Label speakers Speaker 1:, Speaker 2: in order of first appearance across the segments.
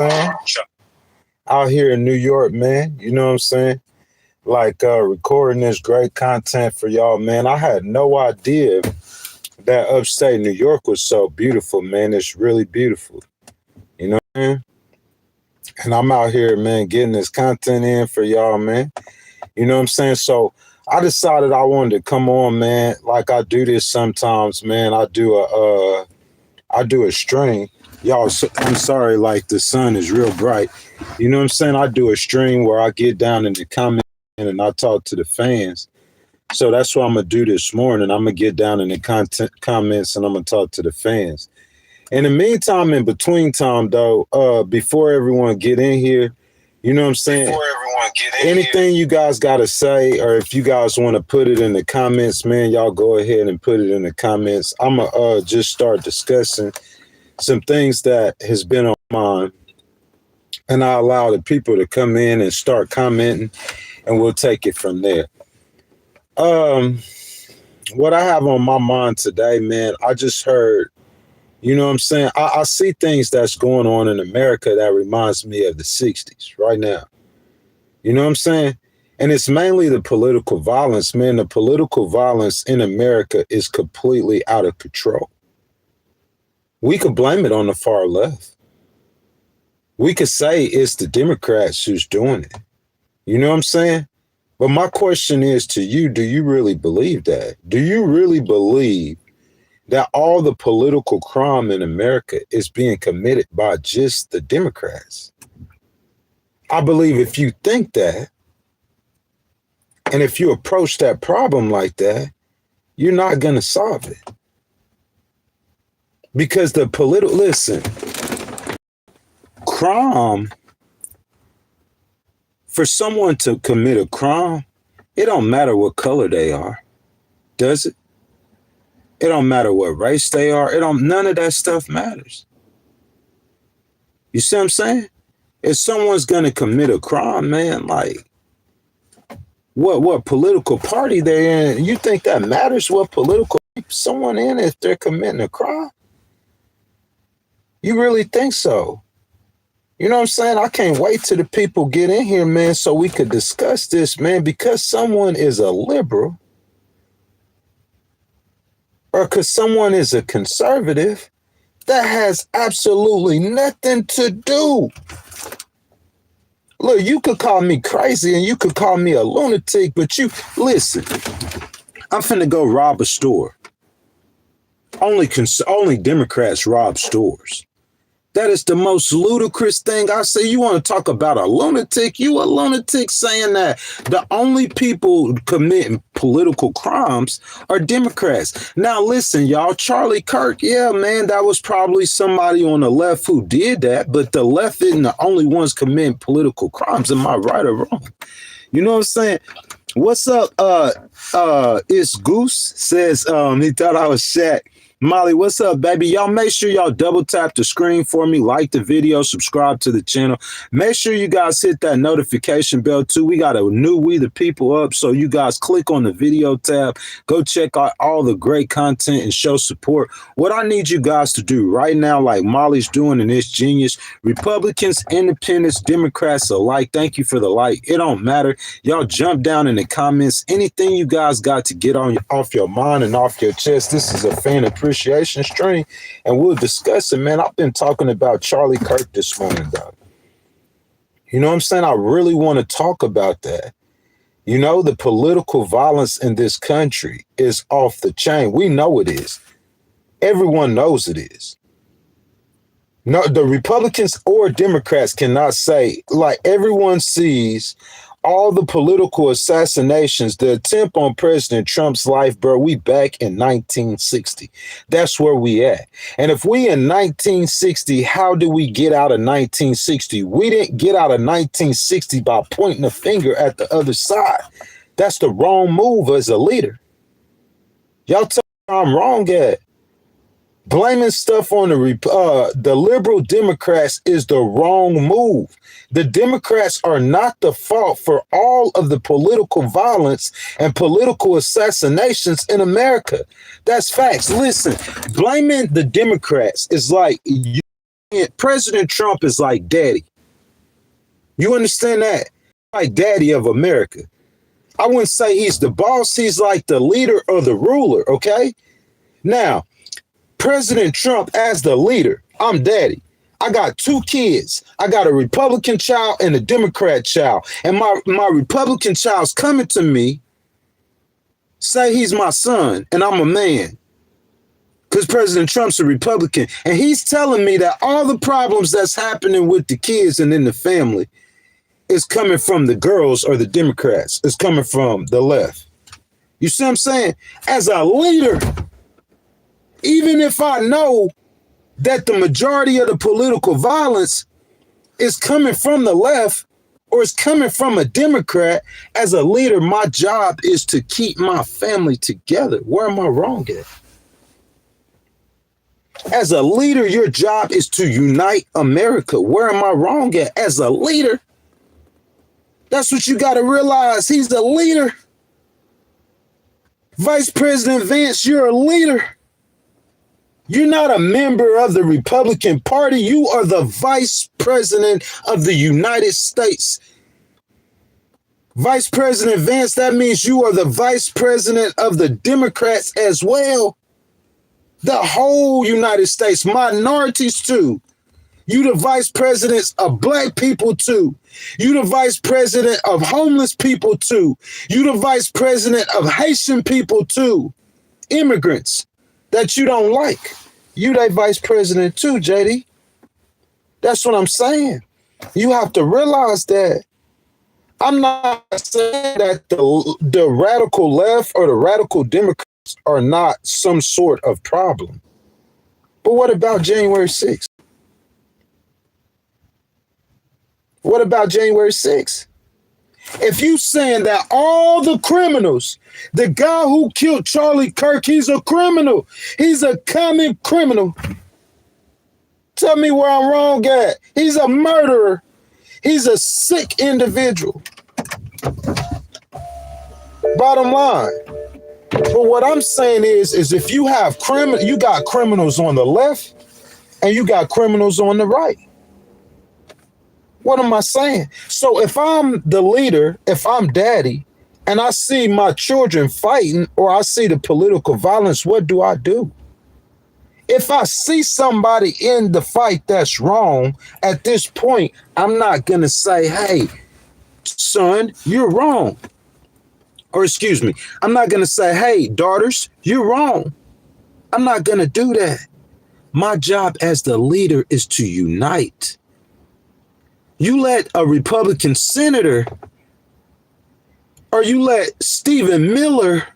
Speaker 1: man. Out here in New York, man. You know what I'm saying? Like recording this great content for y'all, man. I had no idea that upstate New York was so beautiful, man. It's really beautiful. You know what I mean? And I'm out here, man, getting this content in for y'all, man. You know what I'm saying? So I decided I wanted to come on, man. Like I do this sometimes, man. I do a stream. Y'all, I'm sorry, like the sun is real bright. You know what I'm saying? I do a stream where I get down in the comments and I talk to the fans. So that's what I'm going to do this morning. I'm going to get down in the comments and I'm going to talk to the fans. In the meantime, in between time, though, before everyone get in here, you know what I'm saying? Anything you guys got to say, or if you guys want to put it in the comments, man, y'all go ahead and put it in the comments. I'm going to just start discussing some things that has been on my mind, and I allow the people to come in and start commenting, and we'll take it from there. What I have on my mind today, man, I just heard, you know what I'm saying? I see things that's going on in America that reminds me of the 60s right now. You know what I'm saying? And it's mainly the political violence, man. The political violence in America is completely out of control. We could blame it on the far left. We could say it's the Democrats who's doing it. You know what I'm saying? But my question is to you, do you really believe that? Do you really believe that all the political crime in America is being committed by just the Democrats? I believe if you think that, and if you approach that problem like that, you're not going to solve it. Because the listen, crime, for someone to commit a crime, it don't matter what color they are, does it? It don't matter what race they are. None of that stuff matters. You see what I'm saying? If someone's going to commit a crime, man, like what political party they're in, you think that matters what political someone in if they're committing a crime? You really think so? You know what I'm saying? I can't wait till the people get in here, man, so we could discuss this, man, because someone is a liberal or because someone is a conservative, that has absolutely nothing to do. Look, you could call me crazy and you could call me a lunatic, but listen, I'm finna go rob a store. Only Democrats rob stores. That is the most ludicrous thing I say. You want to talk about a lunatic? You a lunatic saying that the only people committing political crimes are Democrats. Now, listen, y'all, Charlie Kirk, yeah, man, that was probably somebody on the left who did that, but the left isn't the only ones committing political crimes. Am I right or wrong? You know what I'm saying? What's up? It's Goose says he thought I was Shaq. Molly, what's up, baby? Y'all make sure y'all double tap the screen for me, like the video, subscribe to the channel. Make sure you guys hit that notification bell too. We got a new We the People up, so you guys click on the video tab. Go check out all the great content and show support. What I need you guys to do right now, like Molly's doing in this genius, Republicans, Independents, Democrats alike, thank you for the like. It don't matter. Y'all jump down in the comments. Anything you guys got to get off your mind and off your chest. This is a fan appreciation stream, and we'll discuss it, man. I've been talking about Charlie Kirk this morning, dog. You know what I'm saying? I really want to talk about that. You know, the political violence in this country is off the chain. We know it is. Everyone knows it is. No, the Republicans or Democrats cannot say, like everyone sees all the political assassinations, the attempt on President Trump's life, bro, we back in 1960. That's where we at. And if we in 1960, how do we get out of 1960? We didn't get out of 1960 by pointing a finger at the other side. That's the wrong move as a leader. Y'all tell me I'm wrong at. Blaming stuff on the liberal Democrats is the wrong move. The Democrats are not the fault for all of the political violence and political assassinations in America. That's facts. Listen, blaming the Democrats is like you President Trump is like daddy. You understand that? Like daddy of America. I wouldn't say he's the boss. He's like the leader or the ruler, okay? Now, President Trump as the leader, I'm daddy. I got 2 kids. I got a Republican child and a Democrat child. And my Republican child's coming to me, say he's my son, and I'm a man. Because President Trump's a Republican. And he's telling me that all the problems that's happening with the kids and in the family is coming from the girls or the Democrats. It's coming from the left. You see what I'm saying? As a leader, even if I know that the majority of the political violence is coming from the left or is coming from a Democrat, as a leader, my job is to keep my family together. Where am I wrong at? As a leader, your job is to unite America. Where am I wrong at? As a leader, that's what you got to realize. He's the leader. Vice President Vance, you're a leader. You're not a member of the Republican Party. You are the Vice President of the United States. Vice President Vance, that means you are the Vice President of the Democrats as well. The whole United States, minorities too. You the vice presidents of black people too. You the vice president of homeless people too. You the vice president of Haitian people too. Immigrants that you don't like. You the vice president too, JD. That's what I'm saying. You have to realize that. I'm not saying that the radical left or the radical Democrats are not some sort of problem. But what about January 6th? What about January 6th? If you saying that all the criminals, the guy who killed Charlie Kirk, he's a criminal. He's a common criminal. Tell me where I'm wrong at. He's a murderer. He's a sick individual. Bottom line. But what I'm saying is if you have you got criminals on the left and you got criminals on the right. What am I saying? So if I'm the leader, if I'm daddy, and I see my children fighting or I see the political violence, what do I do? If I see somebody in the fight that's wrong, at this point, I'm not going to say, hey, son, you're wrong. Or excuse me, I'm not going to say, hey, daughters, you're wrong. I'm not going to do that. My job as the leader is to unite. You let a Republican senator or you let Stephen Miller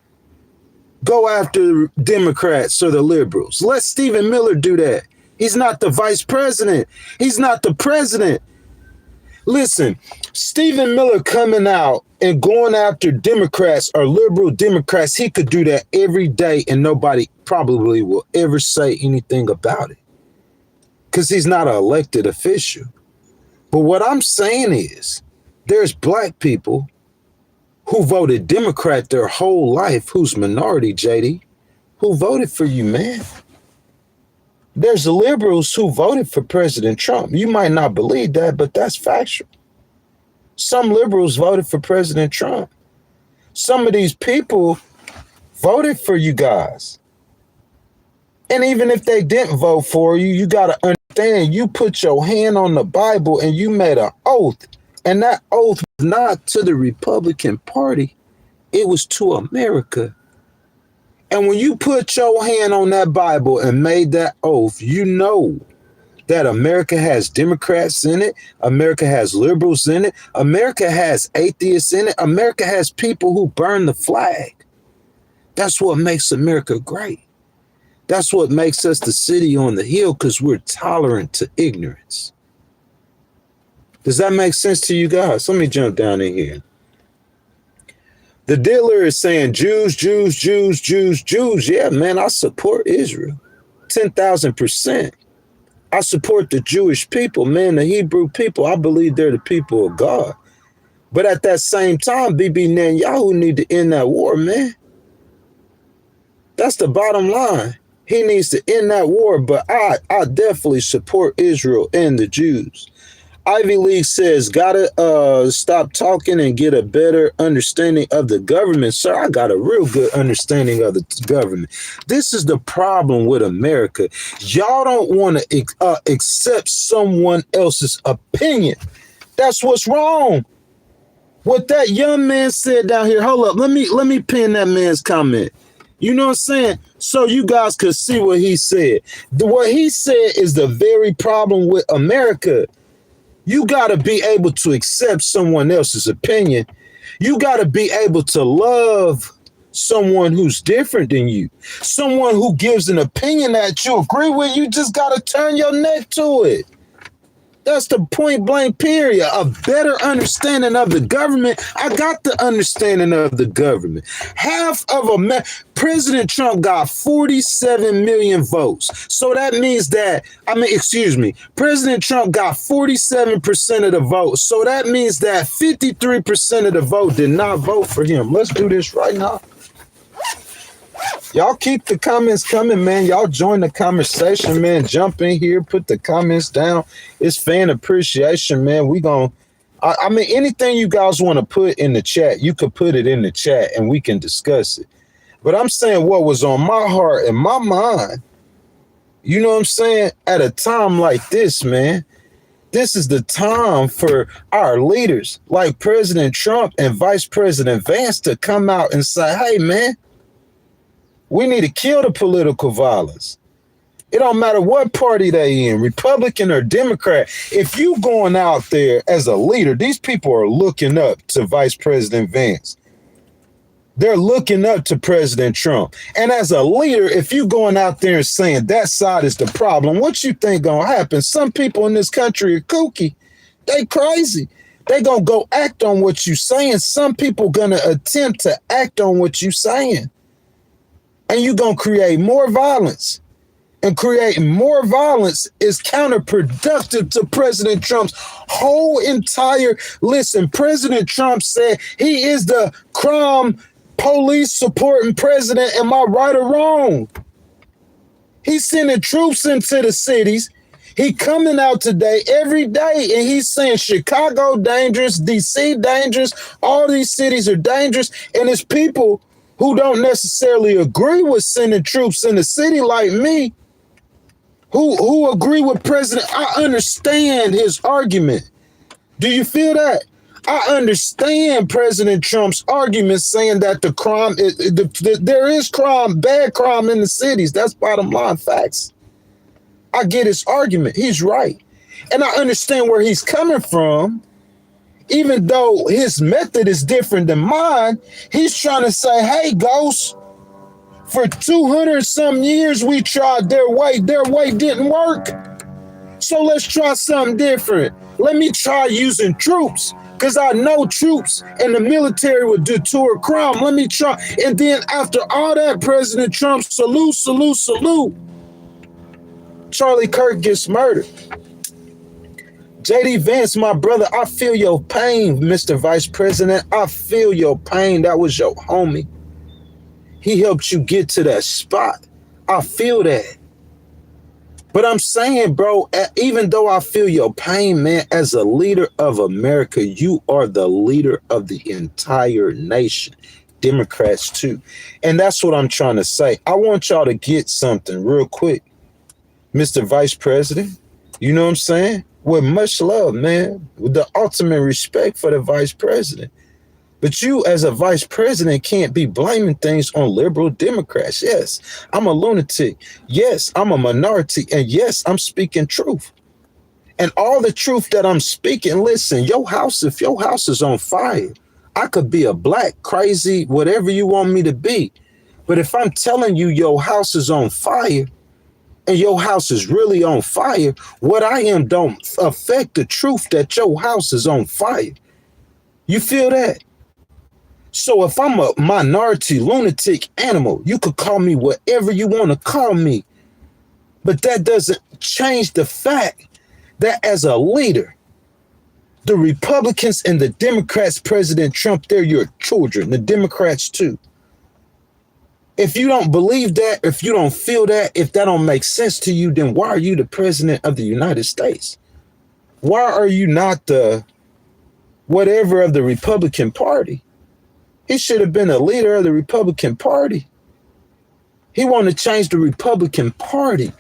Speaker 1: go after Democrats or the liberals. Let Stephen Miller do that. He's not the vice president. He's not the president. Listen, Stephen Miller coming out and going after Democrats or liberal Democrats, he could do that every day and nobody probably will ever say anything about it because he's not an elected official. But what I'm saying is there's black people who voted Democrat their whole life, who's minority, JD, who voted for you, man. There's liberals who voted for President Trump. You might not believe that, but that's factual. Some liberals voted for President Trump. Some of these people voted for you guys. And even if they didn't vote for you, you got to understand you put your hand on the Bible and you made an oath. And that oath was not to the Republican Party. It was to America. And when you put your hand on that Bible and made that oath, you know that America has Democrats in it. America has liberals in it. America has atheists in it. America has people who burn the flag. That's what makes America great. That's what makes us the city on the hill, because we're tolerant to ignorance. Does that make sense to you guys? Let me jump down in here. The dealer is saying Jews, Jews, Jews, Jews, Jews. Yeah, man, I support Israel. 10,000%. I support the Jewish people, man, the Hebrew people. I believe they're the people of God. But at that same time, Bibi Netanyahu need to end that war, man. That's the bottom line. He needs to end that war, but I definitely support Israel and the Jews. Ivy League says, gotta stop talking and get a better understanding of the government. Sir, I got a real good understanding of the government. This is the problem with America. Y'all don't want to accept someone else's opinion. That's what's wrong. What that young man said down here, hold up, let me pin that man's comment. You know what I'm saying? So you guys could see what he said. What he said is the very problem with America. You got to be able to accept someone else's opinion. You got to be able to love someone who's different than you. Someone who gives an opinion that you agree with, you just got to turn your neck to it. That's the point blank period. A better understanding of the government. I got the understanding of the government. Half of President Trump got 47 million votes. So that means that, President Trump got 47% of the vote. So that means that 53% of the vote did not vote for him. Let's do this right now. Y'all keep the comments coming, man. Y'all join the conversation, man. Jump in here, put the comments down. It's fan appreciation, man. Anything you guys want to put in the chat, you could put it in the chat and we can discuss it. But I'm saying what was on my heart and my mind, you know what I'm saying? At a time like this, man, this is the time for our leaders like President Trump and Vice President Vance to come out and say, hey, man, we need to kill the political violence. It don't matter what party they in, Republican or Democrat. If you going out there as a leader, these people are looking up to Vice President Vance. They're looking up to President Trump. And as a leader, if you going out there and saying that side is the problem, what you think gonna happen? Some people in this country are kooky. They crazy. They gonna go act on what you saying. Some people gonna attempt to act on what you saying. And you're going to create more violence. And creating more violence is counterproductive to President Trump's whole entire... Listen, President Trump said he is the crime police supporting president. Am I right or wrong? He's sending troops into the cities. He coming out today every day and he's saying Chicago dangerous, DC dangerous, all these cities are dangerous. And it's people who don't necessarily agree with sending troops in the city like me, who agree with President. I understand his argument. Do you feel that? I understand President Trump's argument saying that the crime, there is crime, bad crime in the cities. That's bottom line facts. I get his argument. He's right. And I understand where he's coming from. Even though his method is different than mine, he's trying to say, hey, Ghost, for 200 some years, we tried their way didn't work. So let's try something different. Let me try using troops because I know troops and the military would deter crime. Let me try. And then after all that, President Trump, salute. Charlie Kirk gets murdered. JD Vance, my brother, I feel your pain, Mr. Vice President. I feel your pain. That was your homie. He helped you get to that spot. I feel that. But I'm saying, bro, even though I feel your pain, man, as a leader of America, you are the leader of the entire nation. Democrats, too. And that's what I'm trying to say. I want y'all to get something real quick. Mr. Vice President, you know what I'm saying? With much love, man, with the ultimate respect for the vice president. But you as a vice president can't be blaming things on liberal Democrats. Yes, I'm a lunatic. Yes, I'm a minority. And yes, I'm speaking truth. And all the truth that I'm speaking, listen, if your house is on fire, I could be a black, crazy, whatever you want me to be. But if I'm telling you your house is on fire, and your house is really on fire, what I am don't affect the truth that your house is on fire. You feel that? So if I'm a minority lunatic animal, you could call me whatever you want to call me. But that doesn't change the fact that as a leader, the Republicans and the Democrats, President Trump, they're your children, the Democrats too. If you don't believe that, if you don't feel that, if that don't make sense to you, then why are you the president of the United States? Why are you not the whatever of the Republican Party? He should have been a leader of the Republican Party. He wanted to change the Republican Party.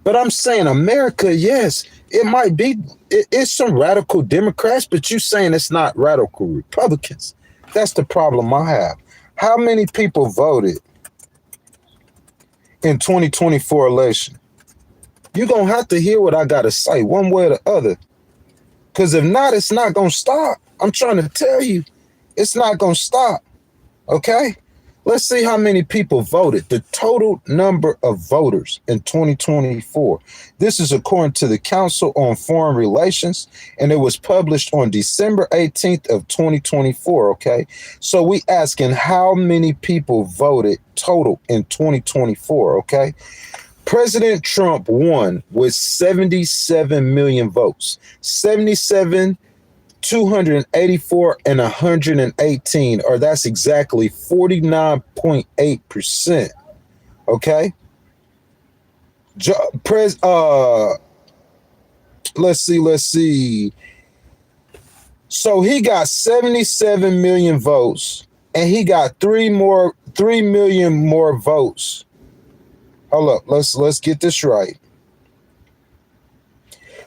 Speaker 1: But I'm saying America, yes, it might be, it's some radical Democrats, but you saying it's not radical Republicans. That's the problem I have. How many people voted in 2024 election? You're going to have to hear what I got to say one way or the other. Because if not, it's not going to stop. I'm trying to tell you, it's not going to stop. Okay? Let's see how many people voted. The total number of voters in 2024. This is according to the Council on Foreign Relations, and it was published on December 18th of 2024, okay? So we asking how many people voted total in 2024, okay? President Trump won with 77 million votes. 77, 284, and 118, or that's exactly 49.8%. Okay. Let's see. So he got 77 million votes, and he got 3 million more votes. Hold up, let's get this right.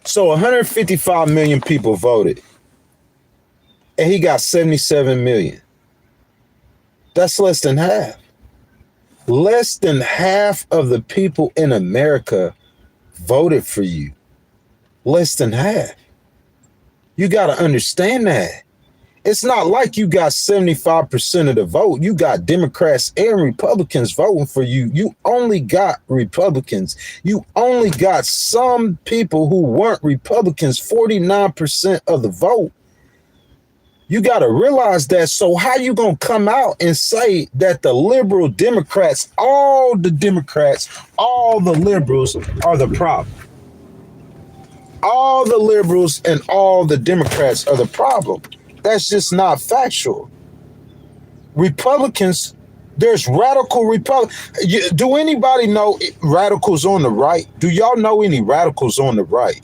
Speaker 1: So 155 million people voted, and he got 77 million. That's less than half. Less than half of the people in America voted for you. Less than half. You got to understand that. It's not like you got 75% of the vote. You got Democrats and Republicans voting for you. You only got Republicans. You only got some people who weren't Republicans, 49% of the vote. You got to realize that. So how you going to come out and say that the liberal Democrats, all the Democrats, all the liberals are the problem? All the liberals and all the Democrats are the problem. That's just not factual. Republicans, there's radical Republicans. Do anybody know radicals on the right? Do y'all know any radicals on the right?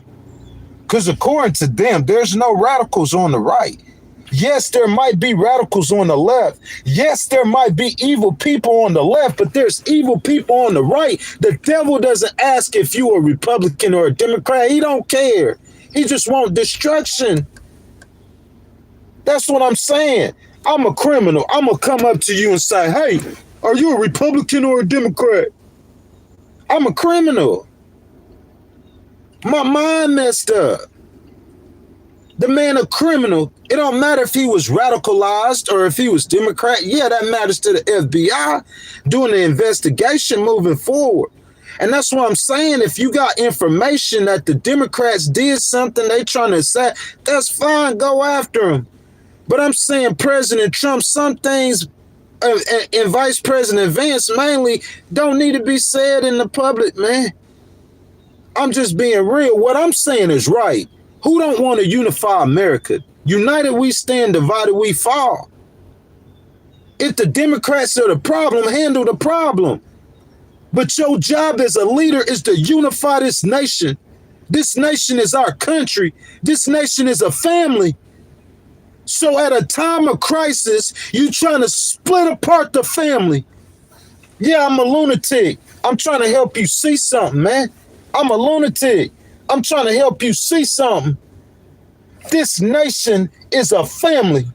Speaker 1: Because according to them, there's no radicals on the right. Yes, there might be radicals on the left. Yes, there might be evil people on the left, but there's evil people on the right. The devil doesn't ask if you're a Republican or a Democrat. He don't care. He just wants destruction. That's what I'm saying. I'm a criminal. I'm going to come up to you and say, hey, are you a Republican or a Democrat? I'm a criminal. My mind messed up. The man a criminal. It don't matter if he was radicalized or if he was Democrat. Yeah, that matters to the FBI doing the investigation moving forward. And that's what I'm saying. If you got information that the Democrats did something they trying to say, that's fine. Go after them. But I'm saying President Trump, some things and Vice President Vance mainly don't need to be said in the public, man. I'm just being real. What I'm saying is right. Who don't want to unify America? United we stand, divided we fall. If the Democrats are the problem, handle the problem. But your job as a leader is to unify this nation. This nation is our country. This nation is a family. So at a time of crisis, you trying to split apart the family. Yeah, I'm a lunatic. I'm trying to help you see something, man. I'm a lunatic. I'm trying to help you see something. This nation is a family.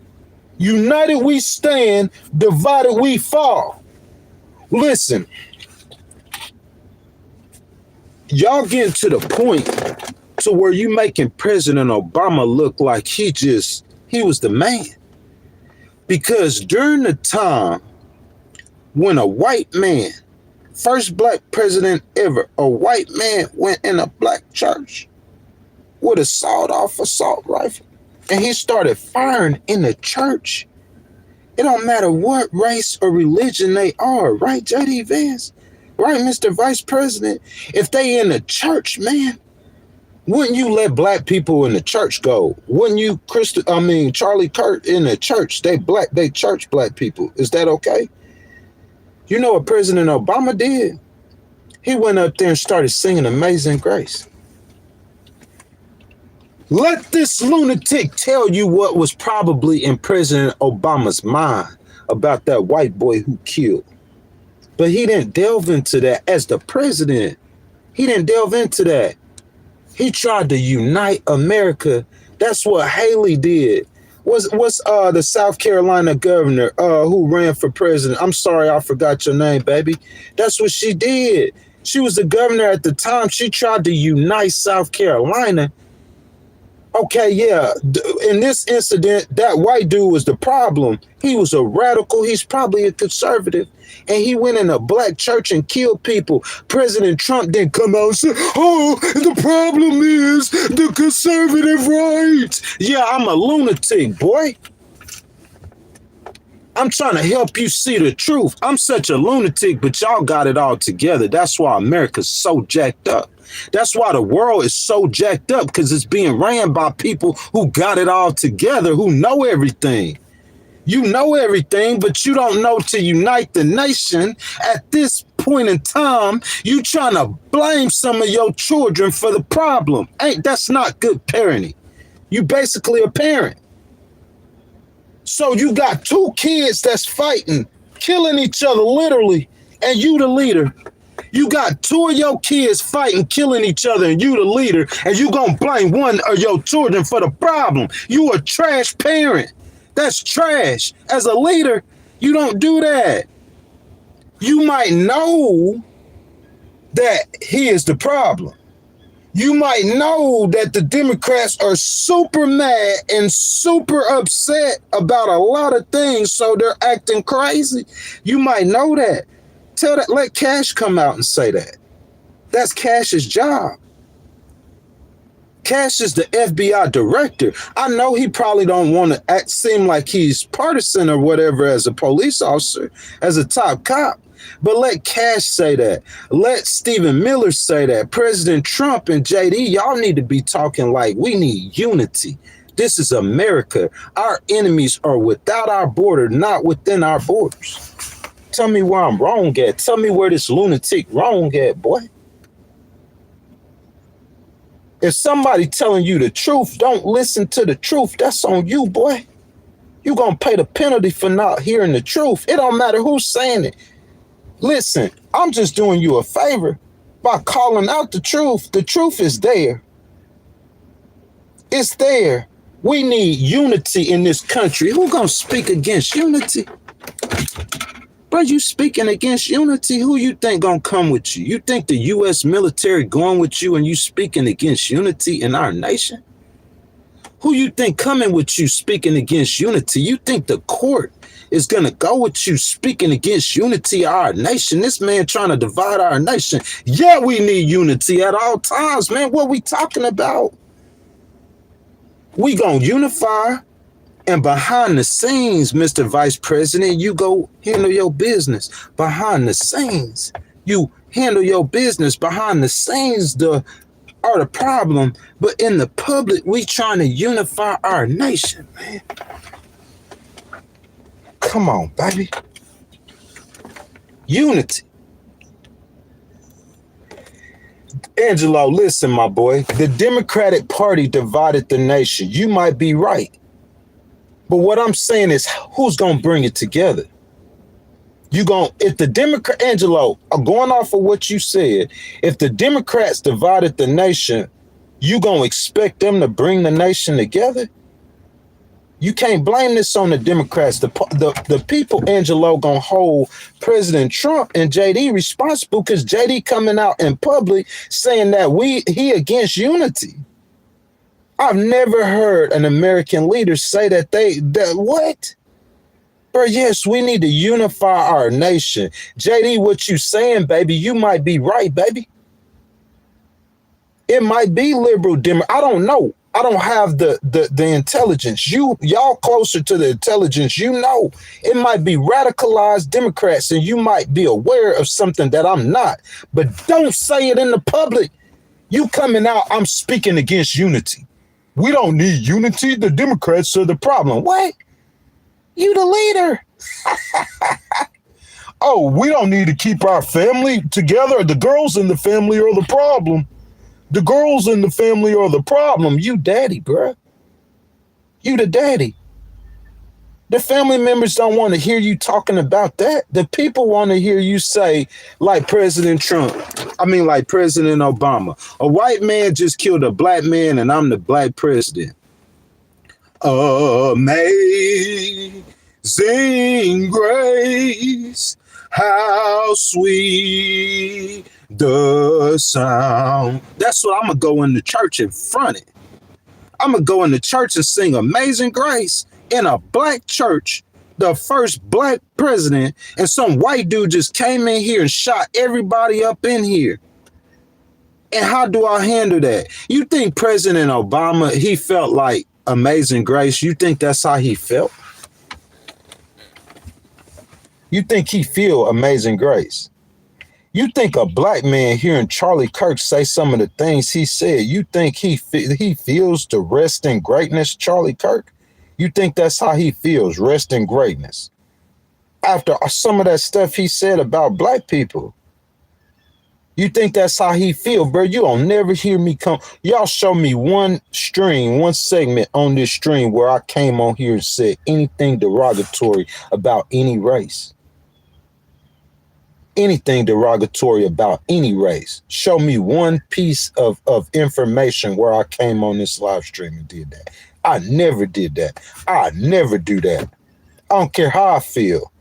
Speaker 1: United we stand, divided we fall. Listen, y'all getting to the point to where you making President Obama look like he was the man. Because during the time when a white man, first black president ever, a white man went in a black church with a sawed-off assault rifle, and he started firing in the church. It don't matter what race or religion they are, right, J.D. Vance? Right, Mr. Vice President? If they in the church, man, wouldn't you let black people in the church go? Wouldn't you, Charlie Kirk in the church? They church black people. Is that okay? You know what President Obama did? He went up there and started singing Amazing Grace. Let this lunatic tell you what was probably in President Obama's mind about that white boy who killed. But he didn't delve into that as the president. He didn't delve into that. He tried to unite America. That's what Haley did. What's the South Carolina governor who ran for president? I'm sorry, I forgot your name, baby. That's what she did. She was the governor at the time. She tried to unite South Carolina. Okay, yeah. In this incident, that white dude was the problem. He was a radical. He's probably a conservative. And he went in a black church and killed people. President Trump didn't come out and say, oh, the problem is the conservative right. Yeah, I'm a lunatic, boy. I'm trying to help you see the truth. I'm such a lunatic, but y'all got it all together. That's why America's so jacked up. That's why the world is so jacked up, because it's being ran by people who got it all together, who know everything. You know everything, but you don't know to unite the nation. At this point in time, you trying to blame some of your children for the problem. That's not good parenting. You basically a parent. So you got two kids that's fighting, killing each other literally, and you the leader. You got two of your kids fighting, killing each other, and you the leader, and you gonna blame one of your children for the problem. You a trash parent. That's trash. As a leader, you don't do that. You might know that he is the problem. You might know that the Democrats are super mad and super upset about a lot of things, so they're acting crazy. You might know that. Let Cash come out and say that. That's Cash's job. Cash is the FBI director. I know he probably don't want to seem like he's partisan or whatever as a police officer, as a top cop. But let Cash say that. Let Stephen Miller say that. President Trump and JD, y'all need to be talking like we need unity. This is America. Our enemies are without our border, not within our borders. Tell me where I'm wrong at. Tell me where this lunatic wrong at, boy. If somebody telling you the truth, don't listen to the truth. That's on you, boy. You're going to pay the penalty for not hearing the truth. It don't matter who's saying it. Listen, I'm just doing you a favor by calling out the truth. The truth is there. It's there. We need unity in this country. Who gonna speak against unity? Bro, you speaking against unity? Who you think gonna come with you? You think the U.S. military going with you and you speaking against unity in our nation? Who you think coming with you speaking against unity? You think the court is going to go with you speaking against unity of our nation? This man trying to divide our nation. Yeah, we need unity at all times, man. What we talking about? We going to unify, and behind the scenes, Mr. Vice President, you go handle your business. Behind the scenes, you handle your business. Behind the scenes, are the problem, but in the public, we trying to unify our nation, man. Come on, baby. Unity. Angelo, listen, my boy. The Democratic Party divided the nation. You might be right. But what I'm saying is, who's going to bring it together? If the Democrat, Angelo, going off of what you said, if the Democrats divided the nation, you going to expect them to bring the nation together? You can't blame this on the Democrats. The people, Angelo, gonna hold President Trump and JD responsible because JD coming out in public saying that he against unity. I've never heard an American leader say that what? Bro, yes, we need to unify our nation. JD, what you saying, baby, you might be right, baby. It might be liberal Democrat. I don't know. I don't have the intelligence. Y'all closer to the intelligence, you know. It might be radicalized Democrats and you might be aware of something that I'm not. But don't say it in the public. You coming out, I'm speaking against unity. We don't need unity. The Democrats are the problem. What? You the leader. Oh, we don't need to keep our family together. The girls in the family are the problem. The girls in the family are the problem. You daddy, bruh. You the daddy. The family members don't want to hear you talking about that. The people want to hear you say, like President Trump, like President Obama, a white man just killed a black man and I'm the black president. Amazing grace, how sweet the sound. That's what I'm going to go in the church and front it. I'm going to go in the church and sing Amazing Grace in a black church, the first black president, and some white dude just came in here and shot everybody up in here. And how do I handle that? You think President Obama, he felt like Amazing Grace? You think that's how he felt? You think he feel Amazing Grace? You think a black man hearing Charlie Kirk say some of the things he said, you think he feels to rest in greatness, Charlie Kirk? You think that's how he feels, rest in greatness? After some of that stuff he said about black people, you think that's how he feels, bro? You don't never hear me come. Y'all show me one stream, one segment on this stream where I came on here and said anything derogatory about any race. Anything derogatory about any race. Show me one piece of information where I came on this live stream and did that. I never did that. I never do that. I don't care how I feel.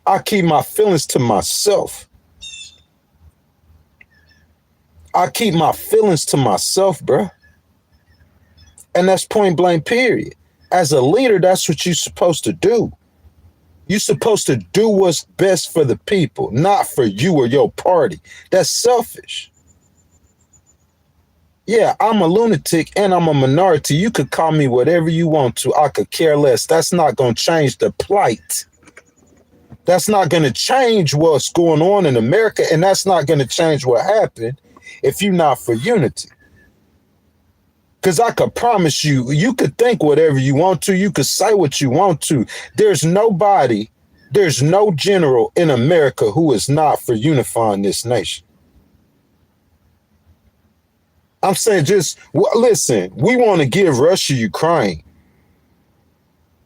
Speaker 1: I keep my feelings to myself. I keep my feelings to myself, bro. And that's point blank, period. As a leader, that's what you're supposed to do. You're supposed to do what's best for the people, not for you or your party. That's selfish. Yeah, I'm a lunatic and I'm a minority. You could call me whatever you want to. I could care less. That's not going to change the plight. That's not going to change what's going on in America. And that's not going to change what happened if you're not for unity. Because I could promise you, you could think whatever you want to. You could say what you want to. There's no general in America who is not for unifying this nation. I'm saying listen, we want to give Russia Ukraine.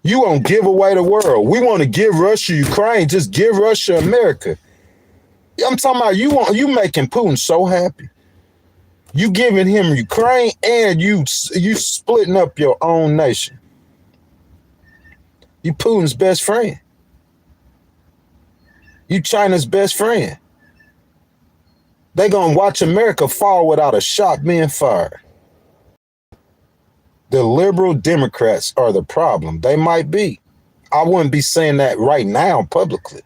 Speaker 1: You won't give away the world. We want to give Russia Ukraine. Just give Russia America. I'm talking about you making Putin so happy. You giving him Ukraine and you splitting up your own nation. You Putin's best friend. You China's best friend. They gonna watch America fall without a shot being fired. The liberal Democrats are the problem. They might be. I wouldn't be saying that right now publicly.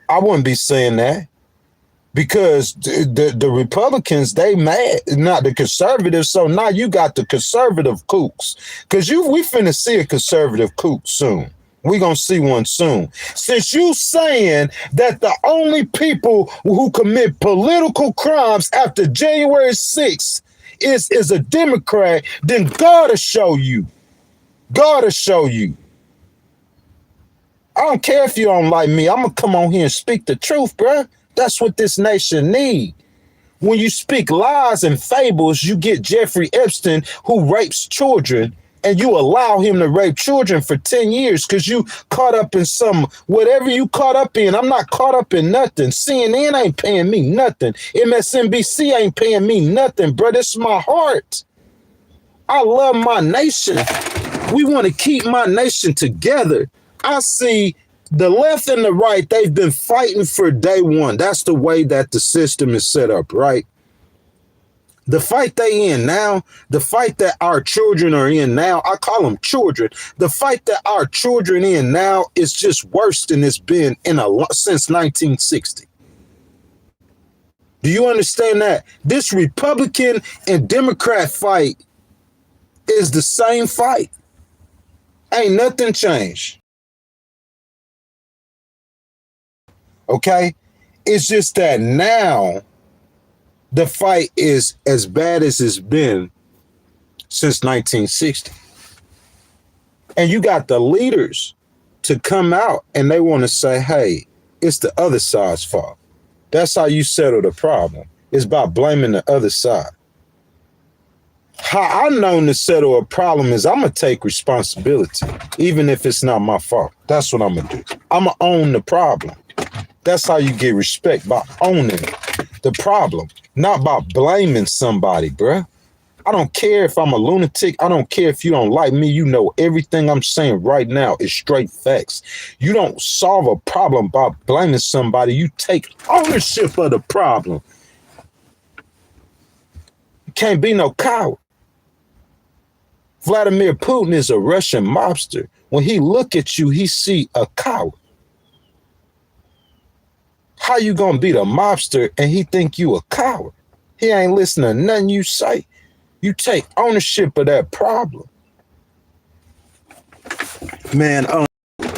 Speaker 1: I wouldn't be saying that. Because the Republicans, they mad, not the conservatives. So now you got the conservative kooks. Because we finna see a conservative kook soon. We're going to see one soon. Since you saying that the only people who commit political crimes after January 6th is a Democrat, then God will show you. God will show you. I don't care if you don't like me. I'm going to come on here and speak the truth, bruh. That's what this nation need. When you speak lies and fables, you get Jeffrey Epstein, who rapes children, and you allow him to rape children for 10 years because you caught up in whatever you caught up in. I'm not caught up in nothing. CNN ain't paying me nothing. MSNBC ain't paying me nothing, bro. This is my heart. I love my nation. We want to keep my nation together. I see the left and the right, they've been fighting for day one. That's the way that the system is set up, right? The fight they in now, the fight that our children are in now, I call them children. The fight that our children in now is just worse than it's been since 1960. Do you understand that? This Republican and Democrat fight is the same fight. Ain't nothing changed. Okay? It's just that now the fight is as bad as it's been since 1960. And you got the leaders to come out and they want to say, hey, it's the other side's fault. That's how you settle the problem. It's by blaming the other side. How I'm known to settle a problem is I'm going to take responsibility, even if it's not my fault. That's what I'm going to do. I'm going to own the problem. That's how you get respect, by owning the problem, not by blaming somebody, bruh. I don't care if I'm a lunatic. I don't care if you don't like me. You know, everything I'm saying right now is straight facts. You don't solve a problem by blaming somebody. You take ownership of the problem. You can't be no coward. Vladimir Putin is a Russian mobster. When he look at you, he see a coward. How you gonna be the mobster and he think you a coward? He ain't listening to nothing you say. You take ownership of that problem. Man,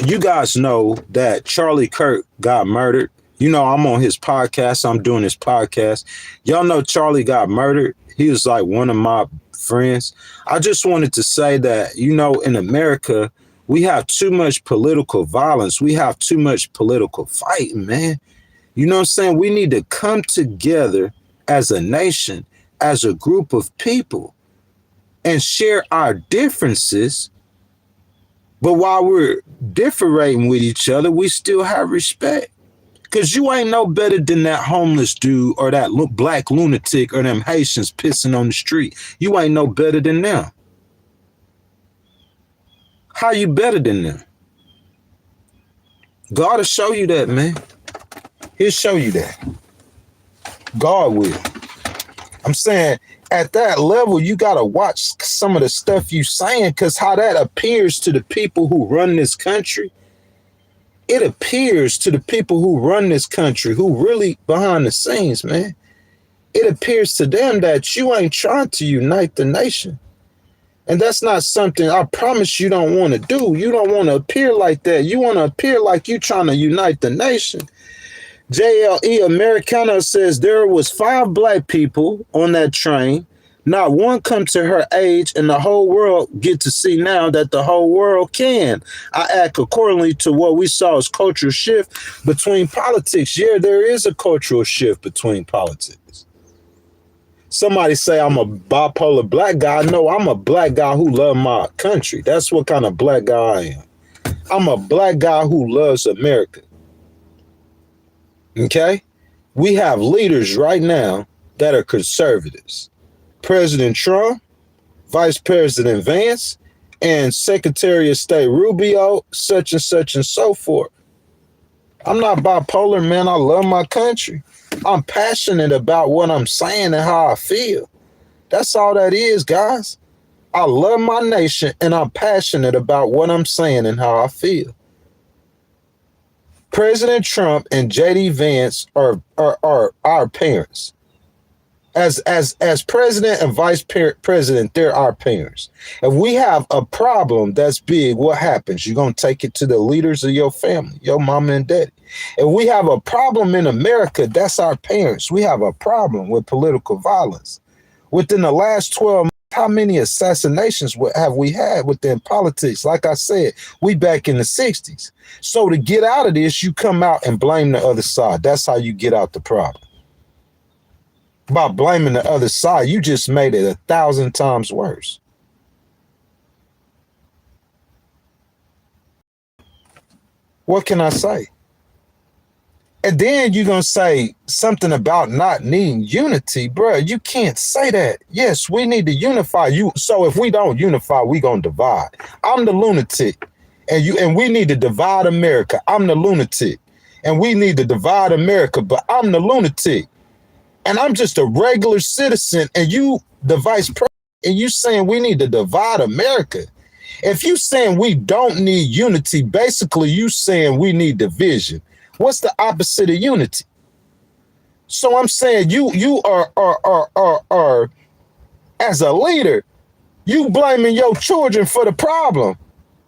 Speaker 1: you guys know that Charlie Kirk got murdered. You know, I'm on his podcast. I'm doing his podcast. Y'all know Charlie got murdered. He was like one of my friends. I just wanted to say that, you know, in America, we have too much political violence. We have too much political fighting, man. You know what I'm saying? We need to come together as a nation, as a group of people, and share our differences. But while we're differing with each other, we still have respect. Because you ain't no better than that homeless dude or that black lunatic or them Haitians pissing on the street. You ain't no better than them. How you better than them? God will show you that, man. He'll show you that. God will. I'm saying at that level, you got to watch some of the stuff you saying, because how that appears to the people who run this country. It appears to the people who run this country, who really behind the scenes, man. It appears to them that you ain't trying to unite the nation. And that's not something I promise you don't want to do. You don't want to appear like that. You want to appear like you trying to unite the nation. JLE Americana says there was 5 black people on that train. Not one come to her age, and the whole world get to see now that the whole world can. I act accordingly to what we saw as cultural shift between politics. Yeah, there is a cultural shift between politics. Somebody say I'm a bipolar black guy. No, I'm a black guy who loves my country. That's what kind of black guy I am. I'm a black guy who loves America. Okay? We have leaders right now that are conservatives. President Trump, Vice President Vance, and Secretary of State Rubio, such and such and so forth. I'm not bipolar, man. I love my country. I'm passionate about what I'm saying and how I feel. That's all that is, guys. I love my nation and I'm passionate about what I'm saying and how I feel. President Trump and JD Vance are our parents. As president and vice president, they're our parents. If we have a problem that's big, what happens? You're going to take it to the leaders of your family, your mama and daddy. If we have a problem in America, that's our parents. We have a problem with political violence. Within the last 12 months, how many assassinations have we had within politics? Like I said, we back in the 60s. So to get out of this, you come out and blame the other side. That's how you get out the problem. By blaming the other side, you just made it 1,000 times worse. What can I say? And then you're going to say something about not needing unity. Bro, you can't say that. Yes, we need to unify you. So if we don't unify, we going to divide. I'm the lunatic, and we need to divide America. I'm the lunatic, and we need to divide America, but I'm the lunatic. And I'm just a regular citizen, and you, the vice president, and you saying we need to divide America. If you saying we don't need unity, basically you saying we need division. What's the opposite of unity? So I'm saying you are as a leader, you blaming your children for the problem.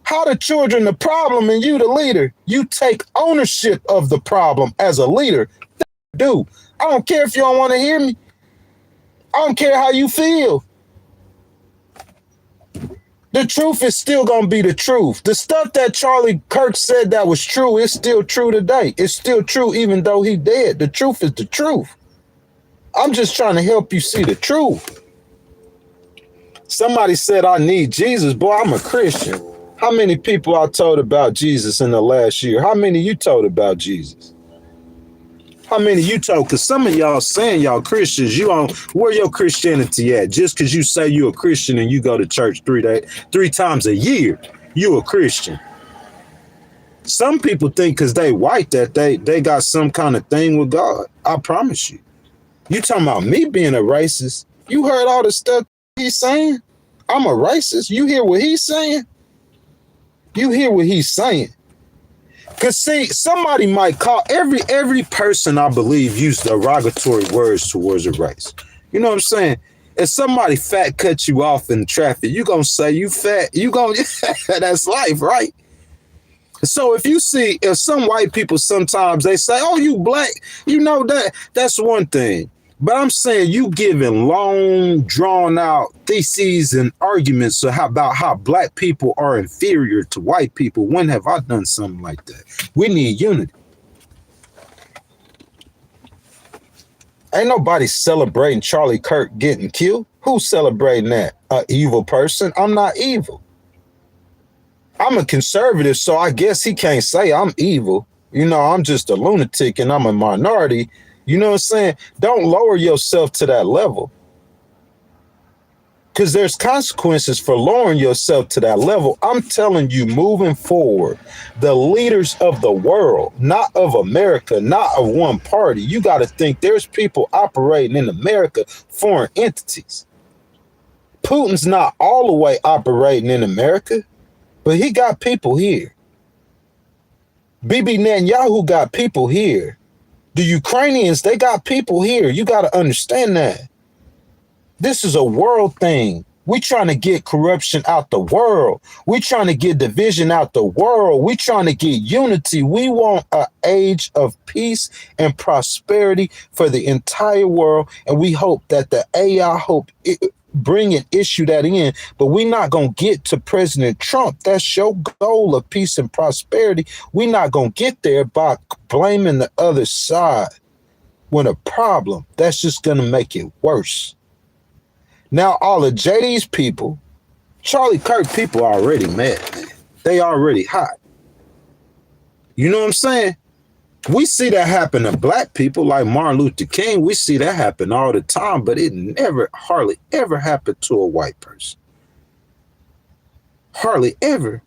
Speaker 1: How the children the problem and you the leader? You take ownership of the problem as a leader. Dude, I don't care if you don't want to hear me. I don't care how you feel. The truth is still going to be the truth. The stuff that Charlie Kirk said that was true is still true today. It's still true even though he dead. The truth is the truth. I'm just trying to help you see the truth. Somebody said I need Jesus. Boy, I'm a Christian. How many people I told about Jesus in the last year? How many you told about Jesus? How many you told? Because some of y'all saying y'all Christians, where your Christianity at? Just because you say you a Christian and you go to church 3 times a year, you a Christian. Some people think because they white that they got some kind of thing with God. I promise you. You talking about me being a racist? You heard all the stuff he's saying? I'm a racist. You hear what he's saying? You hear what he's saying? Because see, somebody might call every person, I believe, use derogatory words towards a race. You know what I'm saying? If somebody fat cuts you off in traffic, you gonna say you fat. You gonna that's life, right? So if some white people sometimes they say, "Oh, you black," you know that's one thing. But I'm saying you giving long, drawn out theses and arguments about how black people are inferior to white people. When have I done something like that? We need unity. Ain't nobody celebrating Charlie Kirk getting killed. Who's celebrating that? An evil person? I'm not evil. I'm a conservative, so I guess he can't say I'm evil. You know, I'm just a lunatic and I'm a minority. You know what I'm saying? Don't lower yourself to that level. Because there's consequences for lowering yourself to that level. I'm telling you, moving forward, the leaders of the world, not of America, not of one party. You got to think there's people operating in America, foreign entities. Putin's not all the way operating in America, but he got people here. Bibi Netanyahu got people here. The Ukrainians, they got people here. You got to understand that. This is a world thing. We trying to get corruption out the world. We trying to get division out the world. We trying to get unity. We want an age of peace and prosperity for the entire world. And we hope that the AI bring and issue that in, but we're not going to get to President Trump. That's your goal of peace and prosperity. We're not going to get there by blaming the other side when a problem. That's just going to make it worse. Now, all of JD's people, Charlie Kirk people are already mad, man. They already hot. You know what I'm saying? We see that happen to black people like Martin Luther King. We see that happen all the time, but it hardly ever happened to a white person. Hardly ever.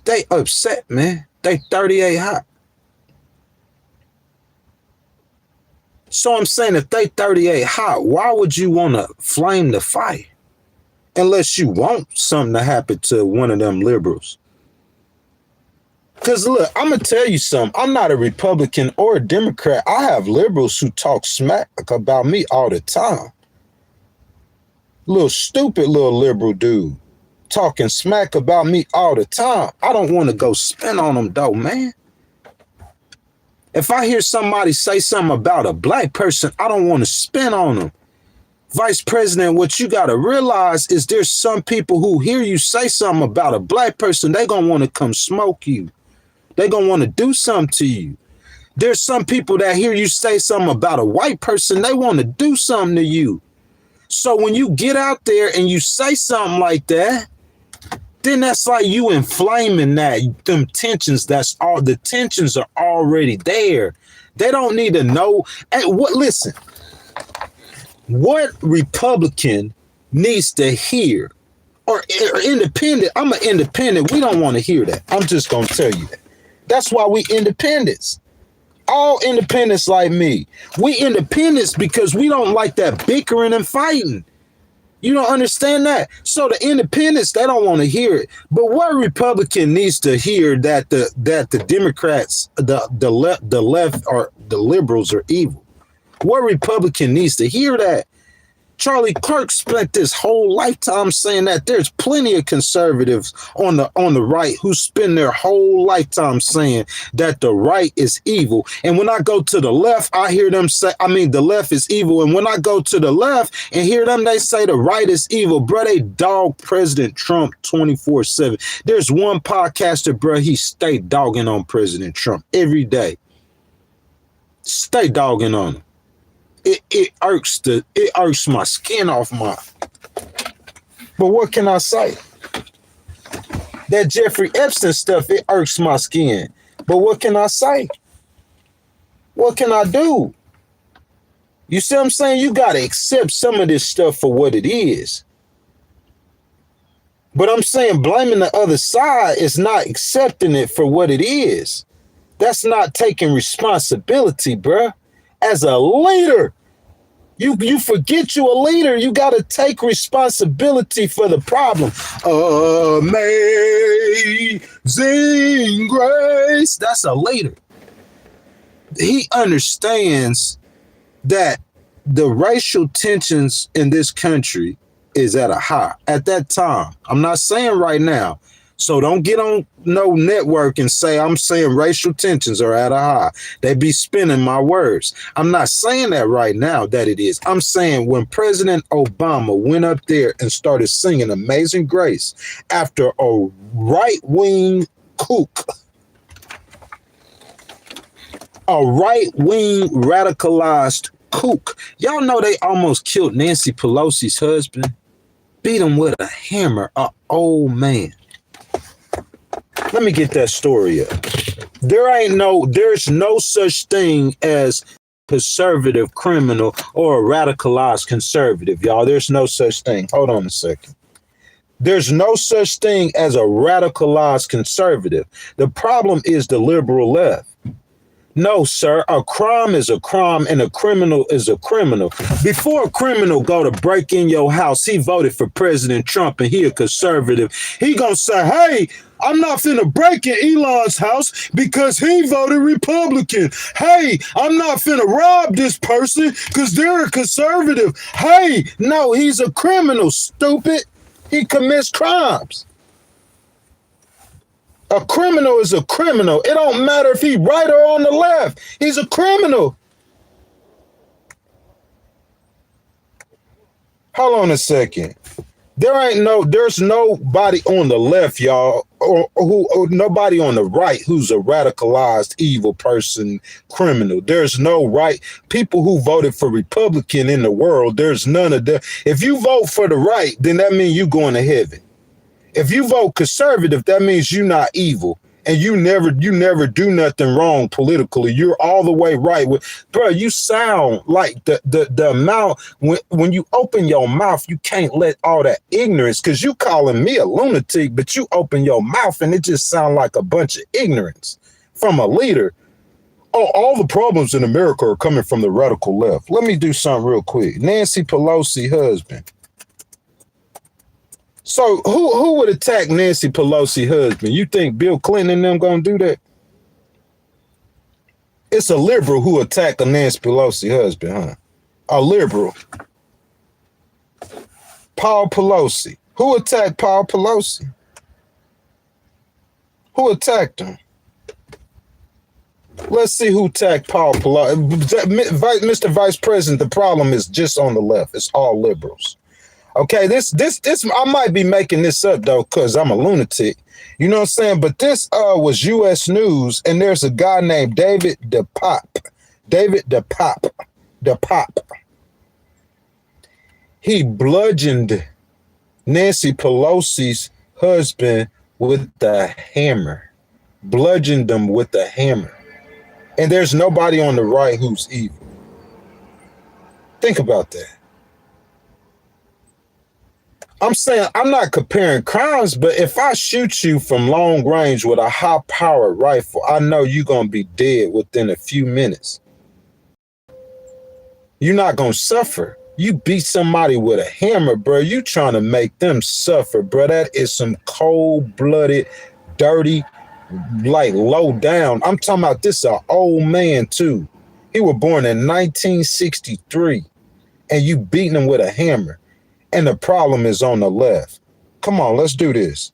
Speaker 1: They upset, man. They 38 hot. So I'm saying if they 38 hot, why would you want to flame the fire? Unless you want something to happen to one of them liberals. Because look, I'm going to tell you something. I'm not a Republican or a Democrat. I have liberals who talk smack about me all the time. Little stupid little liberal dude talking smack about me all the time. I don't want to go spin on them though, man. If I hear somebody say something about a black person, I don't want to spin on them. Vice President, what you got to realize is there's some people who hear you say something about a black person, they going to want to come smoke you. They're going to want to do something to you. There's some people that hear you say something about a white person, they want to do something to you. So when you get out there and you say something like that, then that's like you inflaming them tensions. That's all. The tensions are already there. They don't need to know. Hey, listen, what Republican needs to hear or independent? I'm an independent. We don't want to hear that. I'm just going to tell you that. That's why we independents. All independents like me. We independents because we don't like that bickering and fighting. You don't understand that? So the independents, they don't want to hear it. But what Republican needs to hear that the Democrats, the left or the liberals are evil. What Republican needs to hear that? Charlie Kirk spent his whole lifetime saying that there's plenty of conservatives on the right who spend their whole lifetime saying that the right is evil. And when I go to the left, I hear them say, the left is evil. And when I go to the left and hear them, they say the right is evil. Bro, they dog President Trump 24/7. There's one podcaster, bro, he stay dogging on President Trump every day. Stay dogging on him. It irks my skin off my. But what can I say? That Jeffrey Epstein stuff, it irks my skin. But what can I say? What can I do? You see what I'm saying? You got to accept some of this stuff for what it is. But I'm saying blaming the other side is not accepting it for what it is. That's not taking responsibility, bruh. As a leader, you forget you a leader. You got to take responsibility for the problem. Amazing grace. That's a leader. He understands that the racial tensions in this country is at a high. At that time, I'm not saying right now. So don't get on no network and say I'm saying racial tensions are at a high. They be spinning my words. I'm not saying that right now that it is. I'm saying when President Obama went up there and started singing Amazing Grace after a right-wing kook, a right-wing radicalized kook. Y'all know they almost killed Nancy Pelosi's husband, beat him with a hammer, an old man. Let me get that story up. There's no such thing as conservative criminal or a radicalized conservative, y'all. There's no such thing. Hold on a second. There's no such thing as a radicalized conservative. The problem is the liberal left. No, sir, a crime is a crime and a criminal is a criminal. Before a criminal go to break in your house, he voted for President Trump and he a conservative. He gonna say, hey, I'm not finna break in Elon's house because he voted Republican. Hey, I'm not finna rob this person because they're a conservative. Hey, no, he's a criminal, stupid. He commits crimes. A criminal is a criminal. It don't matter if he right or on the left. He's a criminal. Hold on a second. There's nobody on the left, y'all, or nobody on the right who's a radicalized evil person, criminal. There's no right people who voted for Republican in the world. There's none of that. If you vote for the right, then that means you going to heaven. If you vote conservative, that means you're not evil and you never do nothing wrong politically. You're all the way right. Bro, you sound like the amount when you open your mouth, you can't let all that ignorance, because you calling me a lunatic, but you open your mouth and it just sounds like a bunch of ignorance from a leader. Oh, all the problems in America are coming from the radical left. Let me do something real quick. Nancy Pelosi husband. So who would attack Nancy Pelosi husband? You think Bill Clinton and them gonna do that? It's a liberal who attacked a Nancy Pelosi husband, huh? A liberal. Paul Pelosi. Who attacked Paul Pelosi? Who attacked him? Let's see who attacked Paul Pelosi. Mr. Vice President, the problem is just on the left. It's all liberals. Okay, this I might be making this up though, because I'm a lunatic. You know what I'm saying? But this was U.S. News, and there's a guy named David DePop. David DePop. He bludgeoned Nancy Pelosi's husband with the hammer. Bludgeoned them with the hammer. And there's nobody on the right who's evil. Think about that. I'm saying I'm not comparing crimes, but if I shoot you from long range with a high-powered rifle, I know you're going to be dead within a few minutes. You're not going to suffer. You beat somebody with a hammer, bro. You trying to make them suffer, bro. That is some cold-blooded, dirty, like low down. I'm talking about this an old man, too. He was born in 1963. and you beating them with a hammer, and the problem is on the left. Come on, let's do this.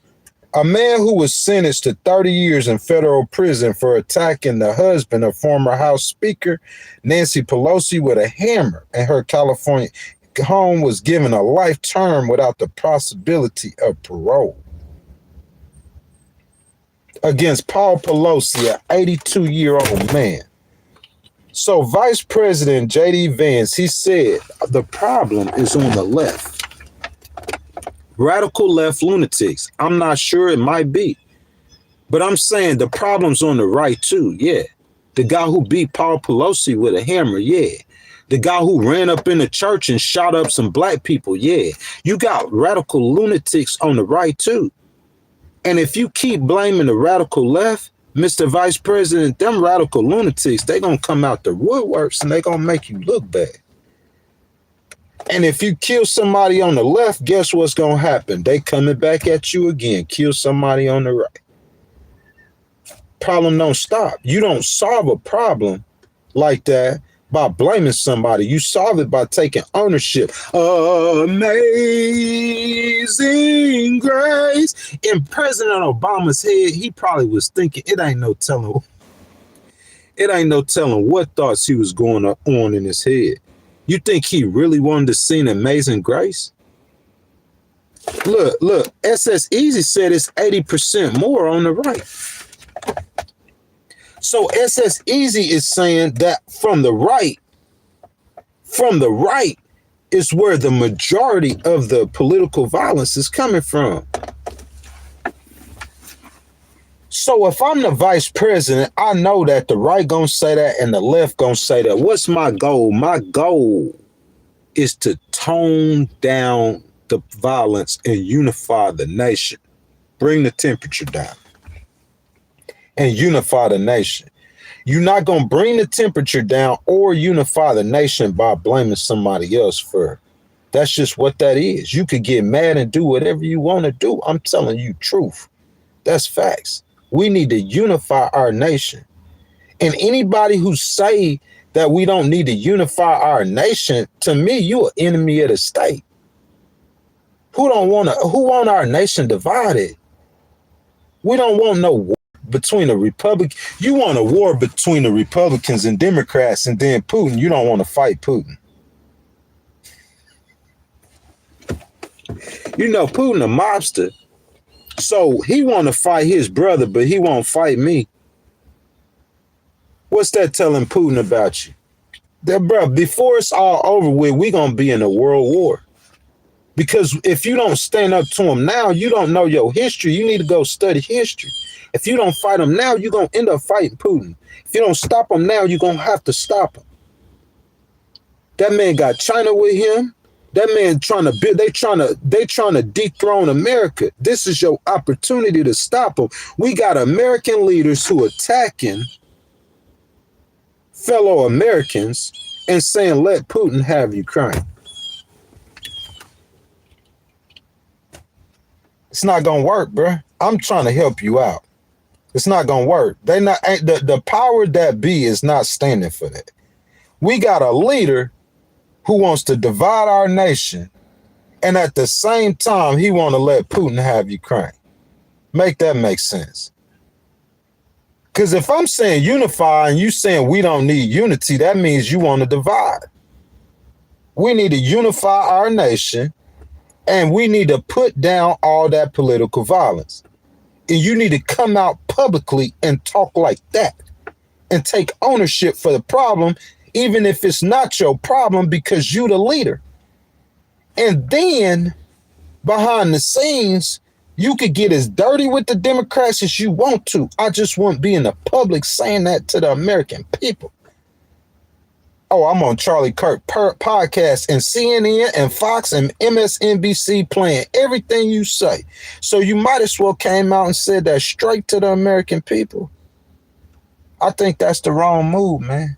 Speaker 1: A man who was sentenced to 30 years in federal prison for attacking the husband of former House Speaker Nancy Pelosi with a hammer in her California home was given a life term without the possibility of parole. Against Paul Pelosi, an 82-year-old man. So Vice President J.D. Vance, he said, the problem is on the left. Radical left lunatics. I'm not sure, it might be. But I'm saying the problem's on the right too, yeah. The guy who beat Paul Pelosi with a hammer, yeah. The guy who ran up in the church and shot up some black people, yeah. You got radical lunatics on the right too. And if you keep blaming the radical left, Mr. Vice President, them radical lunatics, they gonna come out the woodworks and they gonna make you look bad. And if you kill somebody on the left, guess what's gonna happen? They coming back at you again. Kill somebody on the right. Problem don't stop. You don't solve a problem like that by blaming somebody. You solve it by taking ownership. Amazing grace. In President Obama's head, he probably was thinking, it ain't no telling what thoughts he was going on in his head. You think he really wanted to sing Amazing Grace? Look, SS Easy said it's 80% more on the right. So SS Easy is saying that from the right is where the majority of the political violence is coming from. So if I'm the vice president, I know that the right gonna say that and the left gonna say that. What's my goal? My goal is to tone down the violence and unify the nation. Bring the temperature down and unify the nation. You're not gonna bring the temperature down or unify the nation by blaming somebody else for it. That's just what that is. You could get mad and do whatever you want to do. I'm telling you truth. That's facts. We need to unify our nation. And anybody who say that we don't need to unify our nation, to me, you're an enemy of the state. Who want our nation divided? We don't want no war between the Republic. You want a war between the Republicans and Democrats and then Putin. You don't want to fight Putin. You know, Putin a mobster. So he want to fight his brother, but he won't fight me. What's that telling Putin about you? That, bro, before it's all over with, we're going to be in a world war. Because if you don't stand up to him now, you don't know your history. You need to go study history. If you don't fight him now, you're going to end up fighting Putin. If you don't stop him now, you're going to have to stop him. That man got China with him. That man trying to build, they trying to dethrone America. This is your opportunity to stop them. We got American leaders who attacking fellow Americans and saying, let Putin have Ukraine. It's not gonna work, bro. I'm trying to help you out. It's not gonna work. The power that be is not standing for that. We got a leader who wants to divide our nation, and at the same time, he want to let Putin have Ukraine. Make that make sense. Because if I'm saying unify and you saying we don't need unity, that means you want to divide. We need to unify our nation, and we need to put down all that political violence. And you need to come out publicly and talk like that and take ownership for the problem, even if it's not your problem, because you the leader. And then behind the scenes, you could get as dirty with the Democrats as you want to. I just won't be in the public saying that to the American people. Oh, I'm on Charlie Kirk podcast and CNN and Fox and MSNBC playing everything you say. So you might as well came out and said that straight to the American people. I think that's the wrong move, man.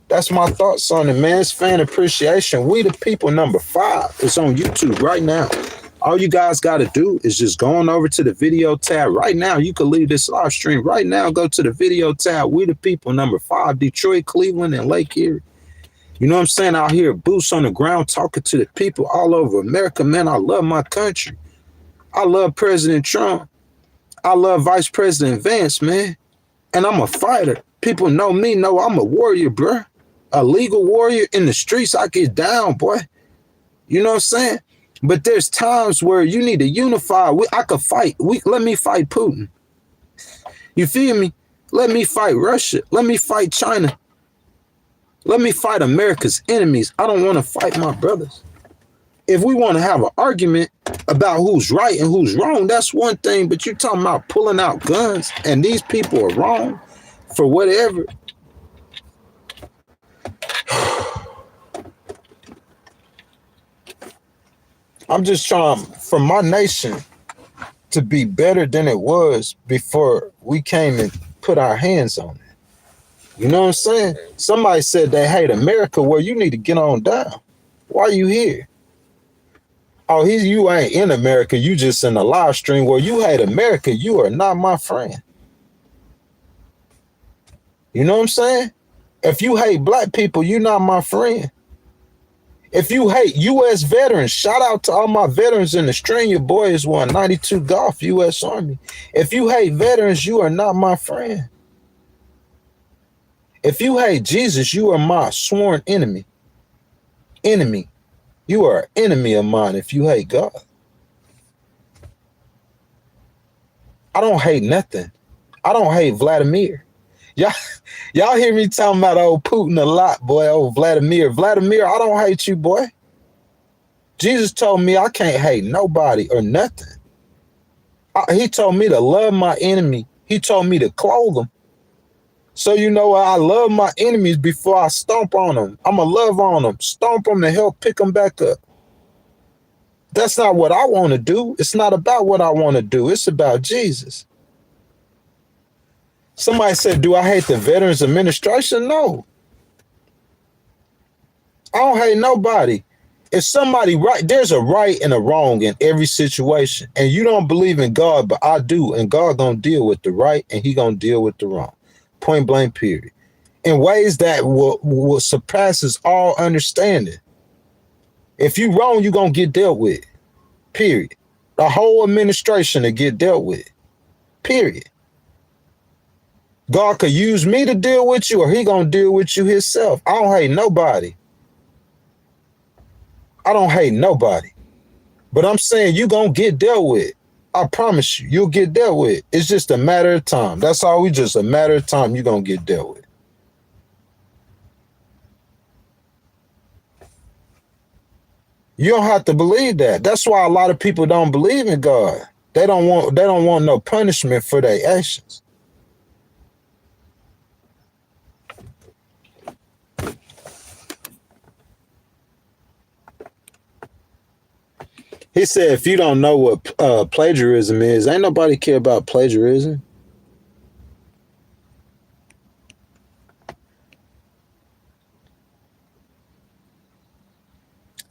Speaker 1: That's my thoughts on it, man. It's fan appreciation. We the People #5. It's on YouTube right now. All you guys got to do is just go on over to the video tab right now. You can leave this live stream right now. Go to the video tab. We the People #5, Detroit, Cleveland, and Lake Erie. You know what I'm saying? Out here, boots on the ground, talking to the people all over America. Man, I love my country. I love President Trump. I love Vice President Vance, man. And I'm a fighter. People know me, know I'm a warrior, bruh. A legal warrior in the streets. I get down, boy. You know what I'm saying? But there's times where you need to unify. I could fight. Let me fight Putin. You feel me? Let me fight Russia. Let me fight China. Let me fight America's enemies. I don't want to fight my brothers. If we want to have an argument about who's right and who's wrong, that's one thing. But you're talking about pulling out guns and these people are wrong for whatever. I'm just trying for my nation to be better than it was before we came and put our hands on it. You know what I'm saying? Somebody said they hate America. Well, you need to get on down. Why are you here? Oh, you ain't in America. You just in a live stream. Well, you hate America. You are not my friend. You know what I'm saying? If you hate black people, you're not my friend. If you hate U.S. veterans, shout out to all my veterans in the stream. Your boy is 192 Golf, U.S. Army. If you hate veterans, you are not my friend. If you hate Jesus, you are my sworn enemy. Enemy. You are an enemy of mine if you hate God. I don't hate nothing. I don't hate Vladimir. Y'all hear me talking about old Putin a lot, boy. Oh, Vladimir. Vladimir, I don't hate you, boy. Jesus told me I can't hate nobody or nothing. He told me to love my enemy. He told me to clothe them. So you know I love my enemies before I stomp on them. I'm going to love on them, stomp them and help pick them back up. That's not what I want to do. It's not about what I want to do. It's about Jesus. Somebody said, do I hate the Veterans Administration? No. I don't hate nobody. If somebody right, there's a right and a wrong in every situation. And you don't believe in God, but I do. And God gonna deal with the right and he gonna deal with the wrong. Point blank, period. In ways that will surpasses all understanding. If you wrong, you're gonna get dealt with. Period. The whole administration to get dealt with. Period. God could use me to deal with you or he gonna deal with you himself. I don't hate nobody. I don't hate nobody. But I'm saying you gonna get dealt with. I promise you, you'll get dealt with. It's just a matter of time. That's all. We just a matter of time you're gonna get dealt with. You don't have to believe that. That's why a lot of people don't believe in God. They don't want no punishment for their actions. He said, if you don't know what plagiarism is, ain't nobody care about plagiarism.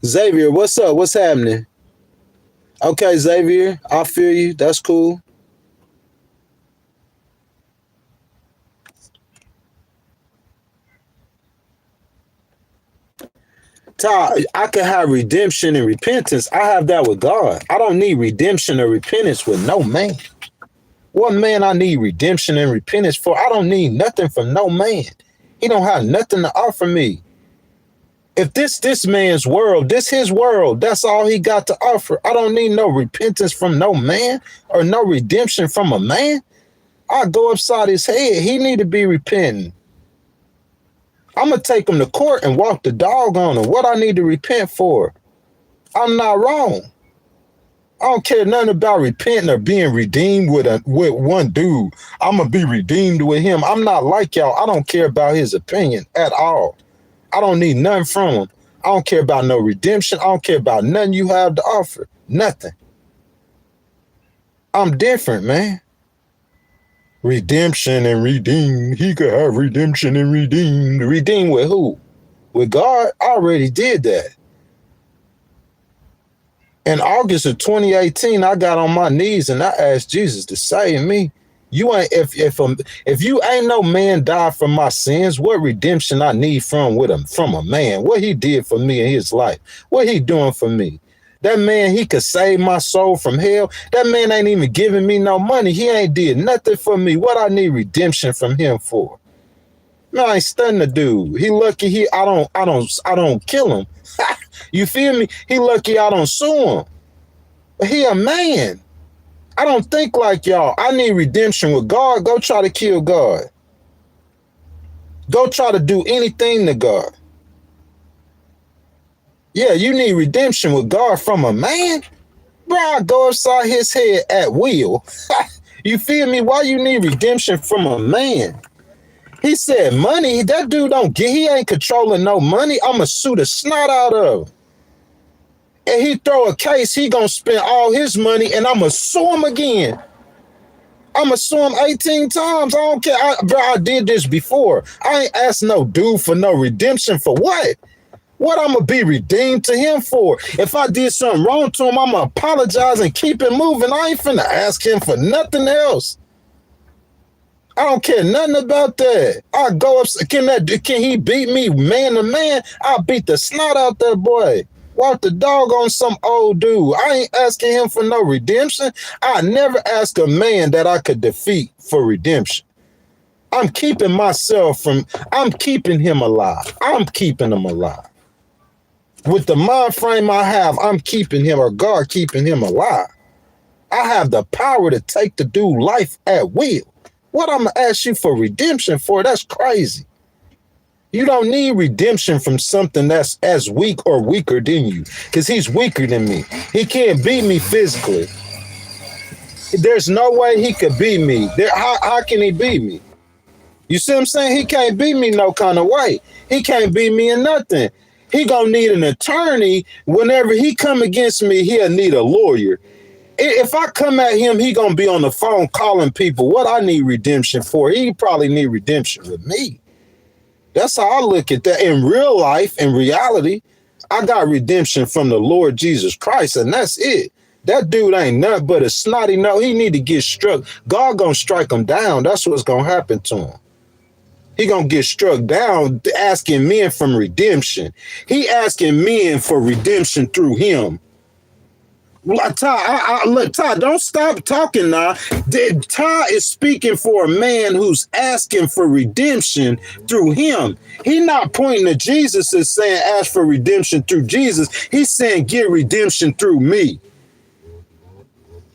Speaker 1: Xavier, what's up? What's happening? Okay, Xavier, I feel you. That's cool. Todd, I can have redemption and repentance. I have that with God. I don't need redemption or repentance with no man. What man I need redemption and repentance for? I don't need nothing from no man. He don't have nothing to offer me. If this man's world, this his world, that's all he got to offer. I don't need no repentance from no man or no redemption from a man. I go upside his head. He need to be repenting. I'm going to take him to court and walk the dog on him. What I need to repent for? I'm not wrong. I don't care nothing about repenting or being redeemed with one dude. I'm going to be redeemed with him. I'm not like y'all. I don't care about his opinion at all. I don't need nothing from him. I don't care about no redemption. I don't care about nothing you have to offer. Nothing. I'm different, man. Redemption and redeem. He could have redemption and redeem. Redeem with who? With God? I already did that. In August of 2018, I got on my knees and I asked Jesus to save me. You ain't if you ain't no man died for my sins, what redemption I need from a man? What he did for me in his life? What he doing for me? That man, he could save my soul from hell. That man ain't even giving me no money. He ain't did nothing for me. What I need redemption from him for? No, I ain't stunning the dude. He lucky I don't kill him. You feel me? He lucky I don't sue him. But he a man. I don't think like y'all. I need redemption with God. Go try to kill God. Go try to do anything to God. Yeah, you need redemption with God from a man? Bro, I go upside his head at will. You feel me? Why you need redemption from a man? He said money. That dude don't get, he ain't controlling no money. I'ma sue the snot out of him. And he throw a case, he gonna spend all his money and I'ma sue him again. I'ma sue him 18 times. I don't care. I did this before. I ain't asked no dude for no redemption for what? What I'm gonna be redeemed to him for? If I did something wrong to him, I'm gonna apologize and keep it moving. I ain't finna ask him for nothing else. I don't care nothing about that. I go up. Can he beat me man to man? I'll beat the snot out that boy. Walk the dog on some old dude. I ain't asking him for no redemption. I never ask a man that I could defeat for redemption. I'm keeping him alive. I'm keeping him alive. With the mind frame I have, I'm keeping him, or God keeping him alive. I have the power to take the dude life at will. What I'm gonna ask you for redemption for? That's crazy. You don't need redemption from something that's as weak or weaker than you, because he's weaker than me. He can't beat me physically. There's no way he could beat me. How can he beat me? You see what I'm saying? He can't beat me no kind of way. He can't beat me in nothing. He gonna need an attorney. Whenever he come against me, he'll need a lawyer. If I come at him, he gonna be on the phone calling people. What I need redemption for? He probably need redemption with me. That's how I look at that. In real life, in reality, I got redemption from the Lord Jesus Christ, and that's it. That dude ain't nothing but a snotty nose. He need to get struck. God gonna strike him down. That's what's gonna happen to him. He gonna get struck down asking men from redemption. He asking men for redemption through him. Look, Ty, don't stop talking now. Ty is speaking for a man who's asking for redemption through him. He's not pointing to Jesus as saying ask for redemption through Jesus. He's saying get redemption through me.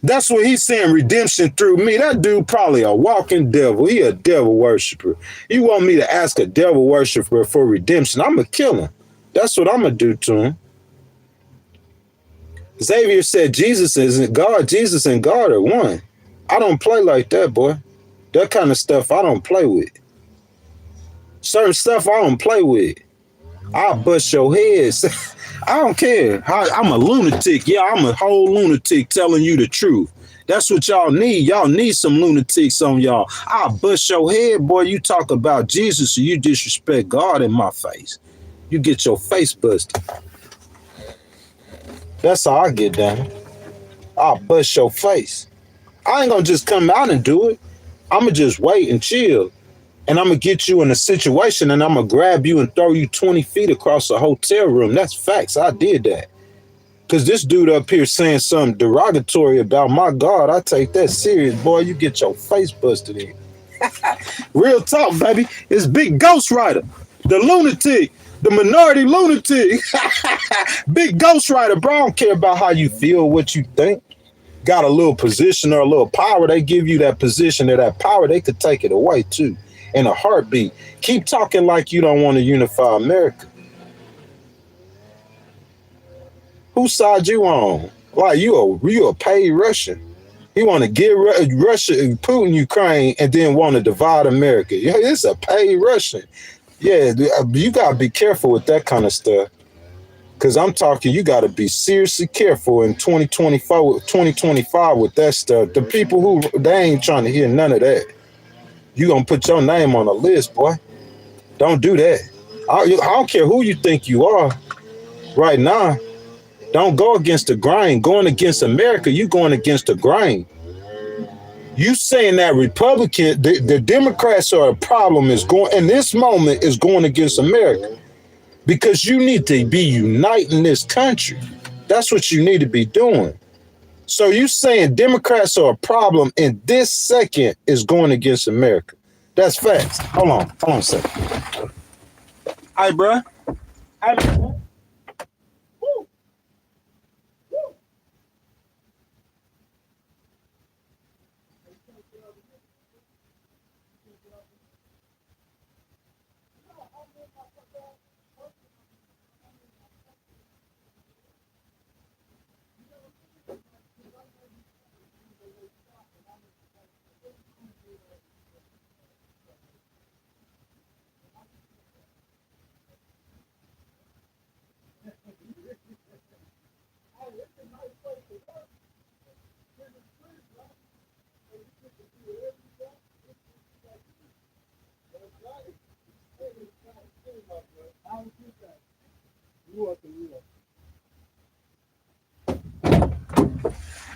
Speaker 1: That's what he's saying, redemption through me. That dude probably a walking devil. He a devil worshiper. You want me to ask a devil worshiper for redemption? I'm going to kill him. That's what I'm going to do to him. Xavier said Jesus isn't God. Jesus and God are one. I don't play like that, boy. That kind of stuff I don't play with. Certain stuff I don't play with. I'll bust your heads. I don't care. I'm a lunatic. Yeah, I'm a whole lunatic telling you the truth. That's what y'all need. Y'all need some lunatics on y'all. I'll bust your head, boy. You talk about Jesus or you disrespect God in my face. You get your face busted. That's how I get down. I'll bust your face. I ain't gonna just come out and do it. I'm gonna just wait and chill. And I'm gonna get you in a situation and I'm gonna grab you and throw you 20 feet across a hotel room. That's facts. I did that. Because this dude up here saying something derogatory about my God, I take that serious, boy. You get your face busted in. Real talk, baby. It's Big Ghost Rider, the lunatic. The minority lunatic. Big Ghost Rider, bro. I don't care about how you feel, what you think. Got a little position or a little power. They give you that position or that power. They could take it away too. In a heartbeat. Keep talking like you don't want to unify America. Whose side you on? Like you a paid Russian. You want to get Russia, Putin, Ukraine, and then want to divide America. Yeah, it's a paid Russian. Yeah, you got to be careful with that kind of stuff. Because I'm talking, you got to be seriously careful in 2025 with that stuff. The people who, they ain't trying to hear none of that. You going to put your name on a list, boy. Don't do that. I don't care who you think you are right now. Don't go against the grain. Going against America, you going against the grain. You saying that the Democrats are a problem is going in this moment is going against America because you need to be uniting this country. That's what you need to be doing. So you saying Democrats are a problem in this second is going against America. That's facts. Hold on a second. Hi, bruh. Hi, bruh.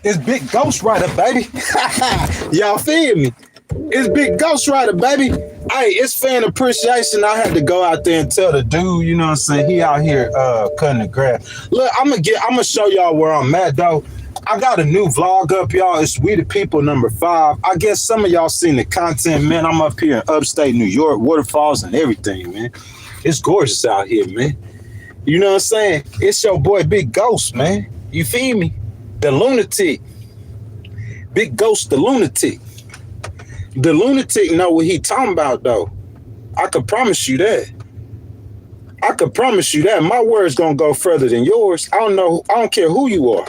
Speaker 1: It's Big Ghostwriter, baby. Y'all feel me? It's Big Ghostwriter, baby. Hey, it's fan appreciation. I had to go out there and tell the dude, you know what I'm saying? He out here cutting the grass. Look, I'm gonna show y'all where I'm at though. I got a new vlog up, y'all. It's We the People #5. I guess some of y'all seen the content, man. I'm up here in upstate New York, waterfalls and everything, man. It's gorgeous out here, man. You know what I'm saying? It's your boy Big Ghost, man. You feel me? The lunatic. Big Ghost, the lunatic. The lunatic know what he talking about, though. I could promise you that. I could promise you that. My word's gonna go further than yours. I don't know. I don't care who you are.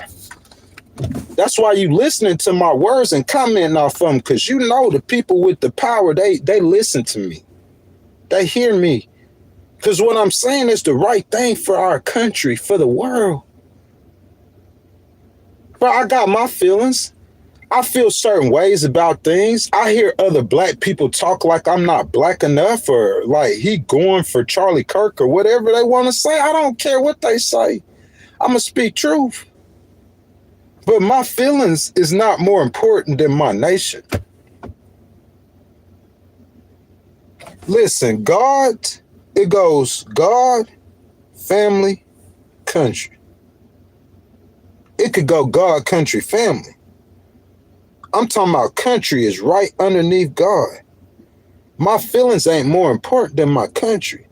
Speaker 1: That's why you listening to my words and commenting off of them, because you know the people with the power, they listen to me. They hear me. Because what I'm saying is the right thing for our country, for the world. But I got my feelings. I feel certain ways about things. I hear other black people talk like I'm not black enough or like he going for Charlie Kirk or whatever they want to say. I don't care what they say. I'm going to speak truth. But my feelings is not more important than my nation. Listen, God, it goes God, family, country. It could go God, country, family. I'm talking about country is right underneath God. My feelings ain't more important than my country.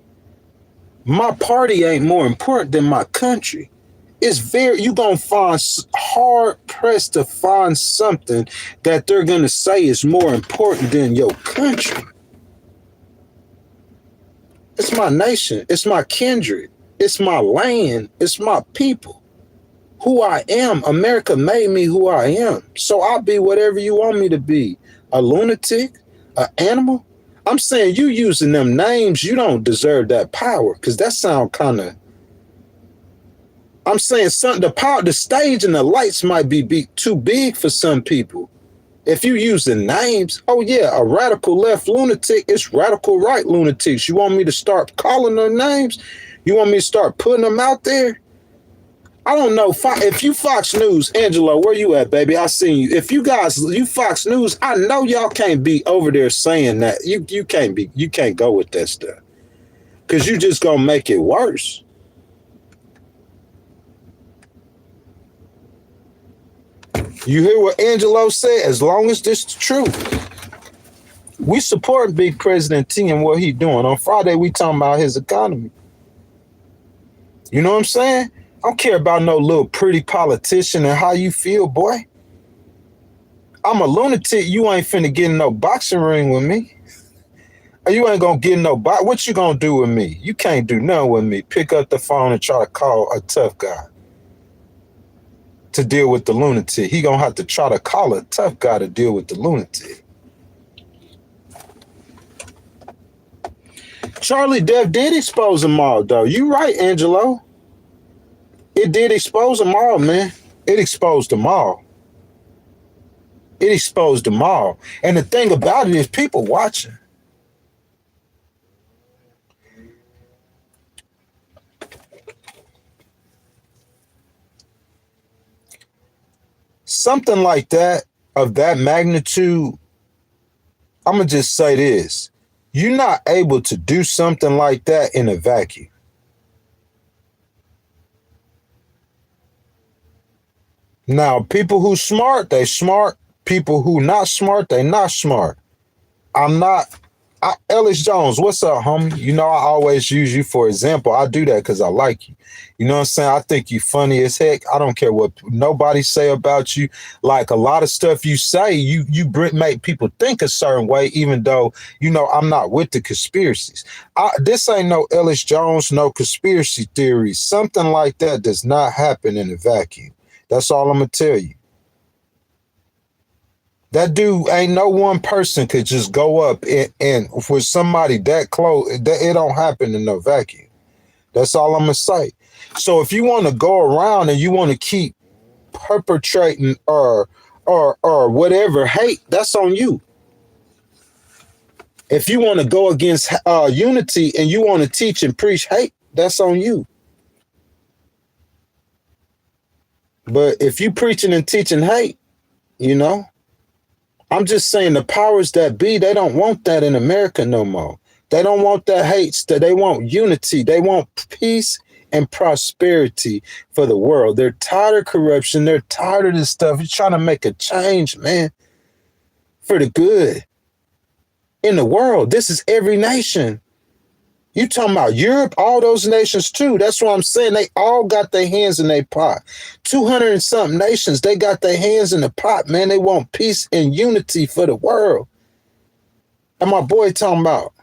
Speaker 1: My party ain't more important than my country. You gonna find hard pressed to find something that they're gonna say is more important than your country. It's my nation. It's my kindred. It's my land. It's my people. Who I am. America made me who I am. So I'll be whatever you want me to be. A lunatic, an animal. I'm saying you using them names, you don't deserve that power because that sound kind of. I'm saying something. The stage and the lights might be too big for some people. If you using names, oh yeah, a radical left lunatic, it's radical right lunatics. You want me to start calling their names? You want me to start putting them out there? I don't know. If you Fox News, Angelo, where you at, baby? I seen you. If you Fox News, I know y'all can't be over there saying that. You can't go with that stuff. Because you just gonna make it worse. You hear what Angelo said? As long as this is the truth. We support Big President T and what he doing. On Friday, we talking about his economy. You know what I'm saying? I don't care about no little pretty politician and how you feel, boy. I'm a lunatic. You ain't finna get in no boxing ring with me. You ain't gonna get no box. What you gonna do with me? You can't do nothing with me. Pick up the phone and try to call a tough guy to deal with the lunatic. He gonna have to try to call a tough guy to deal with the lunatic. Charlie Depp did expose them all, though. You right, Angelo. It did expose them all, man. It exposed them all. It exposed them all. And the thing about it is people watching. Something like that of that magnitude, I'm going to just say this. You're not able to do something like that in a vacuum. Now, people who smart, they smart. People who not smart, they not smart. Ellis Jones, what's up, homie? You know, I always use you for example. I do that because I like you. You know what I'm saying? I think you funny as heck. I don't care what nobody say about you. Like a lot of stuff you say, you make people think a certain way, even though, you know, I'm not with the conspiracies. This ain't no Ellis Jones, no conspiracy theory. Something like that does not happen in a vacuum. That's all I'm going to tell you. That dude, ain't no one person could just go up and for somebody that close, it don't happen in no vacuum. That's all I'm going to say. So if you want to go around and you want to keep perpetrating or whatever hate, that's on you. If you want to go against unity and you want to teach and preach hate, that's on you. But if you preaching and teaching hate, you know, I'm just saying the powers that be, they don't want that in America no more. They don't want that hate. They want unity. They want peace and prosperity for the world. They're tired of corruption. They're tired of this stuff. You're trying to make a change, man, for the good in the world. This is every nation. You talking about Europe, all those nations too. That's what I'm saying. They all got their hands in their pot. 200 and something nations, they got their hands in the pot, man. They want peace and unity for the world. And my boy talking about.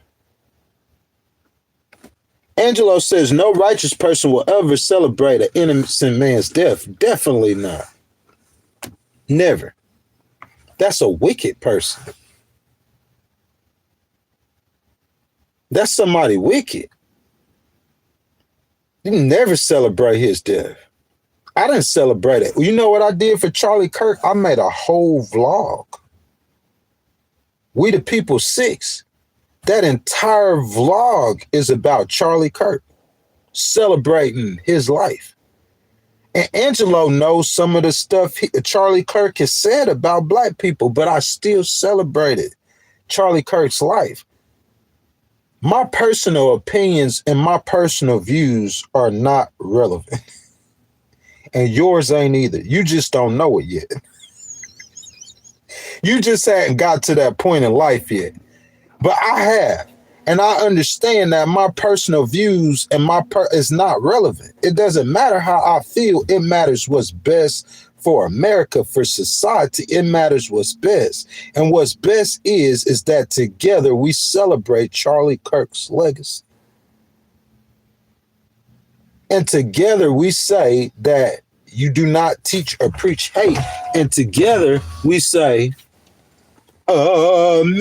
Speaker 1: Angelo says no righteous person will ever celebrate an innocent man's death. Definitely not. Never. That's a wicked person. That's somebody wicked. You never celebrate his death. I didn't celebrate it. You know what I did for Charlie Kirk? I made a whole vlog. We the People 6. That entire vlog is about Charlie Kirk, celebrating his life. And Angelo knows some of the stuff Charlie Kirk has said about black people, but I still celebrated Charlie Kirk's life. My personal opinions and my personal views are not relevant. And yours ain't either. You just don't know it yet. You just hadn't got to that point in life yet. But I have. And I understand that my personal views and is not relevant. It doesn't matter how I feel. It matters what's best for America, for society. It matters what's best. And what's best is that together we celebrate Charlie Kirk's legacy. And together we say that you do not teach or preach hate. And together we say, amazing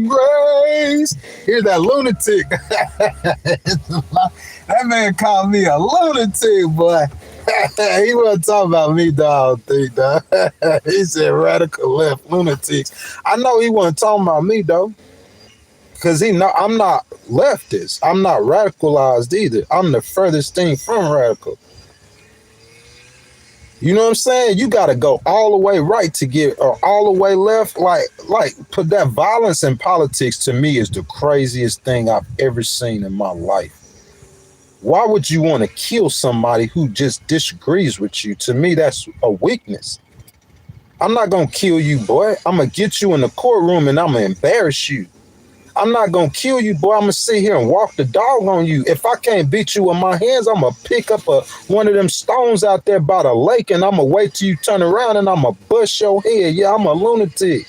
Speaker 1: grace. Hear that lunatic. That man called me a lunatic, boy. He wasn't talking about me, dog. He said radical left lunatics. I know he wasn't talking about me, though. Because I'm not leftist. I'm not radicalized either. I'm the furthest thing from radical. You know what I'm saying? You got to go all the way right to get, or all the way left. Like put that violence in politics to me is the craziest thing I've ever seen in my life. Why would you want to kill somebody who just disagrees with you? To me, that's a weakness. I'm not going to kill you, boy. I'm going to get you in the courtroom and I'm going to embarrass you. I'm not going to kill you, boy. I'm going to sit here and walk the dog on you. If I can't beat you with my hands, I'm going to pick up one of them stones out there by the lake and I'm going to wait till you turn around and I'm going to bust your head. Yeah, I'm a lunatic.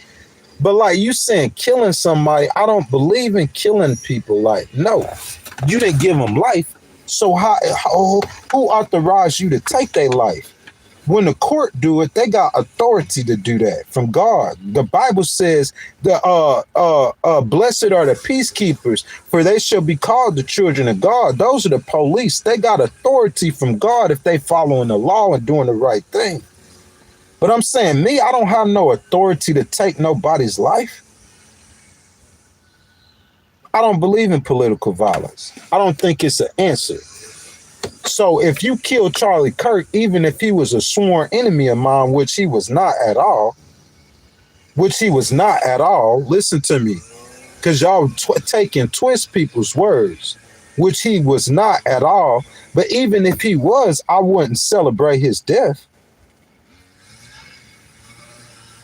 Speaker 1: But like you saying killing somebody, I don't believe in killing people. Like, no, you didn't give them life. So who authorized you to take their life? When the court do it, they got authority to do that from God. The Bible says the blessed are the peacekeepers, for they shall be called the children of God. Those are the police. They got authority from God if they following the law and doing the right thing. But I'm saying me, I don't have no authority to take nobody's life. I don't believe in political violence. I don't think it's an answer. So if you kill Charlie Kirk, even if he was a sworn enemy of mine, which he was not at all, listen to me, because y'all take and twist people's words, which he was not at all. But even if he was, I wouldn't celebrate his death.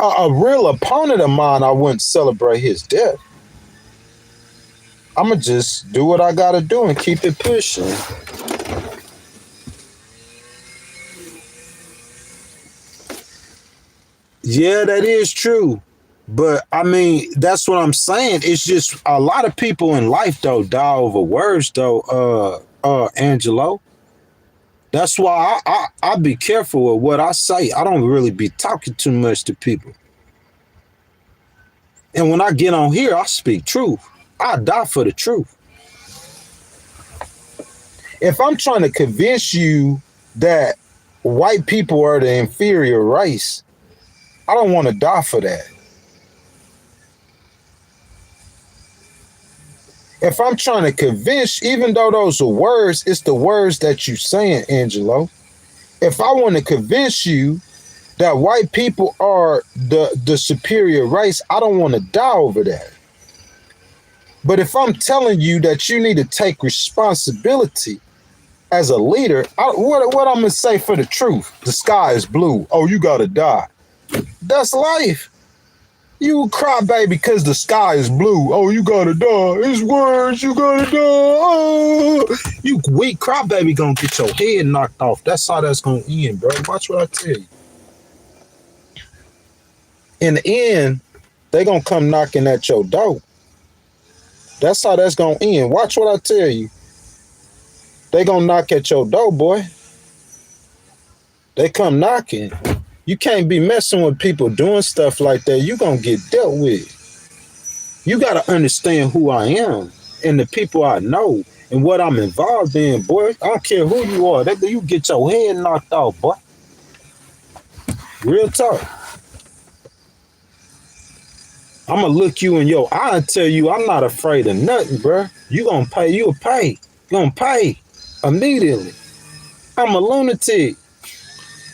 Speaker 1: A real opponent of mine, I wouldn't celebrate his death. I'm going to just do what I got to do and keep it pushing. Yeah, that is true. But I mean, that's what I'm saying. It's just a lot of people in life, though, die over words, though, Angelo. That's why I be careful with what I say. I don't really be talking too much to people. And when I get on here, I speak truth. I die for the truth. If I'm trying to convince you that white people are the inferior race, I don't want to die for that. If I'm trying to convince, even though those are words, it's the words that you saying, Angelo. If I want to convince you that white people are the superior race, I don't want to die over that. But if I'm telling you that you need to take responsibility as a leader, what I'm going to say for the truth? The sky is blue. Oh, you got to die. That's life. You crybaby because the sky is blue. Oh, you got to die. It's words. You got to die. Oh. You weak crybaby going to get your head knocked off. That's how that's going to end, bro. Watch what I tell you. In the end, they going to come knocking at your door. That's how that's going to end. Watch what I tell you. They going to knock at your door, boy. They come knocking. You can't be messing with people doing stuff like that. You're going to get dealt with. You got to understand who I am and the people I know and what I'm involved in, boy. I don't care who you are. You get your head knocked off, boy. Real talk. I'm going to look you in your eye and tell you I'm not afraid of nothing, bro. You going to pay. You'll pay. You going to pay immediately. I'm a lunatic.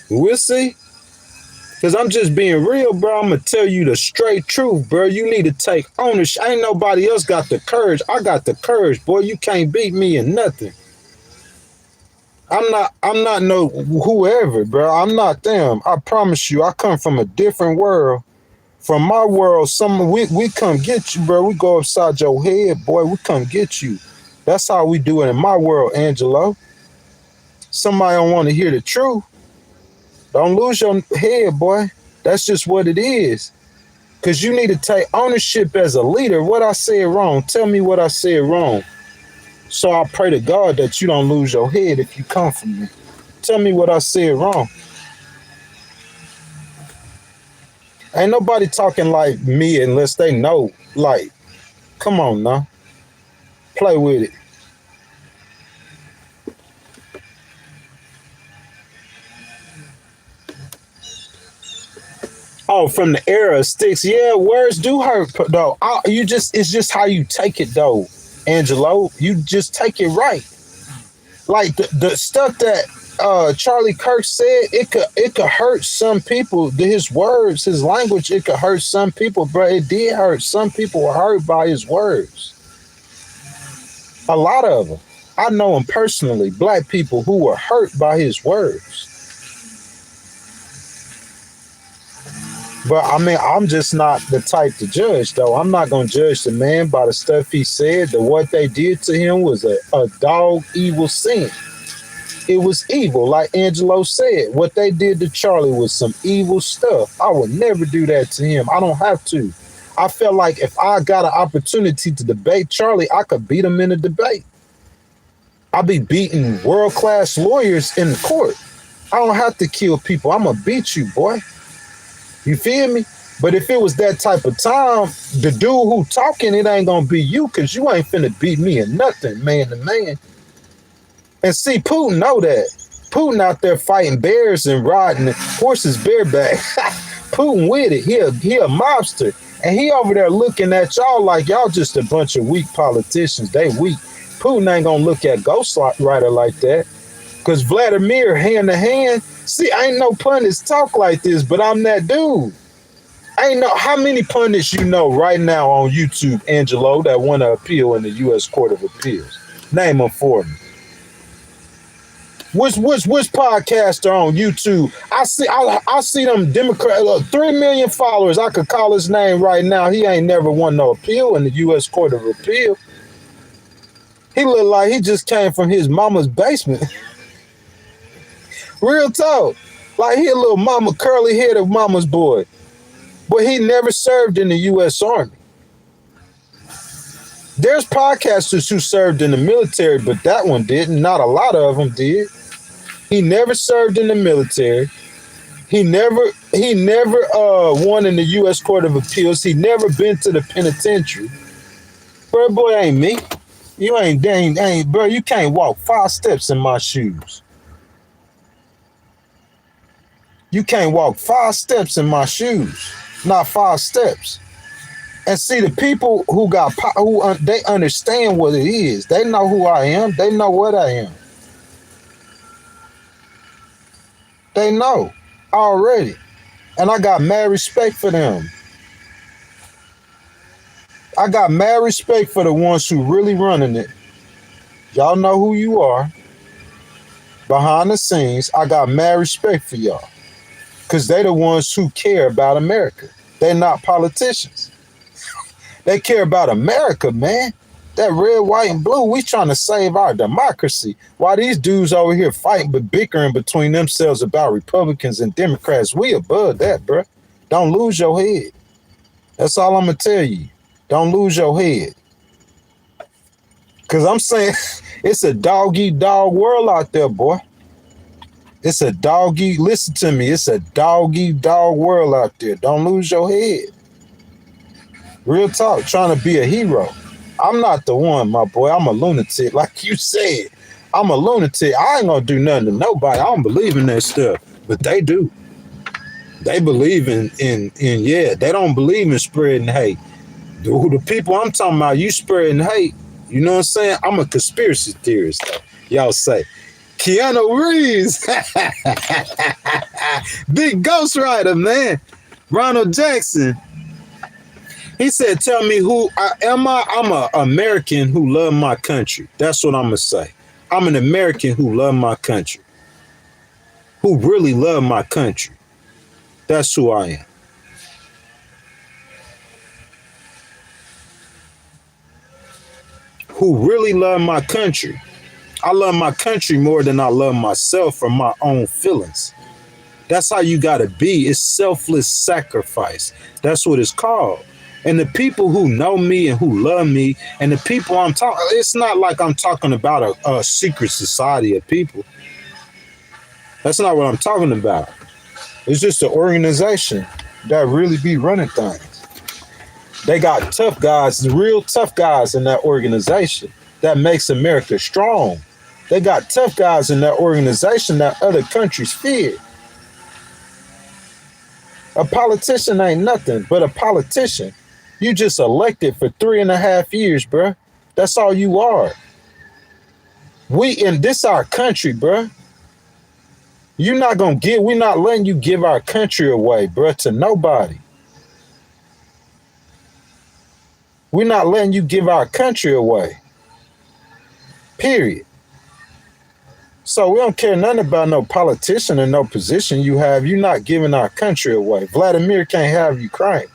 Speaker 1: We'll see. Because I'm just being real, bro. I'm going to tell you the straight truth, bro. You need to take ownership. Ain't nobody else got the courage. I got the courage, boy. You can't beat me in nothing. I'm not no whoever, bro. I'm not them. I promise you, I come from a different world. From my world, we come get you, bro. We go upside your head, boy. We come get you. That's how we do it in my world, Angelo. Somebody don't want to hear the truth. Don't lose your head, boy. That's just what it is. Because you need to take ownership as a leader. What I said wrong, tell me what I said wrong. So I pray to God that you don't lose your head if you come from me. Tell me what I said wrong. Ain't nobody talking like me unless they know. Like, come on now. Play with it. Oh, from the era of sticks. Yeah, words do hurt, though. It's just how you take it, though, Angelo. You just take it right. Like the stuff that Charlie Kirk said, it could hurt some people. His words, his language, it could hurt some people, bro. It did hurt. Some people were hurt by his words. A lot of them. I know them personally, black people who were hurt by his words. But I mean, I'm just not the type to judge, though. I'm not going to judge the man by the stuff he said. What they did to him was a dog evil sin. It was evil, like Angelo said. What they did to Charlie was some evil stuff. I would never do that to him. I don't have to. I felt like if I got an opportunity to debate Charlie, I could beat him in a debate. I'll be beating world-class lawyers in the court. I don't have to kill people. I'm going to beat you, boy. You feel me? But if it was that type of time, the dude who talking, it ain't going to be you because you ain't finna beat me in nothing, man to man. And see, Putin know that. Putin out there fighting bears and riding horses bareback. Putin with it. He a mobster. And he over there looking at y'all like y'all just a bunch of weak politicians. They weak. Putin ain't going to look at Ghostwriter like that. Because Vladimir, hand to hand, see, ain't no pundits talk like this, but I'm that dude. Ain't no, how many pundits you know right now on YouTube, Angelo, that want to appeal in the U.S. Court of Appeals? Name them for me. Which podcaster on YouTube? I see them Democrat, 3 million followers. I could call his name right now. He ain't never won no appeal in the U.S. Court of Appeal. He look like he just came from his mama's basement. Real talk. Like he a little mama, curly headed mama's boy. But he never served in the U.S. Army. There's podcasters who served in the military, but that one didn't. Not a lot of them did. He never served in the military. He never won in the U.S. Court of Appeals. He never been to the penitentiary. Bro, boy, ain't me. You ain't, bro, you can't walk 5 steps in my shoes. You can't walk 5 steps in my shoes. Not 5 steps. And see, the people who they understand what it is. They know who I am. They know what I am. They know already. And I got mad respect for them. I got mad respect for the ones who really running it. Y'all know who you are. Behind the scenes, I got mad respect for y'all. Because they the ones who care about America. They're not politicians. They care about America, man. That red, white, and blue, we trying to save our democracy. While these dudes over here fighting but bickering between themselves about Republicans and Democrats, we above that, bro. Don't lose your head. That's all I'm going to tell you. Don't lose your head. Because I'm saying it's a dog-eat-dog world out there, boy. It's a listen to me, it's a dog-eat-dog world out there. Don't lose your head. Real talk, trying to be a hero. I'm not the one, my boy. I'm a lunatic. Like you said, I'm a lunatic. I ain't gonna do nothing to nobody. I don't believe in that stuff. But they do. They believe in yeah, they don't believe in spreading hate. The people I'm talking about, you spreading hate, you know what I'm saying? I'm a conspiracy theorist, though. Y'all say. Keanu Reeves. Big Ghost Rider, man. Ronald Jackson. He said, tell me who am I? I'm an American who love my country. That's what I'm going to say. I'm an American who love my country. Who really love my country. That's who I am. Who really love my country. I love my country more than I love myself for my own feelings. That's how you got to be. It's selfless sacrifice. That's what it's called. And the people who know me and who love me and the people I'm talking, it's not like I'm talking about a secret society of people. That's not what I'm talking about. It's just an organization that really be running things. They got tough guys, real tough guys in that organization that makes America strong. They got tough guys in that organization that other countries fear. A politician ain't nothing but a politician. You just elected for 3.5 years, bruh. That's all you are. We in this our country, bruh. We're not letting you give our country away, bruh, to nobody. We're not letting you give our country away. Period. So we don't care nothing about no politician and no position you have. You're not giving our country away. Vladimir can't have Ukraine.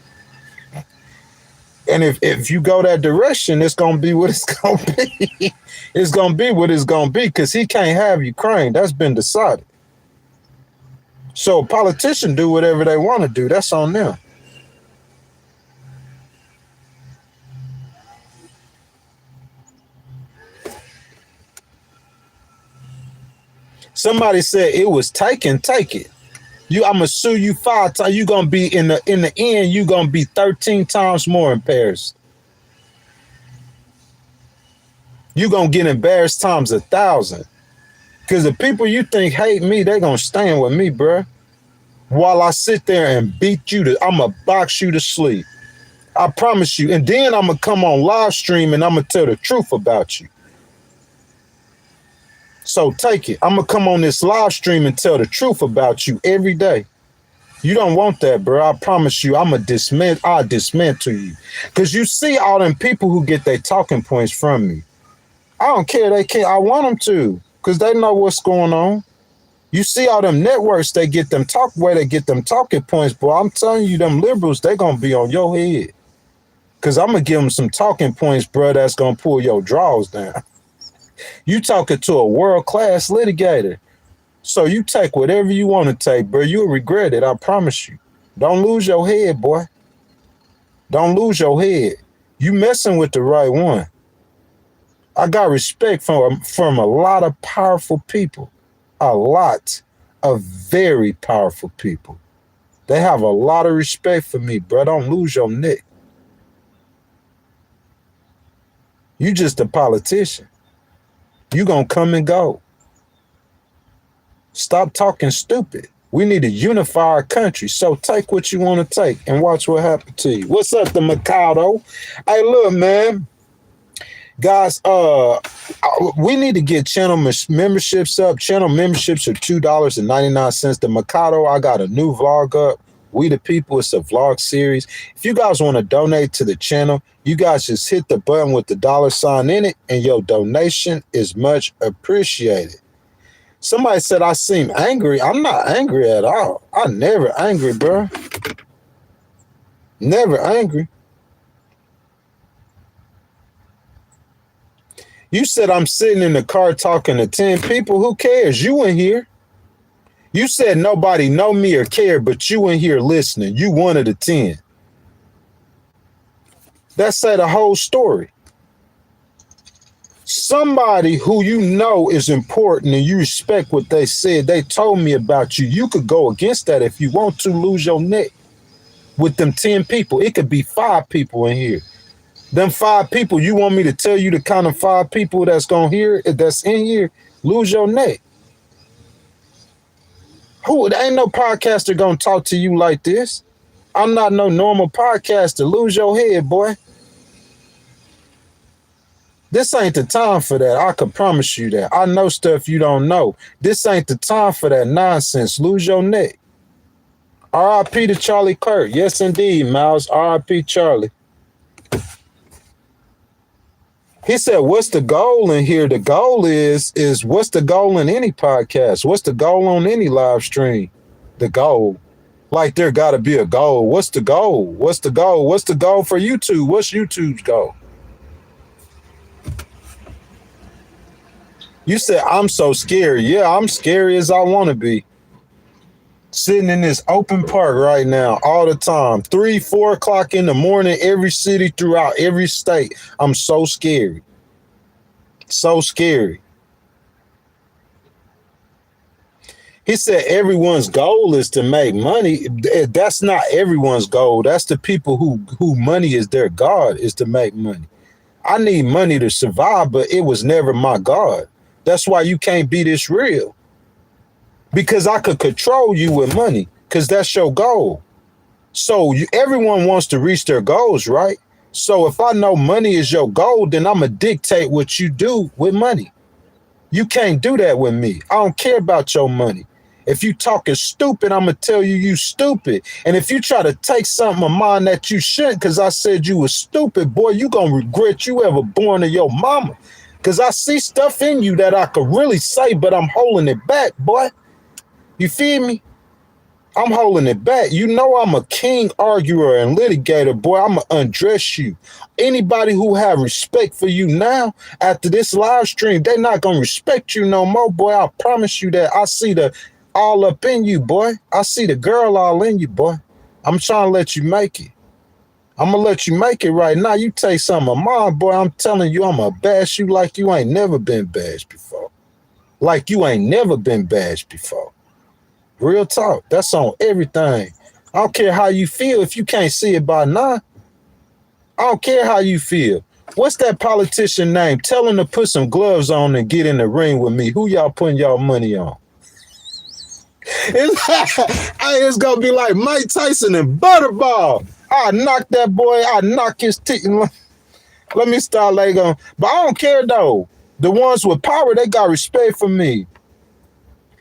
Speaker 1: And if you go that direction, it's going to be what it's going to be. It's going to be what it's going to be because he can't have Ukraine. That's been decided. So politicians do whatever they want to do. That's on them. Somebody said it was take it. I'm gonna sue you 5 times. You gonna be in the end. You gonna be 13 times more embarrassed. You gonna get embarrassed times 1,000. Cause the people you think hate me, they gonna stand with me, bruh. While I sit there and beat you I'm gonna box you to sleep. I promise you. And then I'm gonna come on live stream and I'm gonna tell the truth about you. So take it. I'm gonna come on this live stream and tell the truth about you every day. You don't want that, bro. I promise you, I'll dismantle you. Because you see all them people who get their talking points from me. I don't care. They can't. I want them to. Because they know what's going on. You see all them networks, they get them talking points. Boy, I'm telling you, them liberals, they going to be on your head. Because I'm going to give them some talking points, bro, that's going to pull your drawers down. You talking to a world-class litigator. So you take whatever you want to take, bro. You'll regret it, I promise you. Don't lose your head, boy. Don't lose your head. You messing with the right one. I got respect from a lot of powerful people. A lot of very powerful people. They have a lot of respect for me, bro. Don't lose your neck. You just a politician. You gonna come and go. Stop talking stupid. We need to unify our country. So take what you want to take and watch what happens to you. What's up, the Mikado? Hey, look, man. Guys, we need to get channel memberships up. Channel memberships are $2.99. The Mikado, I got a new vlog up. We the People, it's a vlog series. If you guys want to donate to the channel, you guys just hit the button with the $sign in it, and your donation is much appreciated. Somebody said I seem angry. I'm not angry at all. I'm never angry, bro. Never angry. You said I'm sitting in the car talking to 10 people. Who cares? You in here. You said nobody know me or care, but you in here listening. You one of the 10. That said the whole story. Somebody who you know is important and you respect what they said, they told me about you. You could go against that if you want to, lose your neck with them 10 people. It could be 5 people in here. Them 5 people, you want me to tell you the kind of 5 people that's that's in here, lose your neck. There ain't no podcaster gonna talk to you like this. I'm not no normal podcaster. Lose your head, boy. This ain't the time for that. I can promise you that. I know stuff you don't know. This ain't the time for that nonsense. Lose your neck. R.I.P. to Charlie Kirk. Yes, indeed, Miles. R.I.P. Charlie. He said, what's the goal in here? The goal is what's the goal in any podcast? What's the goal on any live stream? The goal. Like there got to be a goal. What's the goal? What's the goal? What's the goal for YouTube? What's YouTube's goal? You said, I'm so scary. Yeah, I'm scary as I want to be. Sitting in this open park right now all the time. 3, 4 o'clock in the morning, every city throughout every state. I'm so scary. So scary. He said everyone's goal is to make money. That's not everyone's goal. That's the people who money is their God, is to make money. I need money to survive, but it was never my God. That's why you can't be this real. Because I could control you with money, because that's your goal. So everyone wants to reach their goals, right? So if I know money is your goal, then I'm going to dictate what you do with money. You can't do that with me. I don't care about your money. If you talking stupid, I'm going to tell you you stupid. And if you try to take something of mine that you shouldn't, because I said you was stupid, boy, you going to regret you ever born to your mama. Because I see stuff in you that I could really say, but I'm holding it back, boy. You feel me? I'm holding it back. You know I'm a king arguer and litigator, boy. I'm going to undress you. Anybody who have respect for you now, after this live stream, they're not going to respect you no more, boy. I promise you that. I see the all up in you, boy. I see the girl all in you, boy. I'm trying to let you make it. I'm going to let you make it right now. You take some of mine, boy. I'm telling you, I'm going to bash you like you ain't never been bashed before. Like you ain't never been bashed before. Real talk. That's on everything. I don't care how you feel if you can't see it by now. I don't care how you feel. What's that politician name? Tell him to put some gloves on and get in the ring with me. Who y'all putting y'all money on? It's going to be like Mike Tyson and Butterball. I knock that boy. I knock his teeth. Let me start like on. But I don't care though. The ones with power, they got respect for me.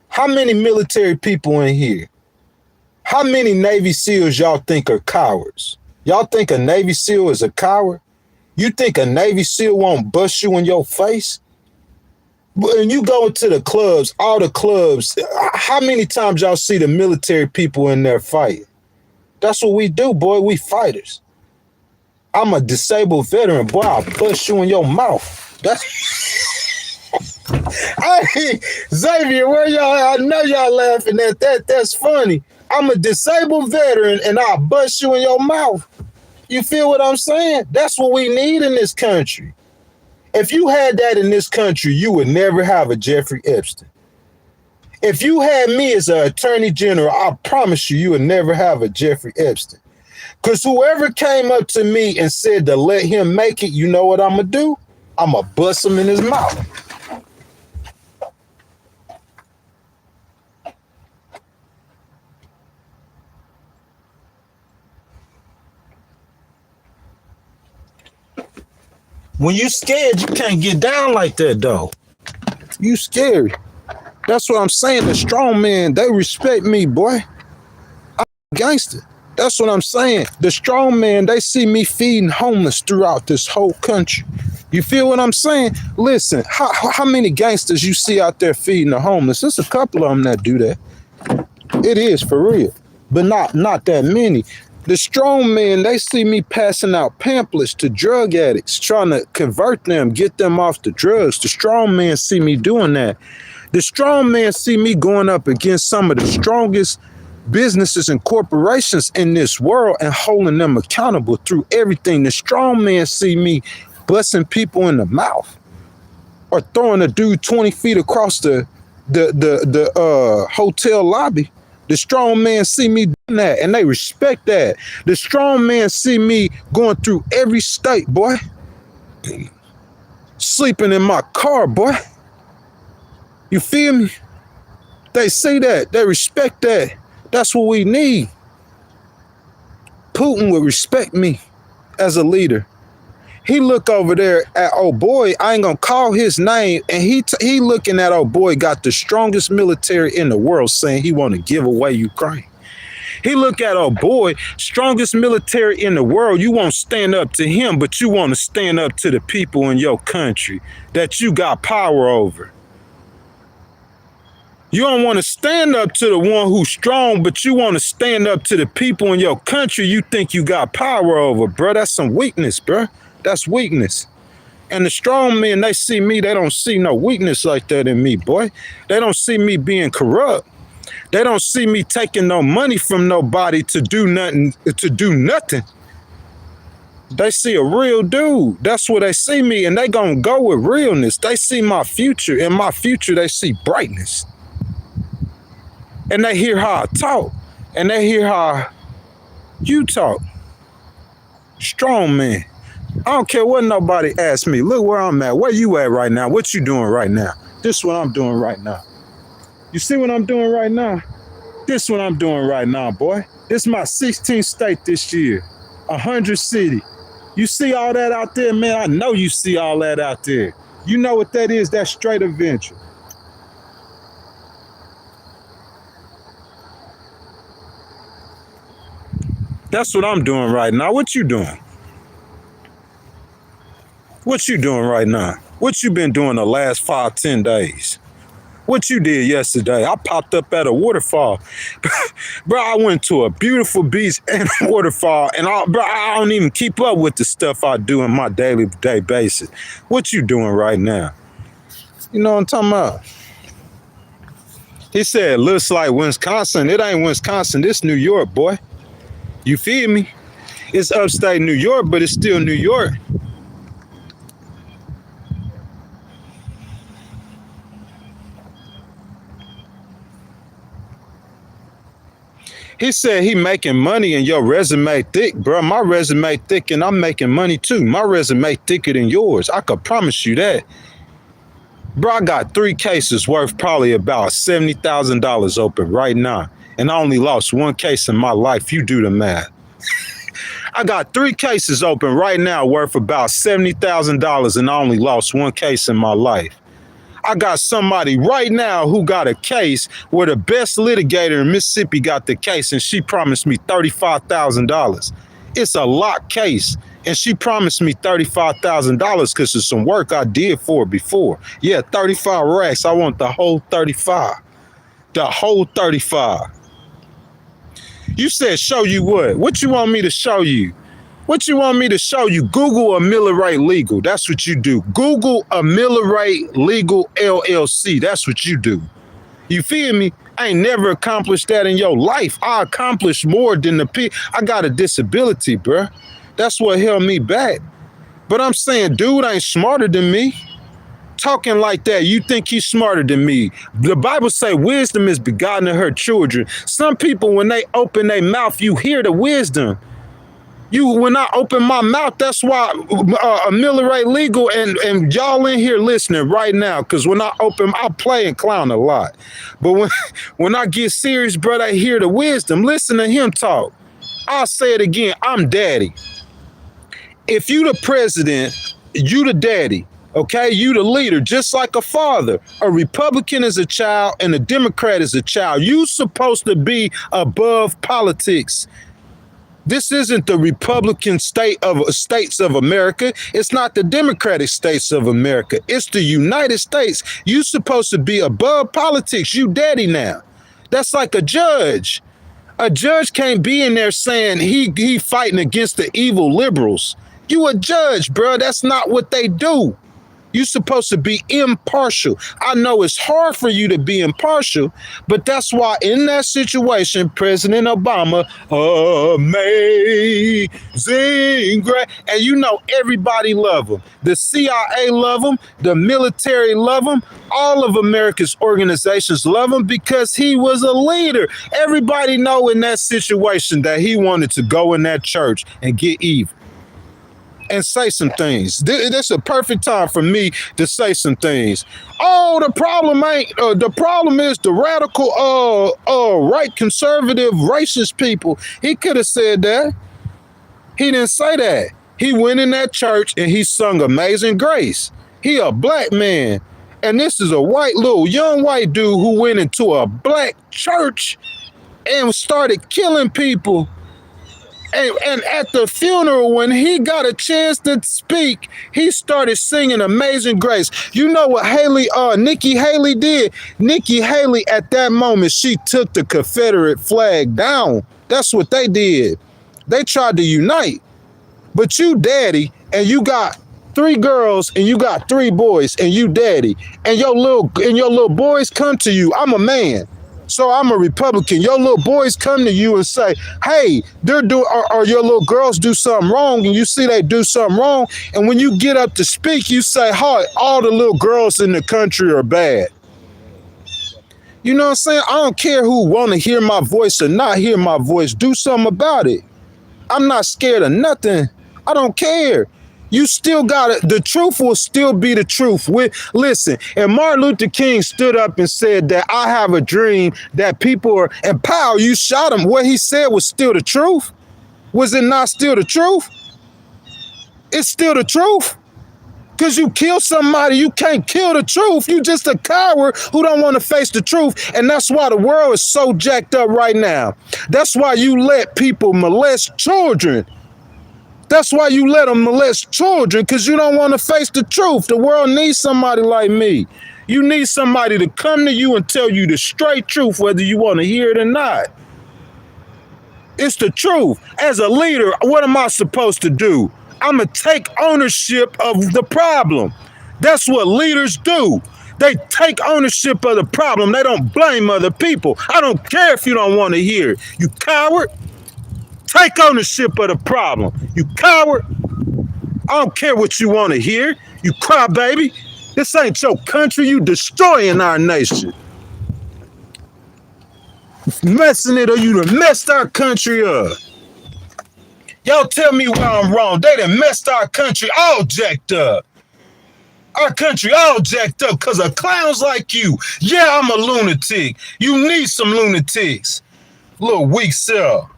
Speaker 1: How many military people in here? How many Navy SEALs y'all think are cowards? Y'all think a Navy SEAL is a coward? You think a Navy SEAL won't bust you in your face? When you go to the clubs, all the clubs, how many times y'all see the military people in there fighting? That's what we do, boy. We fighters. I'm a disabled veteran, boy. I'll bust you in your mouth. That's hey, Xavier, where y'all? I know y'all laughing at that. That's funny. I'm a disabled veteran and I'll bust you in your mouth. You feel what I'm saying? That's what we need in this country. If you had that in this country, you would never have a Jeffrey Epstein. If you had me as an attorney general, I promise you, you would never have a Jeffrey Epstein. Because whoever came up to me and said to let him make it, you know what I'm going to do? I'm going to bust him in his mouth. When you scared, you can't get down like that, though. You scary. That's what I'm saying. The strong men, they respect me, boy. I'm a gangster. That's what I'm saying. The strong men, they see me feeding homeless throughout this whole country. You feel what I'm saying? Listen, how many gangsters you see out there feeding the homeless? There's a couple of them that do that. It is for real, but not that many. The strong men, they see me passing out pamphlets to drug addicts, trying to convert them, get them off the drugs. The strong men see me doing that. The strong men see me going up against some of the strongest businesses and corporations in this world and holding them accountable through everything. The strong men see me busting people in the mouth or throwing a dude 20 feet across the hotel lobby. The strong men see me doing that and they respect that. The strong men see me going through every state, boy. Sleeping in my car, boy. You feel me? They see that. They respect that. That's what we need. Putin would respect me as a leader. He look over there at old boy. I ain't gonna call his name, and he looking at old boy got the strongest military in the world, saying he want to give away Ukraine. He look at old boy, strongest military in the world. You won't stand up to him, but you want to stand up to the people in your country that you got power over. You don't want to stand up to the one who's strong, but you want to stand up to the people in your country you think you got power over, bro. That's some weakness, bro. That's weakness. And the strong men, they see me, they don't see no weakness like that in me, boy. They don't see me being corrupt. They don't see me taking no money from nobody to do nothing. They see a real dude. That's what they see me, and they gonna go with realness. They see my future. In my future, they see brightness. And they hear how I talk. And they hear how you talk. Strong man. I don't care what nobody asks me. Look where I'm at. Where you at right now? What you doing right now? This is what I'm doing right now. You see what I'm doing right now? This is what I'm doing right now, boy. This is my 16th state this year. 100 city. You see all that out there, man? I know you see all that out there. You know what that is? That's straight adventure. That's what I'm doing right now. What you doing? What you doing right now? What you been doing the last 5-10 days? What you did yesterday? I popped up at a waterfall. Bro, I went to a beautiful beach and a waterfall, and I don't even keep up with the stuff I do on my daily day basis. What you doing right now? You know what I'm talking about? He said, looks like Wisconsin. It ain't Wisconsin. This New York, boy. You feel me? It's upstate New York, but it's still New York. He said he making money and your resume thick, bro. My resume thick and I'm making money too. My resume thicker than yours. I could promise you that. Bro, I got 3 cases worth probably about $70,000 open right now. And I only lost 1 case in my life. You do the math. I got 3 cases open right now worth about $70,000, and I only lost 1 case in my life. I got somebody right now who got a case where the best litigator in Mississippi got the case, and she promised me $35,000. It's a locked case, and she promised me $35,000 because of some work I did for her before. Yeah, 35 racks. I want the whole 35. The whole 35. You said show you what? What you want me to show you? What you want me to show you? Google Ameliorate Legal. That's what you do. Google Ameliorate Legal LLC. That's what you do. You feel me? I ain't never accomplished that in your life. I accomplished more than I got a disability, bruh. That's what held me back. But I'm saying, dude ain't smarter than me. Talking like that, you think he's smarter than me. The Bible say wisdom is begotten of her children. Some people, when they open their mouth, you hear the wisdom. When I open my mouth, that's why Ameliorate Legal and y'all in here listening right now, because when I open, I play and clown a lot. But when I get serious, bro, I hear the wisdom. Listen to him talk. I'll say it again. I'm daddy. If you the president, you the daddy. Okay, you the leader, just like a father. A Republican is a child and a Democrat is a child. You supposed to be above politics. This isn't the Republican states of America. It's not the Democratic states of America. It's the United States. You supposed to be above politics. You daddy now. That's like a judge. A judge can't be in there saying he fighting against the evil liberals. You a judge, bro. That's not what they do. You're supposed to be impartial. I know it's hard for you to be impartial, but that's why in that situation, President Obama, amazing grace, and you know everybody love him. The CIA love him, the military love him, all of America's organizations love him because he was a leader. Everybody know in that situation that he wanted to go in that church and get even and say some things. This is a perfect time for me to say some things. Oh, the problem is the radical, right, conservative, racist people. He could have said that. He didn't say that. He went in that church and he sung Amazing Grace. He a black man. And this is a young white dude who went into a black church and started killing people. And at the funeral, when he got a chance to speak, he started singing Amazing Grace. You know what Nikki Haley did? Nikki Haley, at that moment, she took the Confederate flag down. That's what they did. They tried to unite. But you daddy, and you got 3 girls, and you got 3 boys, and you daddy, and your little boys come to you. I'm a man. So I'm a Republican. Your little boys come to you and say, hey, or your little girls do something wrong, and you see they do something wrong. And when you get up to speak, you say, hi, all the little girls in the country are bad. You know what I'm saying? I don't care who want to hear my voice or not hear my voice. Do something about it. I'm not scared of nothing. I don't care. You still got it. The truth will still be the truth. Listen, and Martin Luther King stood up and said that I have a dream that people are, and pow, you shot him. What he said was still the truth. Was it not still the truth? It's still the truth. Because you kill somebody, you can't kill the truth. You just a coward who don't want to face the truth. And that's why the world is so jacked up right now. That's why you let people molest children. That's why you let them molest children, because you don't want to face the truth. The world needs somebody like me. You need somebody to come to you and tell you the straight truth, whether you want to hear it or not. It's the truth. As a leader, what am I supposed to do? I'm going to take ownership of the problem. That's what leaders do. They take ownership of the problem. They don't blame other people. I don't care if you don't want to hear it. You coward. Take ownership of the problem. You coward. I don't care what you want to hear. You crybaby. This ain't your country. You destroying our nation. Messing it or you done messed our country up. Y'all tell me where I'm wrong. They done messed our country all jacked up. Our country all jacked up because of clowns like you. Yeah, I'm a lunatic. You need some lunatics. Little weak self.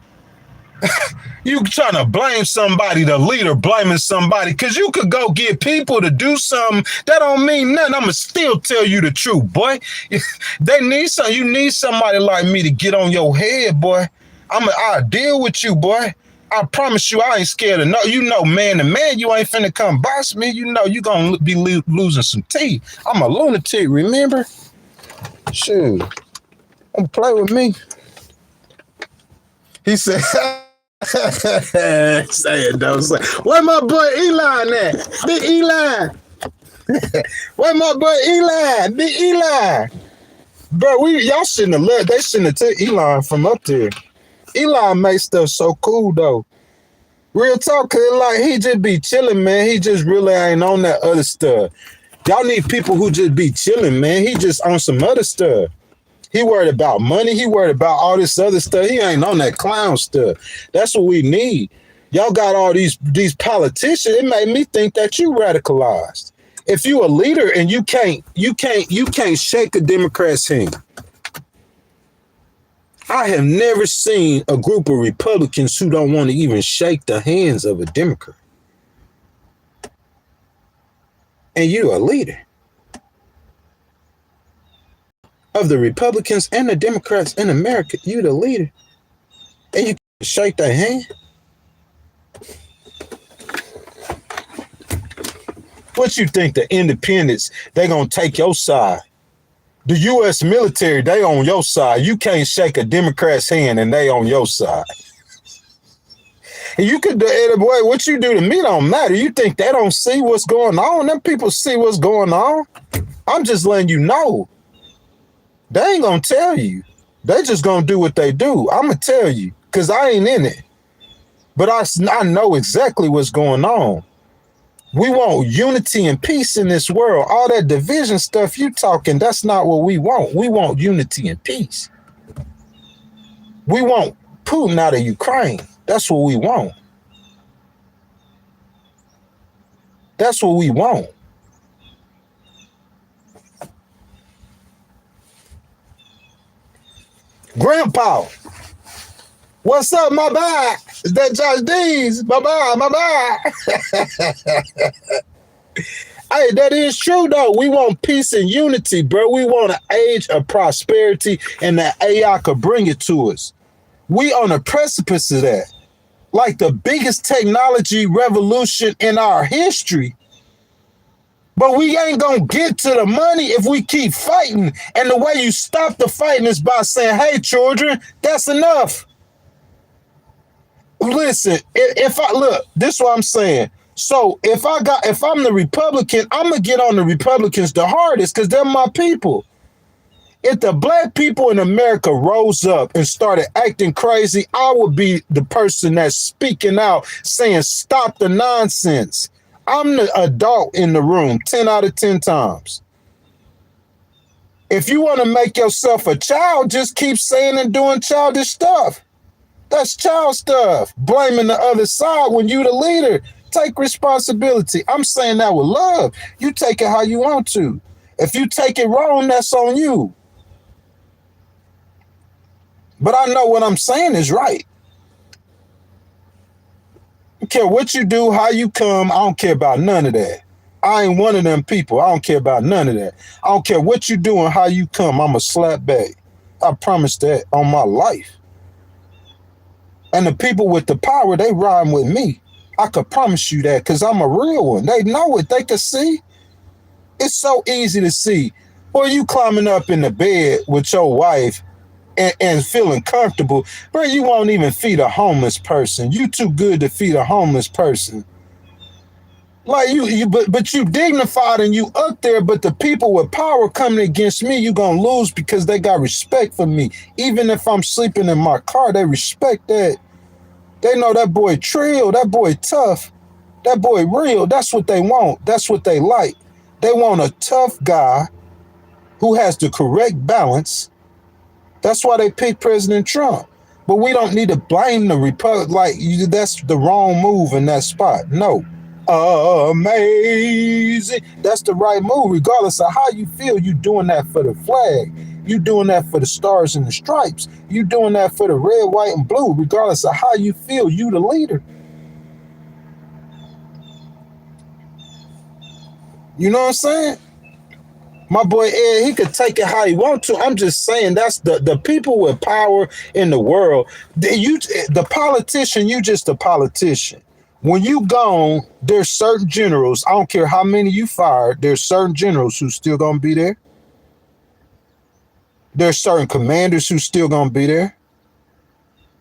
Speaker 1: You trying to blame somebody, the leader blaming somebody, because you could go get people to do something that don't mean nothing. I'ma still tell you the truth, boy. They need some. You need somebody like me to get on your head, boy. I'll deal with you, boy. I promise you, I ain't scared of no. You know, man to man, you ain't finna come boss me. You know, you gonna be losing some teeth. I'm a lunatic, remember? Shoot, don't play with me. He said. Say it, don't say. Where my boy Eli at? Big Eli. Where my boy Eli? Big Eli. Bro, y'all shouldn't have let. They shouldn't have took Eli from up there. Eli makes stuff so cool though. Real talk, cause like he just be chilling, man. He just really ain't on that other stuff. Y'all need people who just be chilling, man. He just on some other stuff. He worried about money. He worried about all this other stuff. He ain't on that clown stuff. That's what we need. Y'all got all these politicians. It made me think that you radicalized. If you a leader and you can't shake a Democrat's hand. I have never seen a group of Republicans who don't want to even shake the hands of a Democrat. And you a leader of the Republicans and the Democrats in America. You the leader. And you shake their hand. What you think the independents, they gonna take your side? The U.S. military, they on your side. You can't shake a Democrat's hand and they on your side. And you could, boy, what you do to me don't matter. You think they don't see what's going on? Them people see what's going on. I'm just letting you know. They ain't gonna tell you. They just gonna do what they do. I'm gonna tell you, because I ain't in it. But I know exactly what's going on. We want unity and peace in this world. All that division stuff you talking, that's not what we want. We want unity and peace. We want Putin out of Ukraine. That's what we want. That's what we want. Grandpa, what's up, my boy? Is that Josh Dees? My boy. Hey, that is true, though. We want peace and unity, bro. We want an age of prosperity, and that AI could bring it to us. We on the precipice of that. Like the biggest technology revolution in our history. But we ain't gonna get to the money if we keep fighting. And the way you stop the fighting is by saying, hey, children, that's enough. Listen, if I look, this is what I'm saying. So if I'm the Republican, I'm gonna get on the Republicans the hardest because they're my people. If the black people in America rose up and started acting crazy, I would be the person that's speaking out, saying, stop the nonsense. I'm the adult in the room 10 out of 10 times. If you want to make yourself a child, just keep saying and doing childish stuff. That's child stuff. Blaming the other side when you the leader. Take responsibility. I'm saying that with love. You take it how you want to. If you take it wrong, that's on you. But I know what I'm saying is right. I don't care what you do, how you come. I don't care about none of that. I ain't one of them people. I don't care about none of that. I don't care what you do and how you come. I'm a slap back. I promise that on my life. And the people with the power, they rhyme with me. I could promise you that because I'm a real one. They know it. They can see. It's so easy to see. Boy, you climbing up in the bed with your wife and feeling comfortable. Bro, you won't even feed a homeless person. You too good to feed a homeless person. Like but you dignified and you up there, but the people with power coming against me, you gonna lose because they got respect for me. Even if I'm sleeping in my car, they respect that. They know that boy trill, that boy tough, that boy real. That's what they want. That's what they like. They want a tough guy who has the correct balance. That's why they picked President Trump. But we don't need to blame the Republic. Like, that's the wrong move in that spot. No. Amazing. That's the right move. Regardless of how you feel, you doing that for the flag. You doing that for the stars and the stripes. You doing that for the red, white, and blue, regardless of how you feel. You the leader. You know what I'm saying? My boy Ed, he could take it how he wants to. I'm just saying that's the people with power in the world. The politician, you just a politician. When you gone, there's certain generals. I don't care how many you fired. There's certain generals who still gonna be there. There's certain commanders who still gonna be there.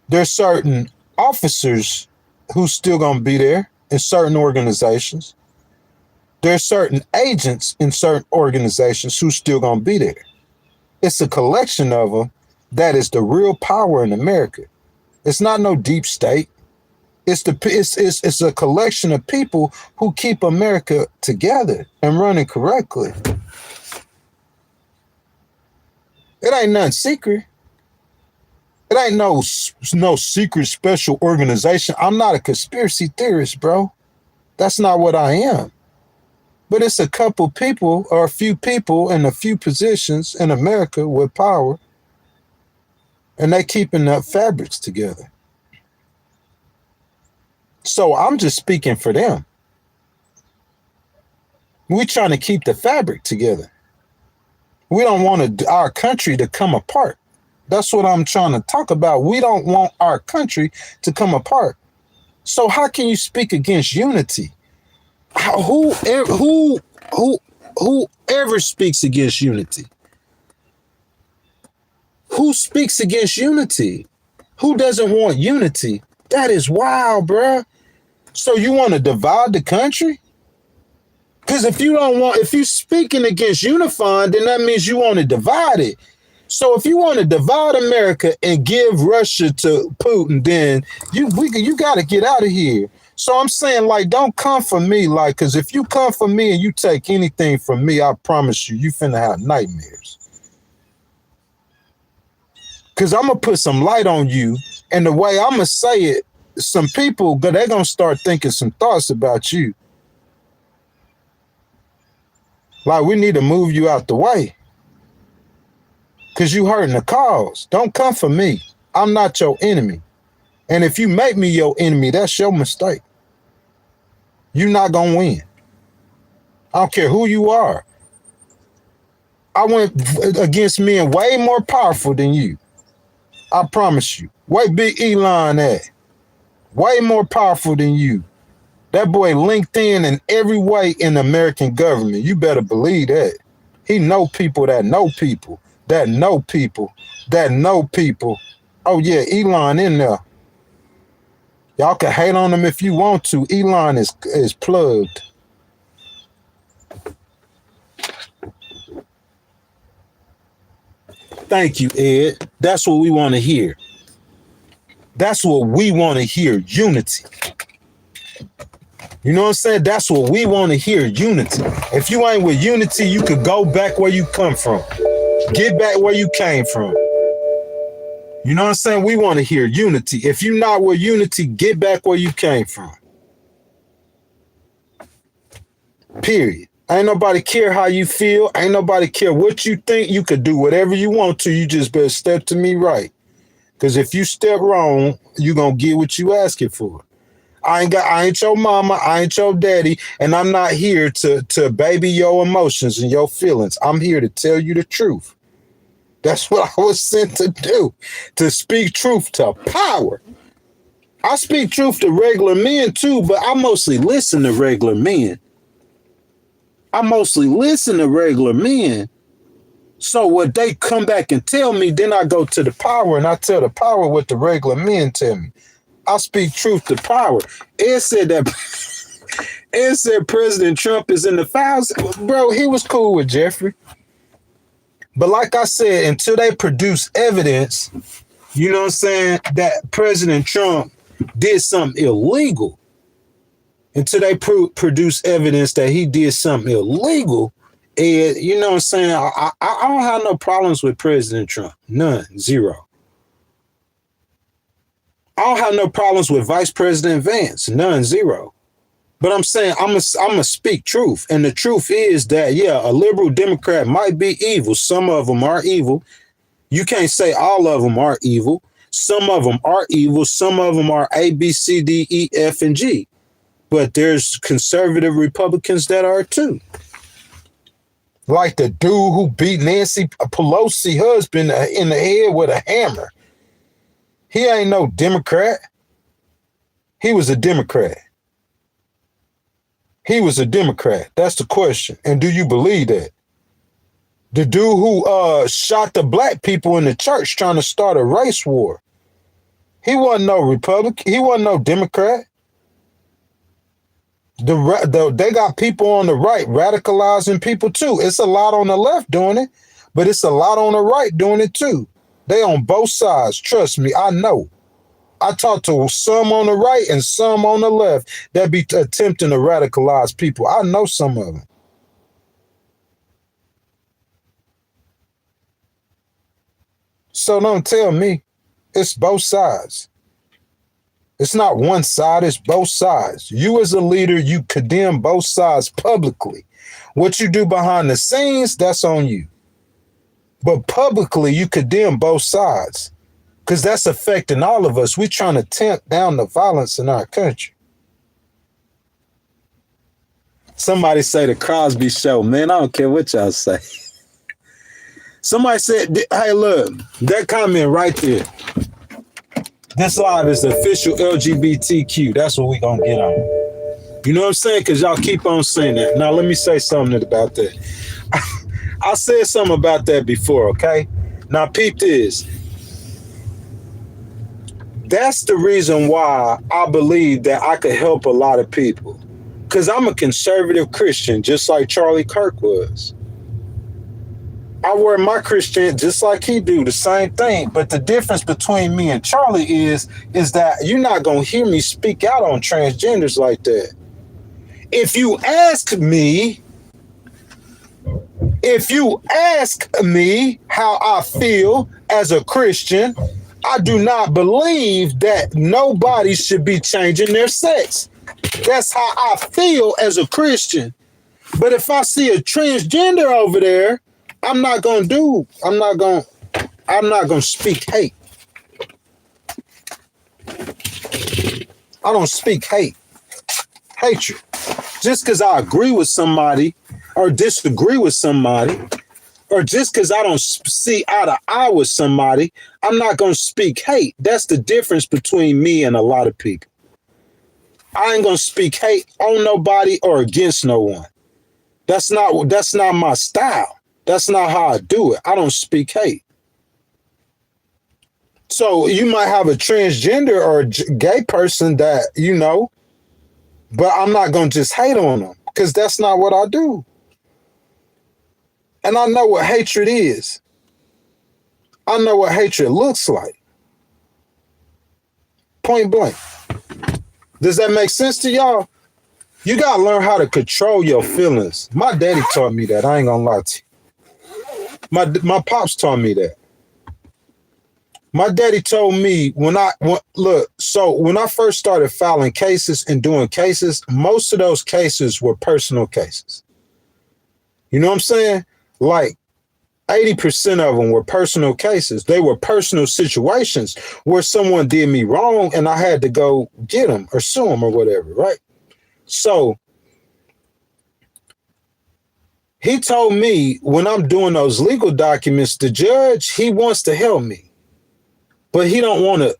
Speaker 1: There's certain officers who still gonna be there in certain organizations. There's certain agents in certain organizations who still gonna be there. It's a collection of them that is the real power in America. It's not no deep state. It's a collection of people who keep America together and running correctly. It ain't nothing secret. It ain't no secret special organization. I'm not a conspiracy theorist, bro. That's not what I am. But it's a couple people or a few people in a few positions in America with power, and they keeping the fabrics together. So I'm just speaking for them. We're trying to keep the fabric together. We don't want our country to come apart. That's what I'm trying to talk about. We don't want our country to come apart. So how can you speak against unity? Whoever speaks against unity? Who speaks against unity? Who doesn't want unity? That is wild, bruh. So you want to divide the country? Because if you speaking against unifying, then that means you want to divide it. So if you want to divide America and give Russia to Putin, then you got to get out of here. So I'm saying, like, don't come for me, like, because if you come for me and you take anything from me, I promise you finna have nightmares. Because I'm going to put some light on you, and the way I'm going to say it, some people, they're going to start thinking some thoughts about you. Like, we need to move you out the way. Because you hurting the cause. Don't come for me. I'm not your enemy. And if you make me your enemy, that's your mistake. You're not going to win. I don't care who you are. I went against men way more powerful than you. I promise you. Where Big Elon at? Way more powerful than you. That boy linked in every way in the American government. You better believe that. He know people that know people, that know people, that know people. Oh yeah, Elon in there. Y'all can hate on him if you want to. Elon is plugged. Thank you, Ed. That's what we want to hear. That's what we want to hear, unity. You know what I'm saying? That's what we want to hear, unity. If you ain't with unity, you could go back where you come from. Get back where you came from. You know what I'm saying? We want to hear unity. If you're not with unity, get back where you came from. Period. Ain't nobody care how you feel. Ain't nobody care what you think. You could do whatever you want to. You just better step to me right. Because if you step wrong, you're going to get what you asking for. I ain't your mama. I ain't your daddy. And I'm not here to baby your emotions and your feelings. I'm here to tell you the truth. That's what I was sent to do, to speak truth to power. I speak truth to regular men too, but I mostly listen to regular men. So what they come back and tell me, then I go to the power and I tell the power what the regular men tell me. I speak truth to power. Ed said President Trump is in the files. Bro, he was cool with Jeffrey. But like I said, until they produce evidence, you know what I'm saying, that President Trump did something illegal, until they produce evidence that he did something illegal, and you know what I'm saying, I don't have no problems with President Trump. None. Zero. I don't have no problems with Vice President Vance. None. Zero. But I'm saying I'm gonna speak truth. And the truth is that, yeah, a liberal Democrat might be evil. Some of them are evil. You can't say all of them are evil. Some of them are evil. Some of them are A, B, C, D, E, F, and G. But there's conservative Republicans that are too. Like the dude who beat Nancy Pelosi husband in the head with a hammer. He ain't no Democrat. He was a Democrat. He was a Democrat. That's the question. And do you believe that? The dude who shot the black people in the church trying to start a race war. He wasn't no Republican. He wasn't no Democrat. They got people on the right radicalizing people too. It's a lot on the left doing it, but it's a lot on the right doing it too. They on both sides. Trust me, I know. I talk to some on the right and some on the left that be attempting to radicalize people. I know some of them. So don't tell me. It's both sides. It's not one side, it's both sides. You as a leader, you condemn both sides publicly. What you do behind the scenes, that's on you. But publicly, you condemn both sides because that's affecting all of us. We're trying to tamp down the violence in our country. Somebody say the Cosby Show. Man, I don't care what y'all say. Somebody said, hey, look, that comment right there. This live is the official LGBTQ. That's what we gonna get on. You know what I'm saying? Because y'all keep on saying that. Now, let me say something about that. I said something about that before, okay? Now, peep this. That's the reason why I believe that I could help a lot of people. Because I'm a conservative Christian, just like Charlie Kirk was. I wear my Christian just like he do, the same thing. But the difference between me and Charlie is that you're not going to hear me speak out on transgenders like that. If you ask me how I feel as a Christian, I do not believe that nobody should be changing their sex. That's how I feel as a Christian. But if I see a transgender over there, I'm not going to speak hate. I don't speak hatred. Just because I agree with somebody or disagree with somebody, or just because I don't see eye to eye with somebody, I'm not going to speak hate. That's the difference between me and a lot of people. I ain't going to speak hate on nobody or against no one. That's not my style. That's not how I do it. I don't speak hate. So you might have a transgender or a gay person that, you know, but I'm not going to just hate on them because that's not what I do. And I know what hatred is. I know what hatred looks like. Point blank. Does that make sense to y'all? You got to learn how to control your feelings. My daddy taught me that. I ain't going to lie to you. My pops taught me that. My daddy told me when I first started filing cases and doing cases, most of those cases were personal cases. You know what I'm saying? Like 80% of them were personal cases. They were personal situations where someone did me wrong and I had to go get them or sue them or whatever, right? So he told me when I'm doing those legal documents, the judge, he wants to help me, but he don't want to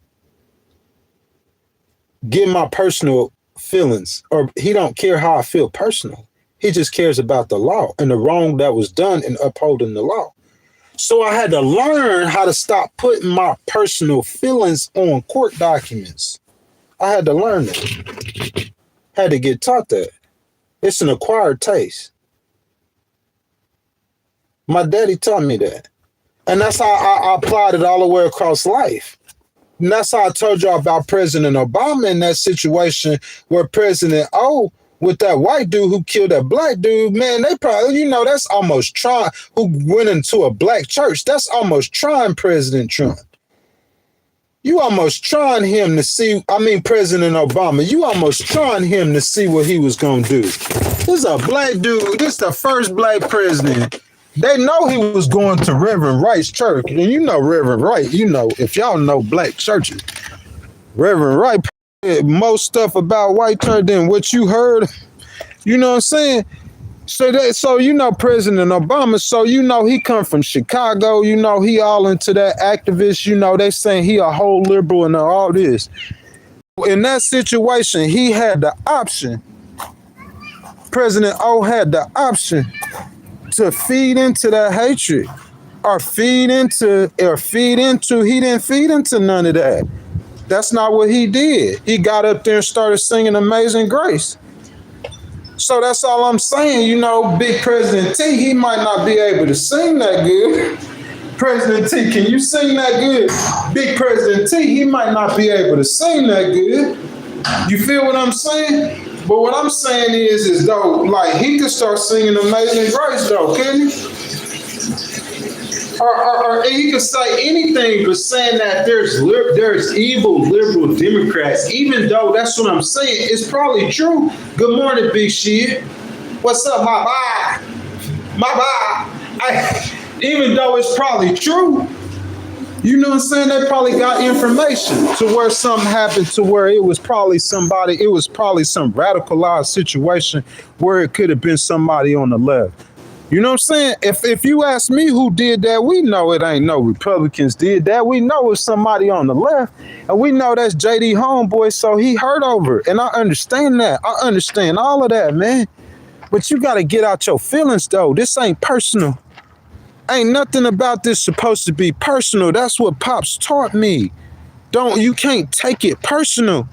Speaker 1: get my personal feelings, or he don't care how I feel personally. He just cares about the law and the wrong that was done in upholding the law. So I had to learn how to stop putting my personal feelings on court documents. I had to learn that. Had to get taught that. It's an acquired taste. My daddy taught me that. And that's how I applied it all the way across life. And that's how I told y'all about President Obama in that situation where President O, with that white dude who killed that black dude, man, they probably, you know, that's almost trying, who went into a black church. That's almost trying President Trump. You almost trying him to see, President Obama, you almost trying him to see what he was going to do. This is a black dude. This is the first black president. They know he was going to Reverend Wright's church. And you know Reverend Wright, if y'all know black churches, Reverend Wright most stuff about white church than what you heard. You know what I'm saying? So President Obama, he come from Chicago, he all into that activist, they saying he a whole liberal and all this. In that situation, he had the option. President O had the option to feed into that hatred or he didn't feed into none of that. That's not what he did. He got up there and started singing Amazing Grace. So that's all I'm saying. Big President T, he might not be able to sing that good. President T, can you sing that good? Big President T, he might not be able to sing that good. You feel what I'm saying? But what I'm saying is though, like he could start singing Amazing Grace though, can he? Or he could say anything but saying that there's evil liberal Democrats, even though that's what I'm saying. It's probably true. Good morning, big shit. What's up, my bye? Even though it's probably true, you know what I'm saying? They probably got information to where something happened to where it was probably some radicalized situation where it could have been somebody on the left. You know what I'm saying? If you ask me who did that, we know it ain't no Republicans did that. We know it's somebody on the left. And we know that's JD Homeboy, so he hurt over it. And I understand that. I understand all of that, man. But you got to get out your feelings, though. This ain't personal. Ain't nothing about this supposed to be personal. That's what Pops taught me. You can't take it personal.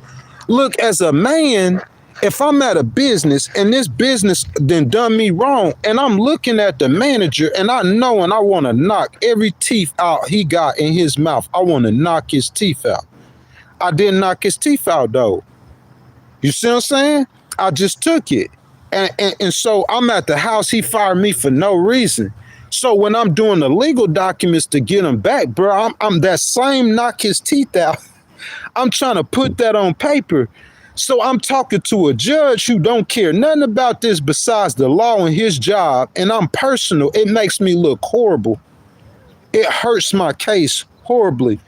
Speaker 1: Look, as a man, if I'm at a business and this business then done me wrong and I'm looking at the manager and I know and I want to knock every teeth out he got in his mouth. I want to knock his teeth out. I didn't knock his teeth out though. You see what I'm saying? I just took it. And so I'm at the house. He fired me for no reason. So when I'm doing the legal documents to get him back, bro, I'm that same knock his teeth out. I'm trying to put that on paper. So I'm talking to a judge who don't care nothing about this besides the law and his job. And I'm personal. It makes me look horrible. It hurts my case horribly.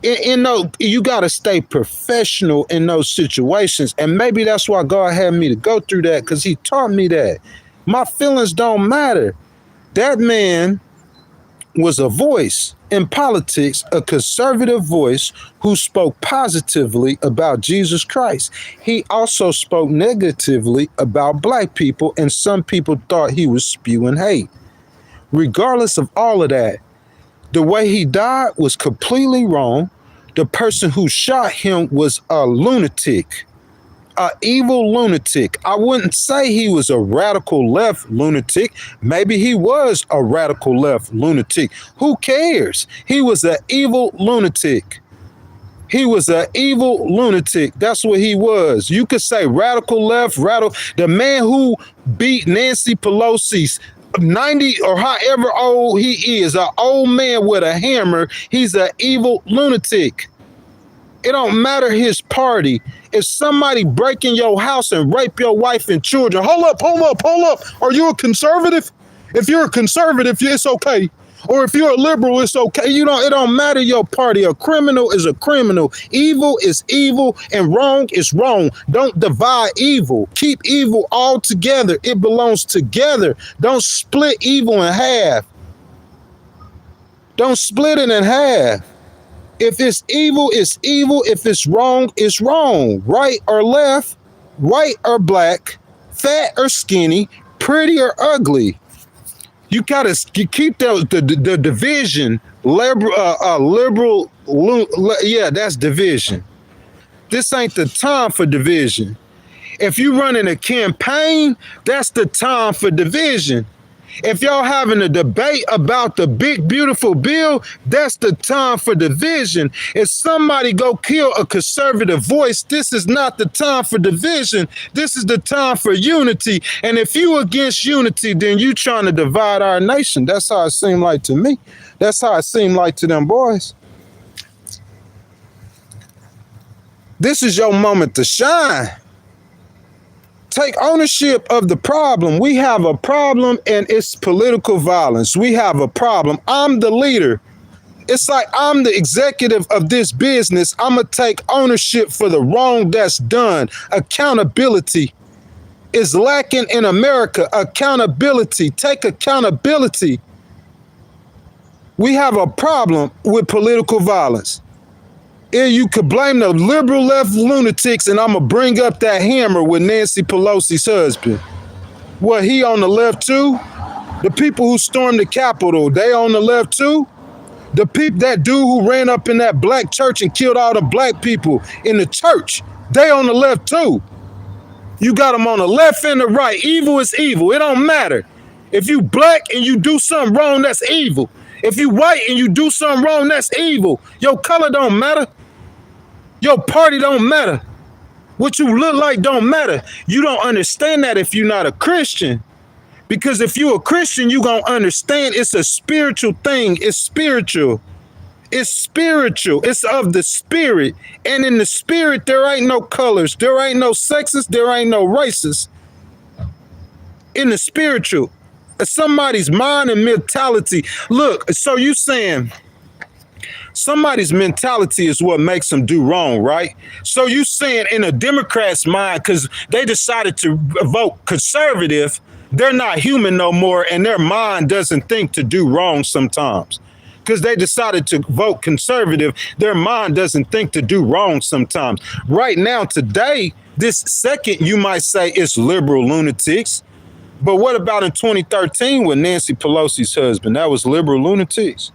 Speaker 1: You got to stay professional in those situations. And maybe that's why God had me to go through that, because he taught me that. My feelings don't matter. That man was a voice in politics, a conservative voice who spoke positively about Jesus Christ. He also spoke negatively about black people, and some people thought he was spewing hate. Regardless of all of that, the way he died was completely wrong. The person who shot him was a lunatic. An evil lunatic. I wouldn't say he was a radical left lunatic. Maybe he was a radical left lunatic. Who cares? He was an evil lunatic. He was an evil lunatic. That's what he was. You could say radical left, the man who beat Nancy Pelosi's 90 or however old he is, an old man with a hammer. He's an evil lunatic. It don't matter his party. If somebody break in your house and rape your wife and children, hold up. Are you a conservative? If you're a conservative, it's okay. Or if you're a liberal, it's okay. It don't matter your party. A criminal is a criminal. Evil is evil and wrong is wrong. Don't divide evil. Keep evil all together. It belongs together. Don't split evil in half. Don't split it in half. If it's evil, it's evil. If it's wrong, it's wrong. Right or left, white or black, fat or skinny, pretty or ugly. You gotta keep the division. Liberal, yeah, that's division. This ain't the time for division. If you running a campaign, that's the time for division. If y'all having a debate about the big, beautiful bill, that's the time for division. If somebody go kill a conservative voice, this is not the time for division. This is the time for unity. And if you against unity, then you trying to divide our nation. That's how it seemed like to me. That's how it seemed like to them boys. This is your moment to shine. Take ownership of the problem. We have a problem and it's political violence. We have a problem. I'm the leader. It's like I'm the executive of this business. I'm going to take ownership for the wrong that's done. Accountability is lacking in America. Accountability. Take accountability. We have a problem with political violence. Yeah, you could blame the liberal left lunatics, and I'm going to bring up that hammer with Nancy Pelosi's husband. What, he on the left too? The people who stormed the Capitol, they on the left too? The people, that dude who ran up in that black church and killed all the black people in the church, they on the left too. You got them on the left and the right. Evil is evil. It don't matter. If you black and you do something wrong, that's evil. If you white and you do something wrong, that's evil. Your color don't matter. Your party don't matter. What you look like don't matter. You don't understand that if you're not a Christian. Because if you're a Christian, you're going to understand it's a spiritual thing. It's spiritual. It's spiritual. It's of the spirit. And in the spirit, there ain't no colors. There ain't no sexes. There ain't no races. In the spiritual, somebody's mind and mentality. Look, so you saying somebody's mentality is what makes them do wrong, right? So you saying in a Democrat's mind, because they decided to vote conservative, they're not human no more, and their mind doesn't think to do wrong sometimes. Because they decided to vote conservative, their mind doesn't think to do wrong sometimes. Right now, today, this second, you might say it's liberal lunatics. But what about in 2013 with Nancy Pelosi's husband? That was liberal lunatics.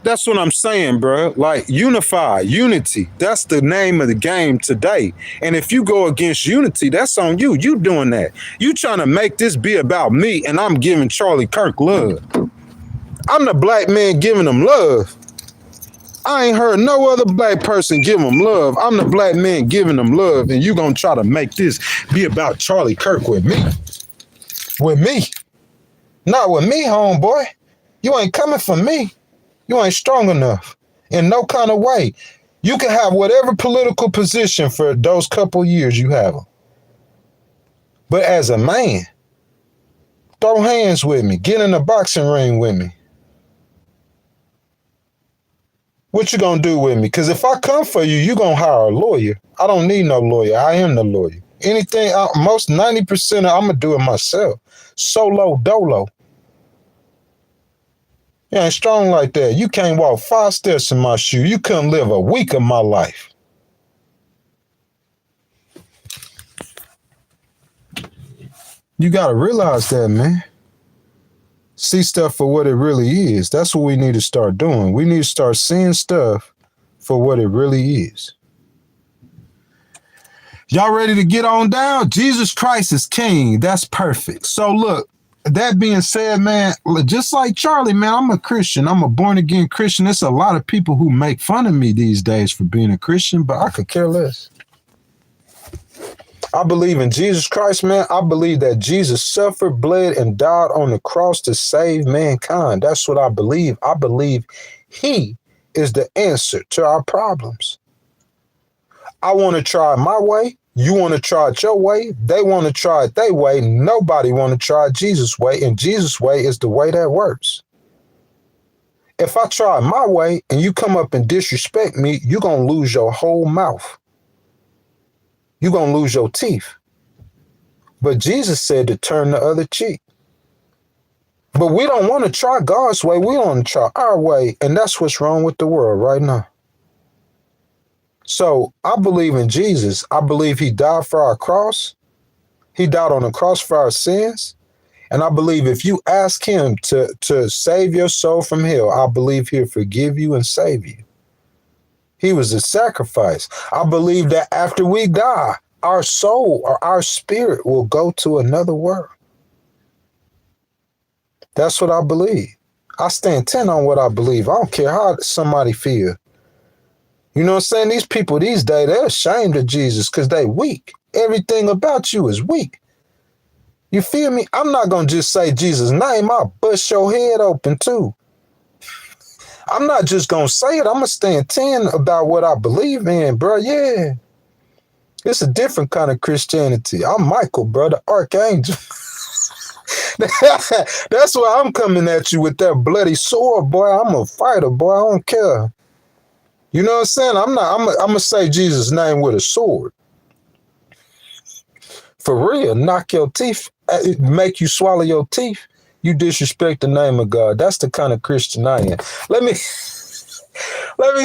Speaker 1: That's what I'm saying, bro. Like, unify, unity. That's the name of the game today. And if you go against unity, that's on you. You doing that. You trying to make this be about me, and I'm giving Charlie Kirk love. I'm the black man giving him love. I ain't heard no other black person give him love. I'm the black man giving him love, and you gonna try to make this be about Charlie Kirk with me. With me. Not with me, homeboy. You ain't coming for me. You ain't strong enough in no kind of way. You can have whatever political position for those couple years you have them. But as a man, throw hands with me. Get in the boxing ring with me. What you gonna do with me? Because if I come for you, you gonna hire a lawyer. I don't need no lawyer. I am the lawyer. Anything, most 90% I'm gonna do it myself. Solo dolo. You ain't strong like that. You can't walk 5 steps in my shoe. You couldn't live a week of my life. You got to realize that, man. See stuff for what it really is. That's what we need to start doing. We need to start seeing stuff for what it really is. Y'all ready to get on down? Jesus Christ is King. That's perfect. So look. That being said, man, just like Charlie, man, I'm a Christian. I'm a born-again Christian. There's a lot of people who make fun of me these days for being a Christian, but I could care less. I believe in Jesus Christ, man. I believe that Jesus suffered, bled, and died on the cross to save mankind. That's what I believe. I believe he is the answer to our problems. I want to try it my way. You want to try it your way. They want to try it their way. Nobody want to try Jesus' way. And Jesus' way is the way that works. If I try it my way and you come up and disrespect me, you're going to lose your whole mouth. You're going to lose your teeth. But Jesus said to turn the other cheek. But we don't want to try God's way. We want to try our way. And that's what's wrong with the world right now. So I believe in Jesus. I believe he died for our cross. He died on the cross for our sins. And I believe if you ask him to save your soul from hell, I believe he'll forgive you and save you. He was a sacrifice. I believe that after we die, our soul or our spirit will go to another world. That's what I believe. I stand 10 on what I believe. I don't care how somebody feels. You know what I'm saying? These people these days, they're ashamed of Jesus because they weak. Everything about you is weak. You feel me? I'm not going to just say Jesus' name. I'll bust your head open too. I'm not just gonna say it. I'm gonna stand 10 about what I believe in, bro. Yeah. It's a different kind of Christianity. I'm Michael, bro, the archangel. That's why I'm coming at you with that bloody sword, boy. I'm a fighter, boy. I don't care. You know what I'm saying? I'm gonna say Jesus' name with a sword. For real, knock your teeth, make you swallow your teeth. You disrespect the name of God. That's the kind of Christian I am. Let me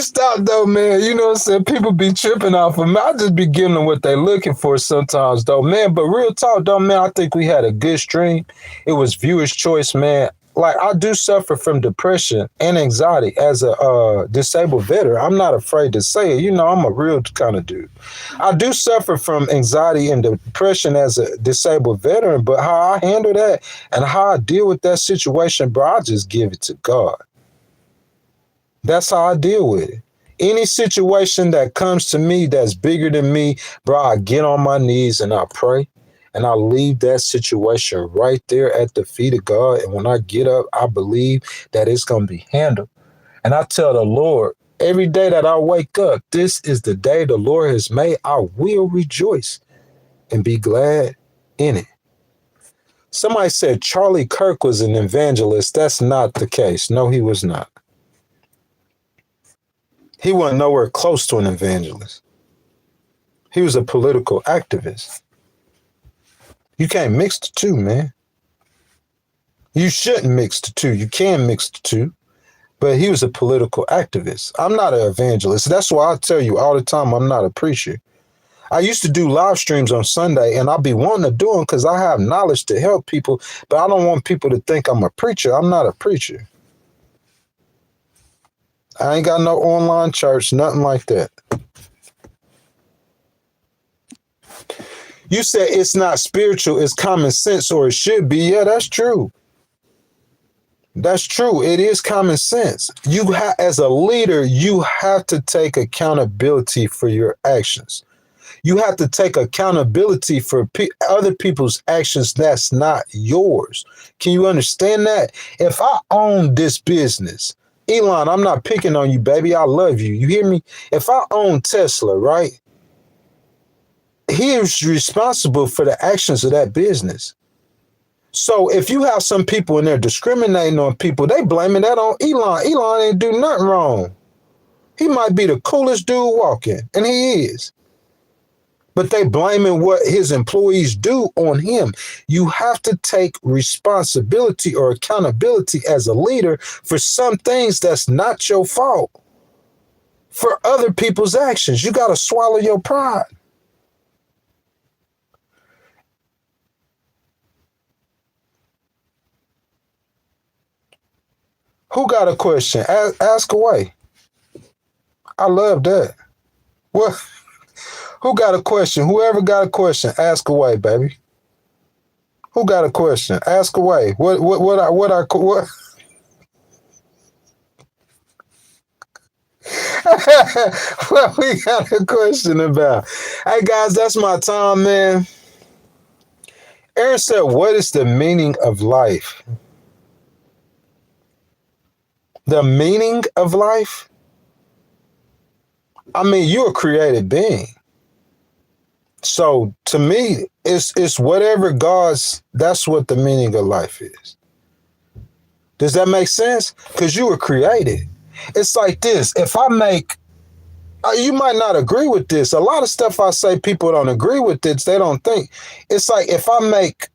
Speaker 1: stop though, man. You know what I'm saying? People be tripping off of me. I just be giving them what they looking for sometimes though, man. But real talk though, man, I think we had a good stream. It was viewer's choice, man. Like, I do suffer from depression and anxiety as a disabled veteran. I'm not afraid to say it. You know, I'm a real kind of dude. I do suffer from anxiety and depression as a disabled veteran, but how I handle that and how I deal with that situation, bro, I just give it to God. That's how I deal with it. Any situation that comes to me that's bigger than me, bro, I get on my knees and I pray. And I leave that situation right there at the feet of God. And when I get up, I believe that it's going to be handled. And I tell the Lord, every day that I wake up, this is the day the Lord has made. I will rejoice and be glad in it. Somebody said Charlie Kirk was an evangelist. That's not the case. No, he was not. He wasn't nowhere close to an evangelist. He was a political activist. You can't mix the two, man. You shouldn't mix the two. You can mix the two. But he was a political activist. I'm not an evangelist. That's why I tell you all the time I'm not a preacher. I used to do live streams on Sunday, and I'll be wanting to do them because I have knowledge to help people, but I don't want people to think I'm a preacher. I'm not a preacher. I ain't got no online church, nothing like that. You said it's not spiritual, it's common sense, or it should be. Yeah, that's true. That's true. It is common sense. You as a leader, you have to take accountability for your actions. You have to take accountability for other people's actions that's not yours. Can you understand that? If I own this business, Elon, I'm not picking on you, baby. I love you. You hear me? If I own Tesla, right? He is responsible for the actions of that business. So if you have some people in there discriminating on people, they blaming that on Elon. Elon ain't do nothing wrong. He might be the coolest dude walking, and he is. But they blaming what his employees do on him. You have to take responsibility or accountability as a leader for some things that's not your fault. For other people's actions, you got to swallow your pride. Who got a question? Ask away. I love that. What? Who got a question? Whoever got a question, ask away, baby. Who got a question? Ask away. What what we got a question about? Hey guys, that's my time, man. Aaron said, what is the meaning of life? The meaning of life? I mean, you're a created being. So to me, it's whatever that's what the meaning of life is. Does that make sense? Because you were created. It's like this. If I make, you might not agree with this. A lot of stuff I say, people don't agree with this. They don't think. It's like if I make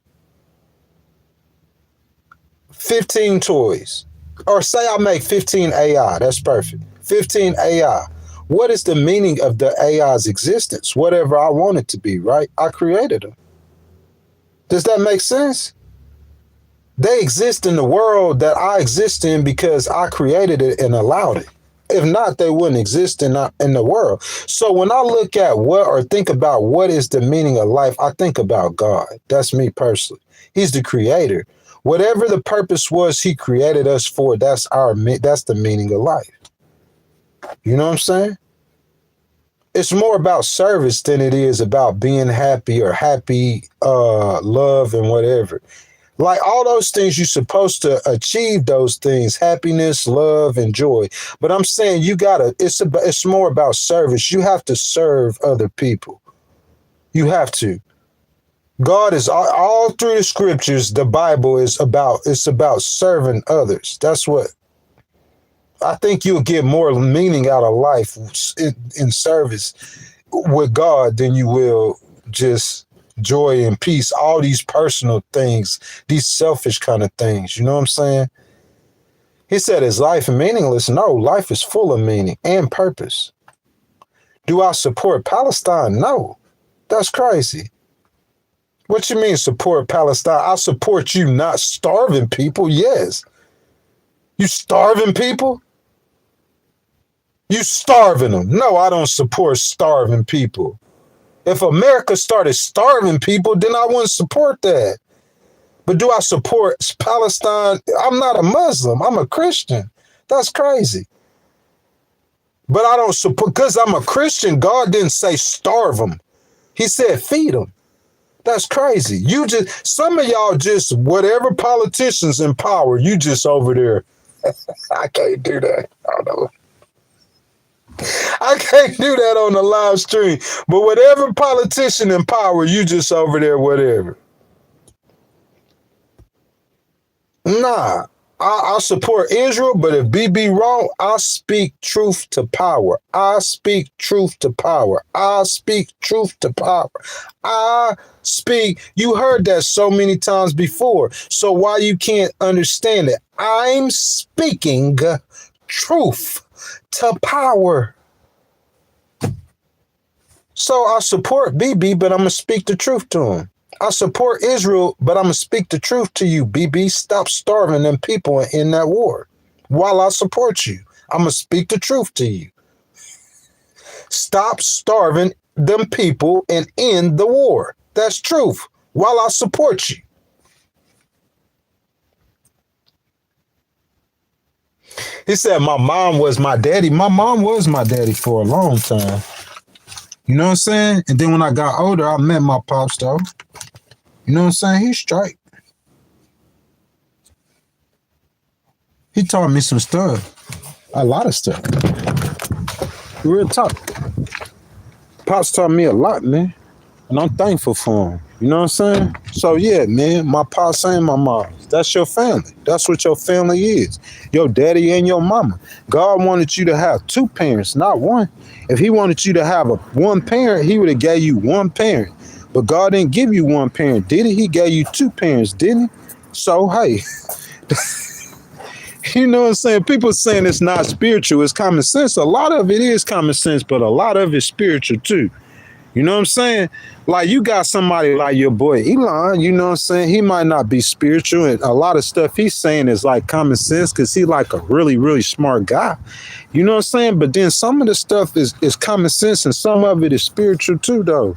Speaker 1: 15 toys, or say I make 15 AI, that's perfect. 15 AI. What is the meaning of the AI's existence? Whatever I want it to be, right? I created them. Does that make sense? They exist in the world that I exist in because I created it and allowed it. If not, they wouldn't exist in the world. So when I look at what or think about what is the meaning of life, I think about God. That's me personally. He's the creator. Whatever the purpose was he created us for, that's the meaning of life. You know what I'm saying? It's more about service than it is about being happy or happy, love and whatever. Like all those things, you're supposed to achieve those things, happiness, love, and joy. But I'm saying it's more about service. You have to serve other people. You have to. God is all through the scriptures. The Bible it's about serving others. That's what I think you'll get more meaning out of life in service with God than you will just joy and peace. All these personal things, these selfish kind of things. You know what I'm saying? He said, is life meaningless? No, life is full of meaning and purpose. Do I support Palestine? No, that's crazy. What you mean support Palestine? I support you not starving people. Yes. You starving people? You starving them. No, I don't support starving people. If America started starving people, then I wouldn't support that. But do I support Palestine? I'm not a Muslim. I'm a Christian. That's crazy. But I don't support, because I'm a Christian, God didn't say starve them. He said feed them. That's crazy. Some of y'all just, whatever politicians in power, you just over there. I can't do that. I don't know. I can't do that on the live stream. But whatever politician in power, you just over there, whatever. Nah, I support Israel, but if BB wrong, I speak truth to power. I speak truth to power. I speak truth to power. You heard that so many times before. So why you can't understand it? I'm speaking truth to power. So I support BB, but I'm going to speak the truth to him. I support Israel, but I'm going to speak the truth to you, BB. Stop starving them people in that war. While I support you, I'm going to speak the truth to you. Stop starving them people and end the war. That's truth. While I support you. He said, my mom was my daddy. My mom was my daddy for a long time. You know what I'm saying? And then when I got older, I met my pops, though. You know what I'm saying? He's straight. He taught me some stuff. A lot of stuff. Real talk. Pops taught me a lot, man. And I'm thankful for him. You know what I'm saying? So, yeah, man, my pops and my mom. That's your family. That's what your family is. Your daddy and your mama. God wanted you to have two parents, not one. If he wanted you to have one parent, he would have gave you one parent. But God didn't give you one parent, did he? He gave you two parents, didn't he? So, hey, you know what I'm saying? People saying it's not spiritual, it's common sense. A lot of it is common sense, but a lot of it's spiritual too. You know what I'm saying? Like you got somebody like your boy Elon, you know what I'm saying? He might not be spiritual, and a lot of stuff he's saying is like common sense because he's like a really, really smart guy. You know what I'm saying? But then some of the stuff is common sense and some of it is spiritual too, though.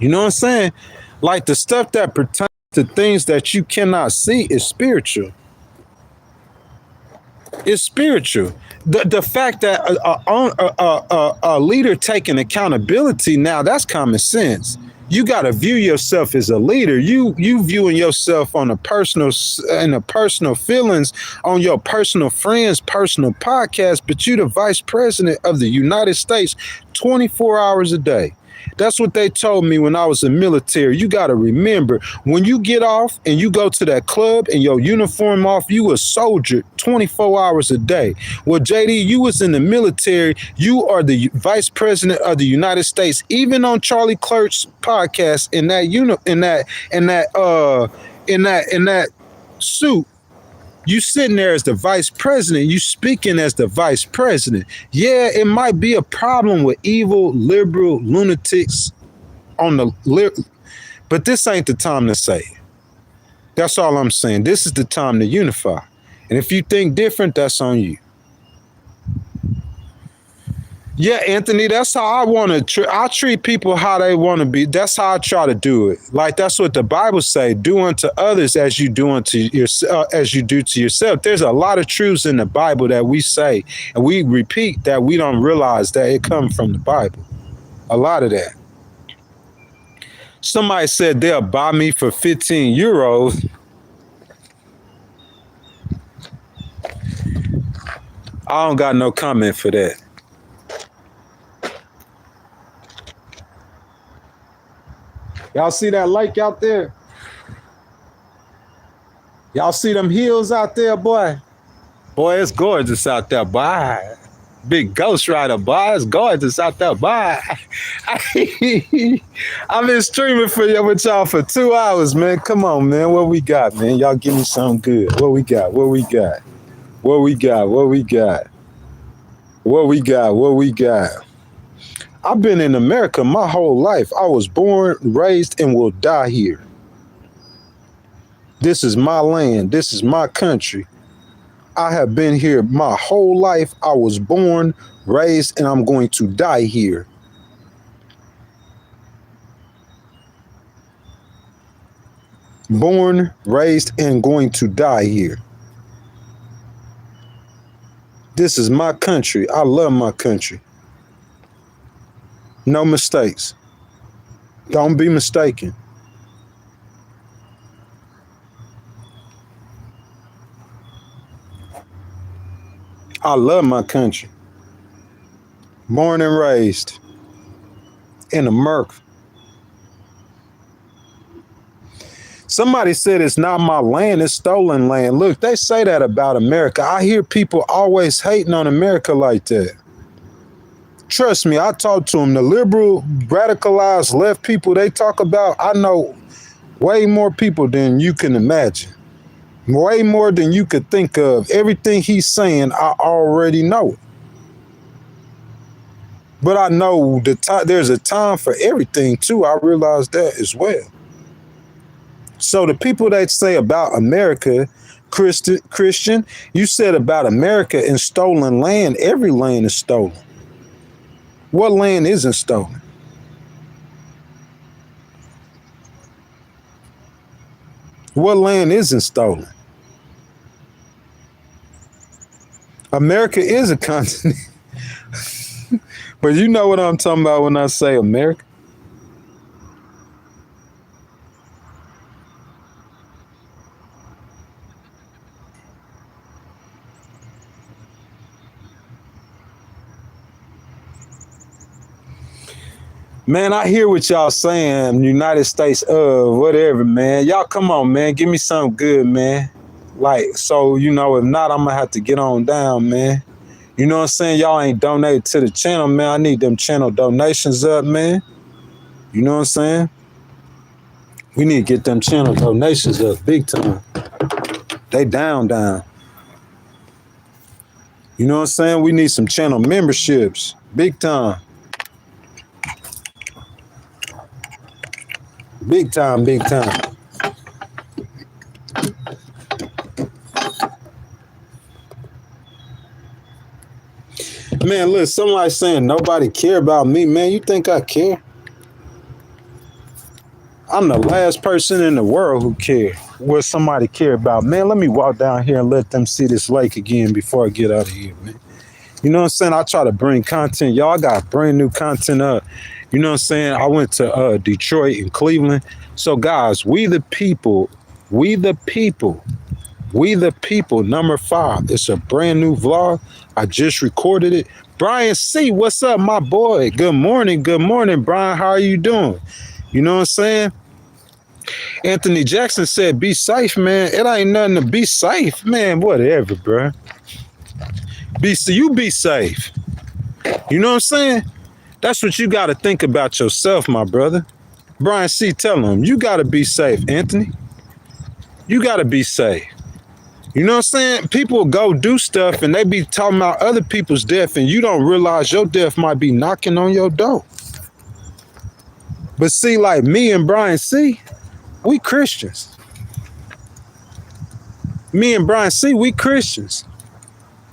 Speaker 1: You know what I'm saying? Like the stuff that pertains to things that you cannot see is spiritual. It's spiritual. The fact that a leader taking accountability now, that's common sense. You got to view yourself as a leader. You viewing yourself on a personal feelings on your personal friends, personal podcast, but you the vice president of the United States 24 hours a day. That's what they told me when I was in military. You got to remember, when you get off and you go to that club and your uniform off, you a soldier 24 hours a day. Well, JD, you was in the military. You are the vice president of the United States. Even on Charlie Clerk's podcast, in that suit, you sitting there as the vice president, you speaking as the vice president. Yeah, it might be a problem with evil, liberal lunatics but this ain't the time to say it. That's all I'm saying. This is the time to unify. And if you think different, that's on you. Yeah, Anthony, that's how I want to I treat people how they want to be. That's how I try to do it. Like that's what the Bible say, do unto others as you do unto yourself, as you do to yourself. There's a lot of truths in the Bible that we say and we repeat that we don't realize that it comes from the Bible. A lot of that. Somebody said they'll buy me for 15 euros. I don't got no comment for that. Y'all see that lake out there? Y'all see them hills out there, boy? Boy, it's gorgeous out there, boy. Big Ghost Rider, boy. It's gorgeous out there, boy. I've been streaming with y'all for 2 hours, man. Come on, man. What we got, man? Y'all give me something good. What we got? What we got? What we got? What we got? What we got? What we got? I've been in America my whole life. I was born, raised, and will die here. This is my land. This is my country. I have been here my whole life. I was born, raised, and I'm going to die here. Born, raised, and going to die here. This is my country. I love my country. No mistakes. Don't be mistaken. I love my country. Born and raised in America. Somebody said it's not my land, it's stolen land. Look, they say that about America. I hear people always hating on America like that. Trust me, I talk to them. The liberal, radicalized left people they talk about, I know way more people than you can imagine. Way more than you could think of. Everything he's saying, I already know it. But I know there's a time for everything too. I realize that as well. So the people that say about America, Christian, you said about America and stolen land, every land is stolen. What land isn't stolen? What land isn't stolen? America is a continent. But you know what I'm talking about when I say America? Man, I hear what y'all saying, United States of whatever, man. Y'all come on, man. Give me something good, man. Like, so, you know, if not, I'm going to have to get on down, man. You know what I'm saying? Y'all ain't donated to the channel, man. I need them channel donations up, man. You know what I'm saying? We need to get them channel donations up big time. They down. You know what I'm saying? We need some channel memberships big time. Big time. Man, look, somebody saying nobody care about me. Man, you think I care? I'm the last person in the world who care. What somebody care about. Man, let me walk down here and let them see this lake again before I get out of here, man. You know what I'm saying? I try to bring content. Y'all got brand new content up. You know what I'm saying? I went to Detroit and Cleveland. So, guys, we the people, number 5. It's a brand new vlog. I just recorded it. Brian C., what's up, my boy? Good morning, Brian. How are you doing? You know what I'm saying? Anthony Jackson said, be safe, man. It ain't nothing to be safe. Man, whatever, bro. You be safe. You know what I'm saying? That's what you got to think about yourself, my brother. Brian C., tell him, you got to be safe, Anthony. You got to be safe. You know what I'm saying? People go do stuff and they be talking about other people's death and you don't realize your death might be knocking on your door. But see, like me and Brian C., we Christians. Me and Brian C., we Christians.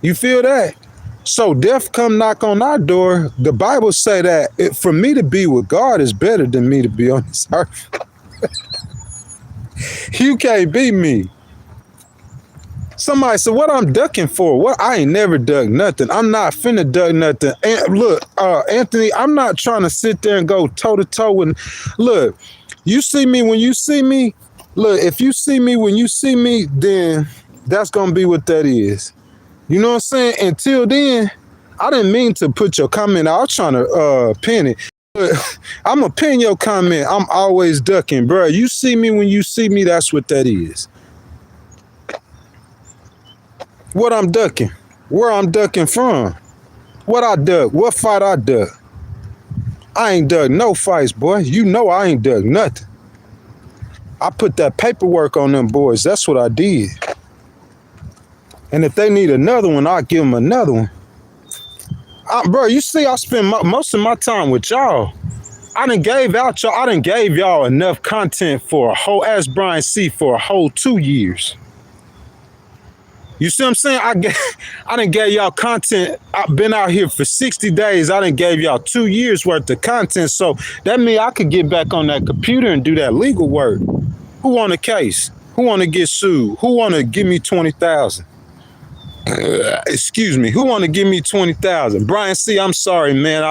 Speaker 1: You feel that? So death come knock on our door. The Bible say that for me to be with God is better than me to be on this earth. You can't be me. Somebody said, what I'm ducking for? What? I ain't never ducked nothing. I'm not finna duck nothing. And look, Anthony, I'm not trying to sit there and go toe to toe with. Look, You see me when you see me. Look, if you see me when you see me, then that's gonna be what that is. You know what I'm saying? Until then, I didn't mean to put your comment out. I was trying to pin it. But I'm gonna pin your comment. I'm always ducking, bro. You see me when you see me, that's what that is. What I'm ducking, where I'm ducking from, what I duck, what fight I duck. I ain't duck no fights, boy. You know I ain't duck nothing. I put that paperwork on them boys. That's what I did. And if they need another one, I'll give them another one. Bro, you see, I spend most of my time with y'all. I done gave y'all enough content for a whole, as Brian C, for a whole 2 years. You see what I'm saying? I done gave y'all content. I've been out here for 60 days. I done gave y'all 2 years worth of content. So that means I could get back on that computer and do that legal work. Who want a case? Who want to get sued? Who want to give me 20,000? Excuse me. Who want to give me 20,000? Brian C, I'm sorry, man.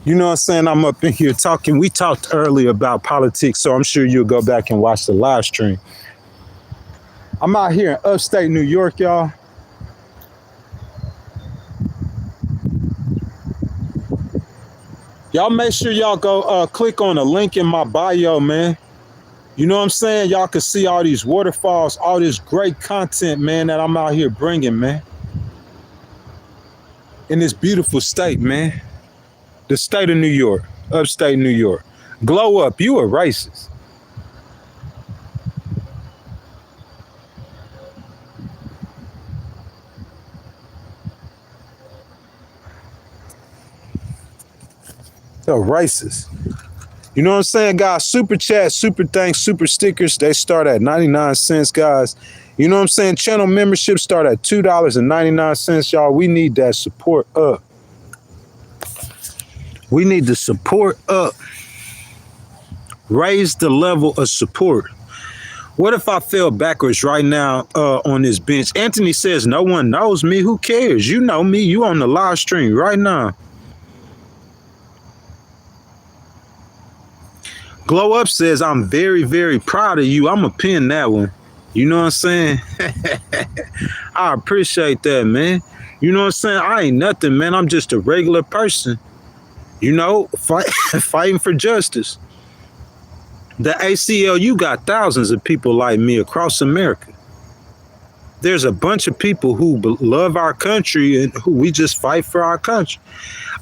Speaker 1: You know what I'm saying? I'm up in here talking. We talked earlier about politics, so I'm sure you'll go back and watch the live stream. I'm out here in upstate New York, y'all. Y'all make sure y'all go click on the link in my bio, man. You know what I'm saying? Y'all can see all these waterfalls, all this great content, man, that I'm out here bringing, man. In this beautiful state, man. The state of New York, upstate New York. Glow up, you a racist. A racist. You know what I'm saying, guys? Super chat, super thanks, super stickers. They start at 99 cents, guys. You know what I'm saying? Channel membership start at $2.99, y'all. We need that support up. We need the support up. Raise the level of support. What if I fell backwards right now on this bench? Anthony says, no one knows me. Who cares? You know me. You on the live stream right now. Glow Up says, I'm very, very proud of you. I'm going to pin that one. You know what I'm saying? I appreciate that, man. You know what I'm saying? I ain't nothing, man. I'm just a regular person. You know, fighting for justice. The ACLU got thousands of people like me across America. There's a bunch of people who love our country and who we just fight for our country.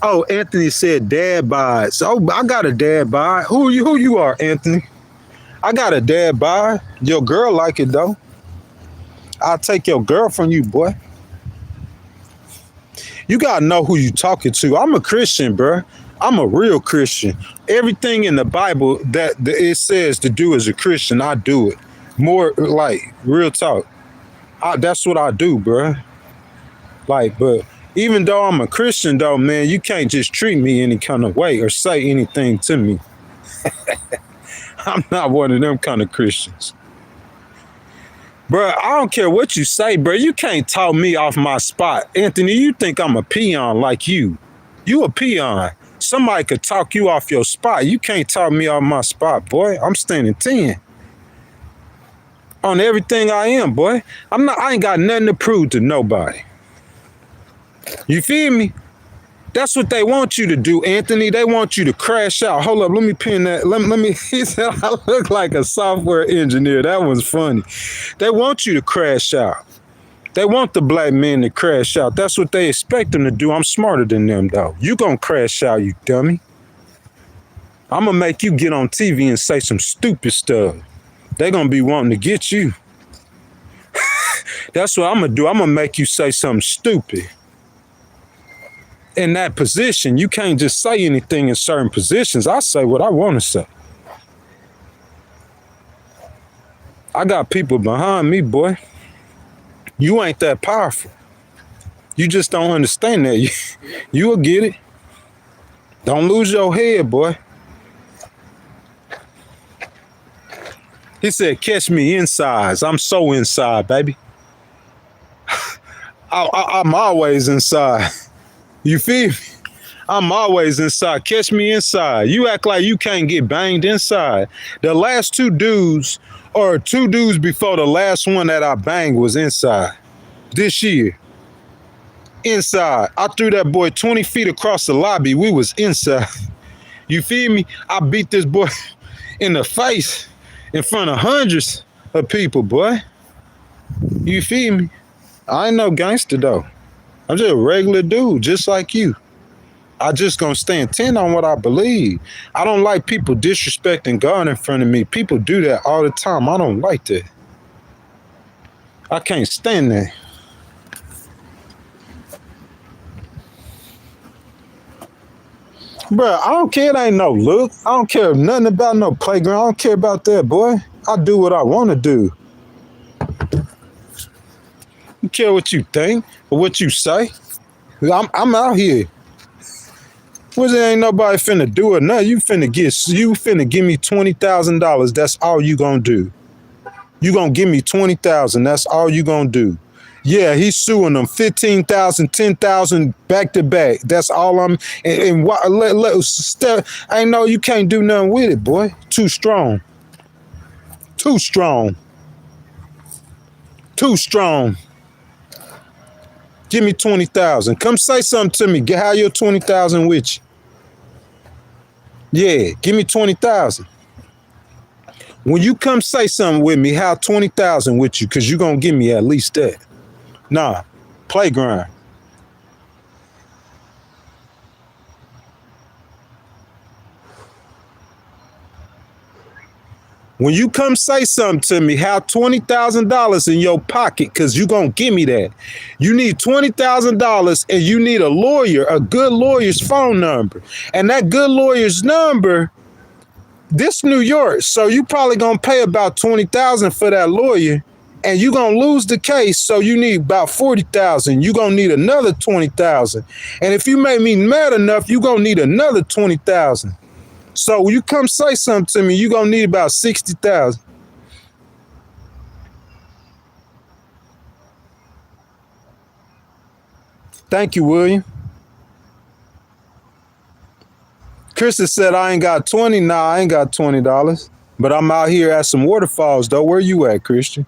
Speaker 1: Oh, Anthony said dad bods. Oh, I got a dad bod. Who you are, Anthony? I got a dad bod. Your girl like it, though. I'll take your girl from you, boy. You got to know who you talking to. I'm a Christian, bro. I'm a real Christian. Everything in the Bible that it says to do as a Christian, I do it. More like real talk. That's what I do, bro. Like, but even though I'm a Christian, though, man, you can't just treat me any kind of way or say anything to me. I'm not one of them kind of Christians. Bro, I don't care what you say, bro. You can't talk me off my spot. Anthony, you think I'm a peon like you. You a peon. Somebody could talk you off your spot. You can't talk me off my spot, boy. I'm standing 10. On everything I am, boy. I ain't got nothing to prove to nobody. You feel me? That's what they want you to do, Anthony. They want you to crash out. Hold up, let me pin that. Let me. He said I look like a software engineer. That was funny. They want you to crash out. They want the black men to crash out. That's what they expect them to do. I'm smarter than them, though. You gonna crash out, you dummy. I'm gonna make you get on TV and say some stupid stuff. They gonna be wanting to get you. That's what I'm gonna do. I'm gonna make you say something stupid. In that position, you can't just say anything in certain positions. I say what I want to say. I got people behind me, boy. You ain't that powerful. You just don't understand that. You'll get it. Don't lose your head, boy. He said, catch me inside. I'm so inside, baby. I'm always inside. You feel me? I'm always inside. Catch me inside. You act like you can't get banged inside. The last two dudes, or two dudes before the last one that I banged, was inside. This year. Inside. I threw that boy 20 feet across the lobby. We was inside. You feel me? I beat this boy in the face in front of hundreds of people, boy. You feel me? I ain't no gangster though. I'm just a regular dude, just like you. I just gonna stand 10 on what I believe. I don't like people disrespecting God in front of me. People do that all the time. I don't like that. I can't stand that. Bruh, I don't care. It ain't no look. I don't care nothing about no playground. I don't care about that, boy. I do what I want to do. I don't care what you think or what you say. I'm out here. Well, there ain't nobody finna do it. Nothing. You finna give me $20,000. That's all you gonna do. You gonna give me 20,000. That's all you gonna do. Yeah, he's suing them 15,000, 10,000 back to back. That's all I'm. And why? I know you can't do nothing with it, boy. Too strong. Too strong. Too strong. Give me 20,000. Come say something to me. Have your 20,000 with you. Yeah, give me 20,000. When you come say something with me, have 20,000 with you, because you're going to give me at least that. Nah, playground. When you come say something to me, have $20,000 in your pocket, because you're going to give me that. You need $20,000 and you need a lawyer, a good lawyer's phone number. And that good lawyer's number, this New York, so you probably going to pay about $20,000 for that lawyer. And you're going to lose the case, so you need about 40,000. You're going to need another 20,000. And if you make me mad enough, you're going to need another 20,000. So when you come say something to me, you're going to need about 60,000. Thank you, William. Chris said, I ain't got 20. Nah, I ain't got $20. But I'm out here at some waterfalls, though. Where you at, Christian?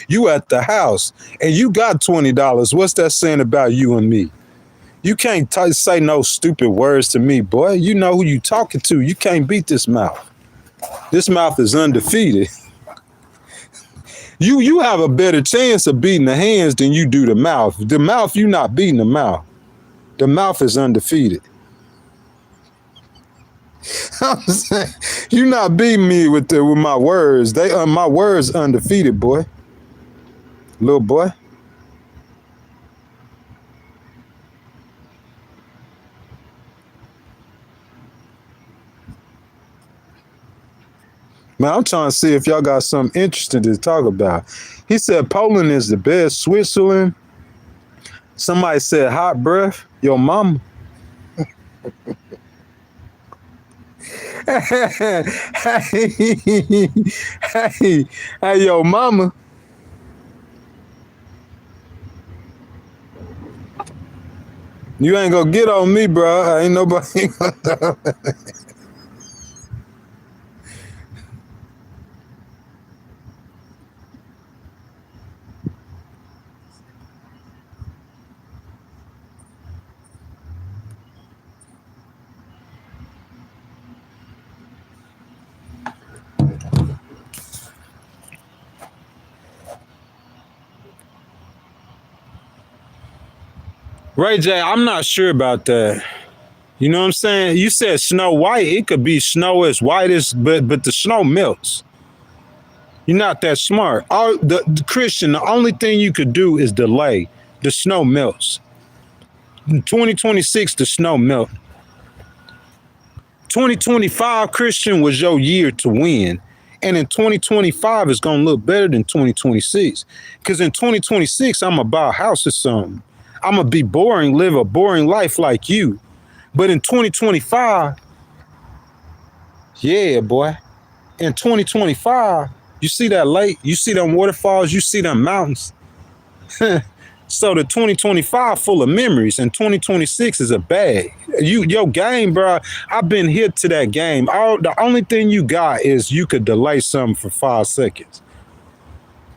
Speaker 1: You at the house, and you got $20. What's that saying about you and me? You can't say no stupid words to me, boy. You know who you talking to. You can't beat this mouth. This mouth is undefeated. You have a better chance of beating the hands than you do the mouth. The mouth, you not beating the mouth. The mouth is undefeated. I'm saying, you not beating me with my words. My words undefeated, boy. Little boy. Man, I'm trying to see if y'all got something interesting to talk about. He said Poland is the best. Switzerland. Somebody said hot breath. Your mama. hey, yo, mama. You ain't gonna get on me, bro. Ain't nobody. Ray J, I'm not sure about that. You know what I'm saying? You said Snow White. It could be snow as white as, but the snow melts. You're not that smart. The Christian, the only thing you could do is delay. The snow melts. In 2026, the snow melt. 2025, Christian, was your year to win. And in 2025, it's going to look better than 2026. Because in 2026, I'm going to buy a house or something. I'm going to be boring, live a boring life like you. But in 2025, yeah, boy. In 2025, you see that lake, you see them waterfalls, you see them mountains. So the 2025 full of memories and 2026 is a bag. Your game, bro. I've been hit to that game. The only thing you got is you could delay something for 5 seconds.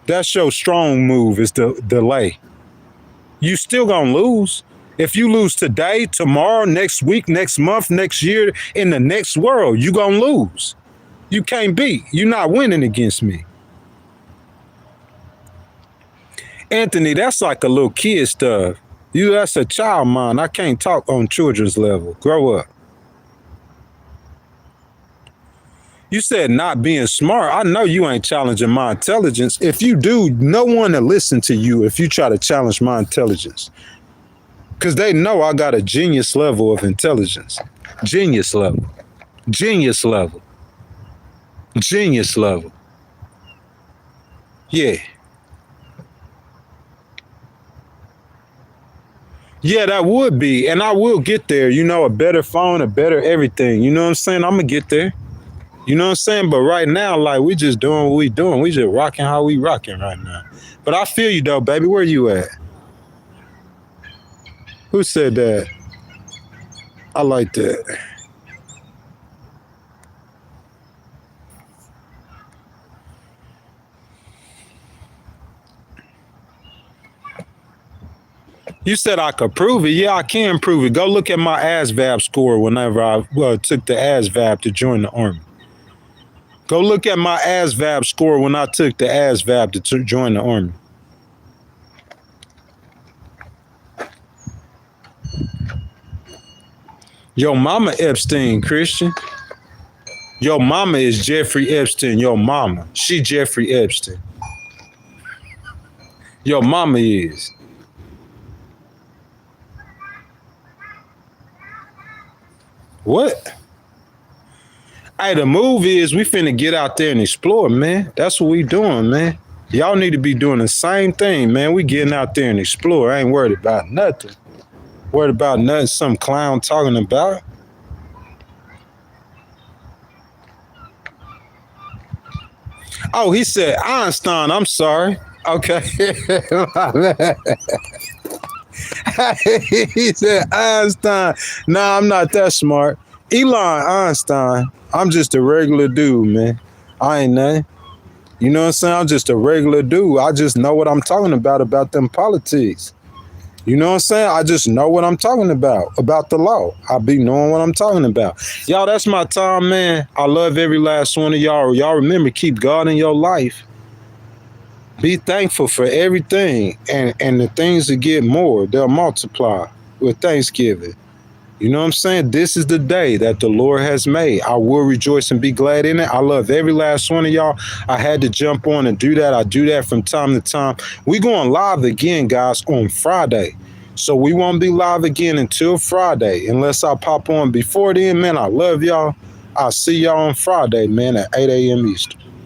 Speaker 1: That's your strong move is the delay. You still gonna lose. If you lose today, tomorrow, next week, next month, next year, in the next world, you gonna lose. You can't beat. You're not winning against me. Anthony, that's like a little kid stuff. That's a child mind. I can't talk on children's level. Grow up. You said not being smart. I know you ain't challenging my intelligence. If you do, no one will listen to you if you try to challenge my intelligence. Because they know I got a genius level of intelligence. Genius level. Genius level. Genius level. Yeah. Yeah, that would be. And I will get there. A better phone, a better everything. You know what I'm saying? I'm going to get there. You know what I'm saying? But right now, like, we just doing what we doing. We just rocking how we rocking right now. But I feel you, though, baby. Where you at? Who said that? I like that. You said I could prove it. Yeah, I can prove it. Go look at my ASVAB score whenever I took the ASVAB to join the Army. Go look at my ASVAB score when I took the ASVAB to join the Army. Your mama Epstein, Christian. Your mama is Jeffrey Epstein. Your mama. She Jeffrey Epstein. Your mama is. What? Hey, the move is we finna get out there and explore, man. That's what we doing, man. Y'all need to be doing the same thing, man. We getting out there and explore. I ain't worried about nothing. Worried about nothing some clown talking about. Oh, he said Einstein. I'm sorry. Okay. He said Einstein. Nah, I'm not that smart. Elon Einstein. I'm just a regular dude, man. I ain't nothing. You know what I'm saying? I'm just a regular dude. I just know what I'm talking about them politics. You know what I'm saying? I just know what I'm talking about the law. I be knowing what I'm talking about. Y'all, that's my time, man. I love every last one of y'all. Y'all remember, keep God in your life. Be thankful for everything. And the things that get more, they'll multiply with Thanksgiving. You know what I'm saying? This is the day that the Lord has made. I will rejoice and be glad in it. I love every last one of y'all. I had to jump on and do that. I do that from time to time. We going live again, guys, on Friday. So we won't be live again until Friday, unless I pop on before then, man. I love y'all. I'll see y'all on Friday, man, at 8 a.m. Eastern.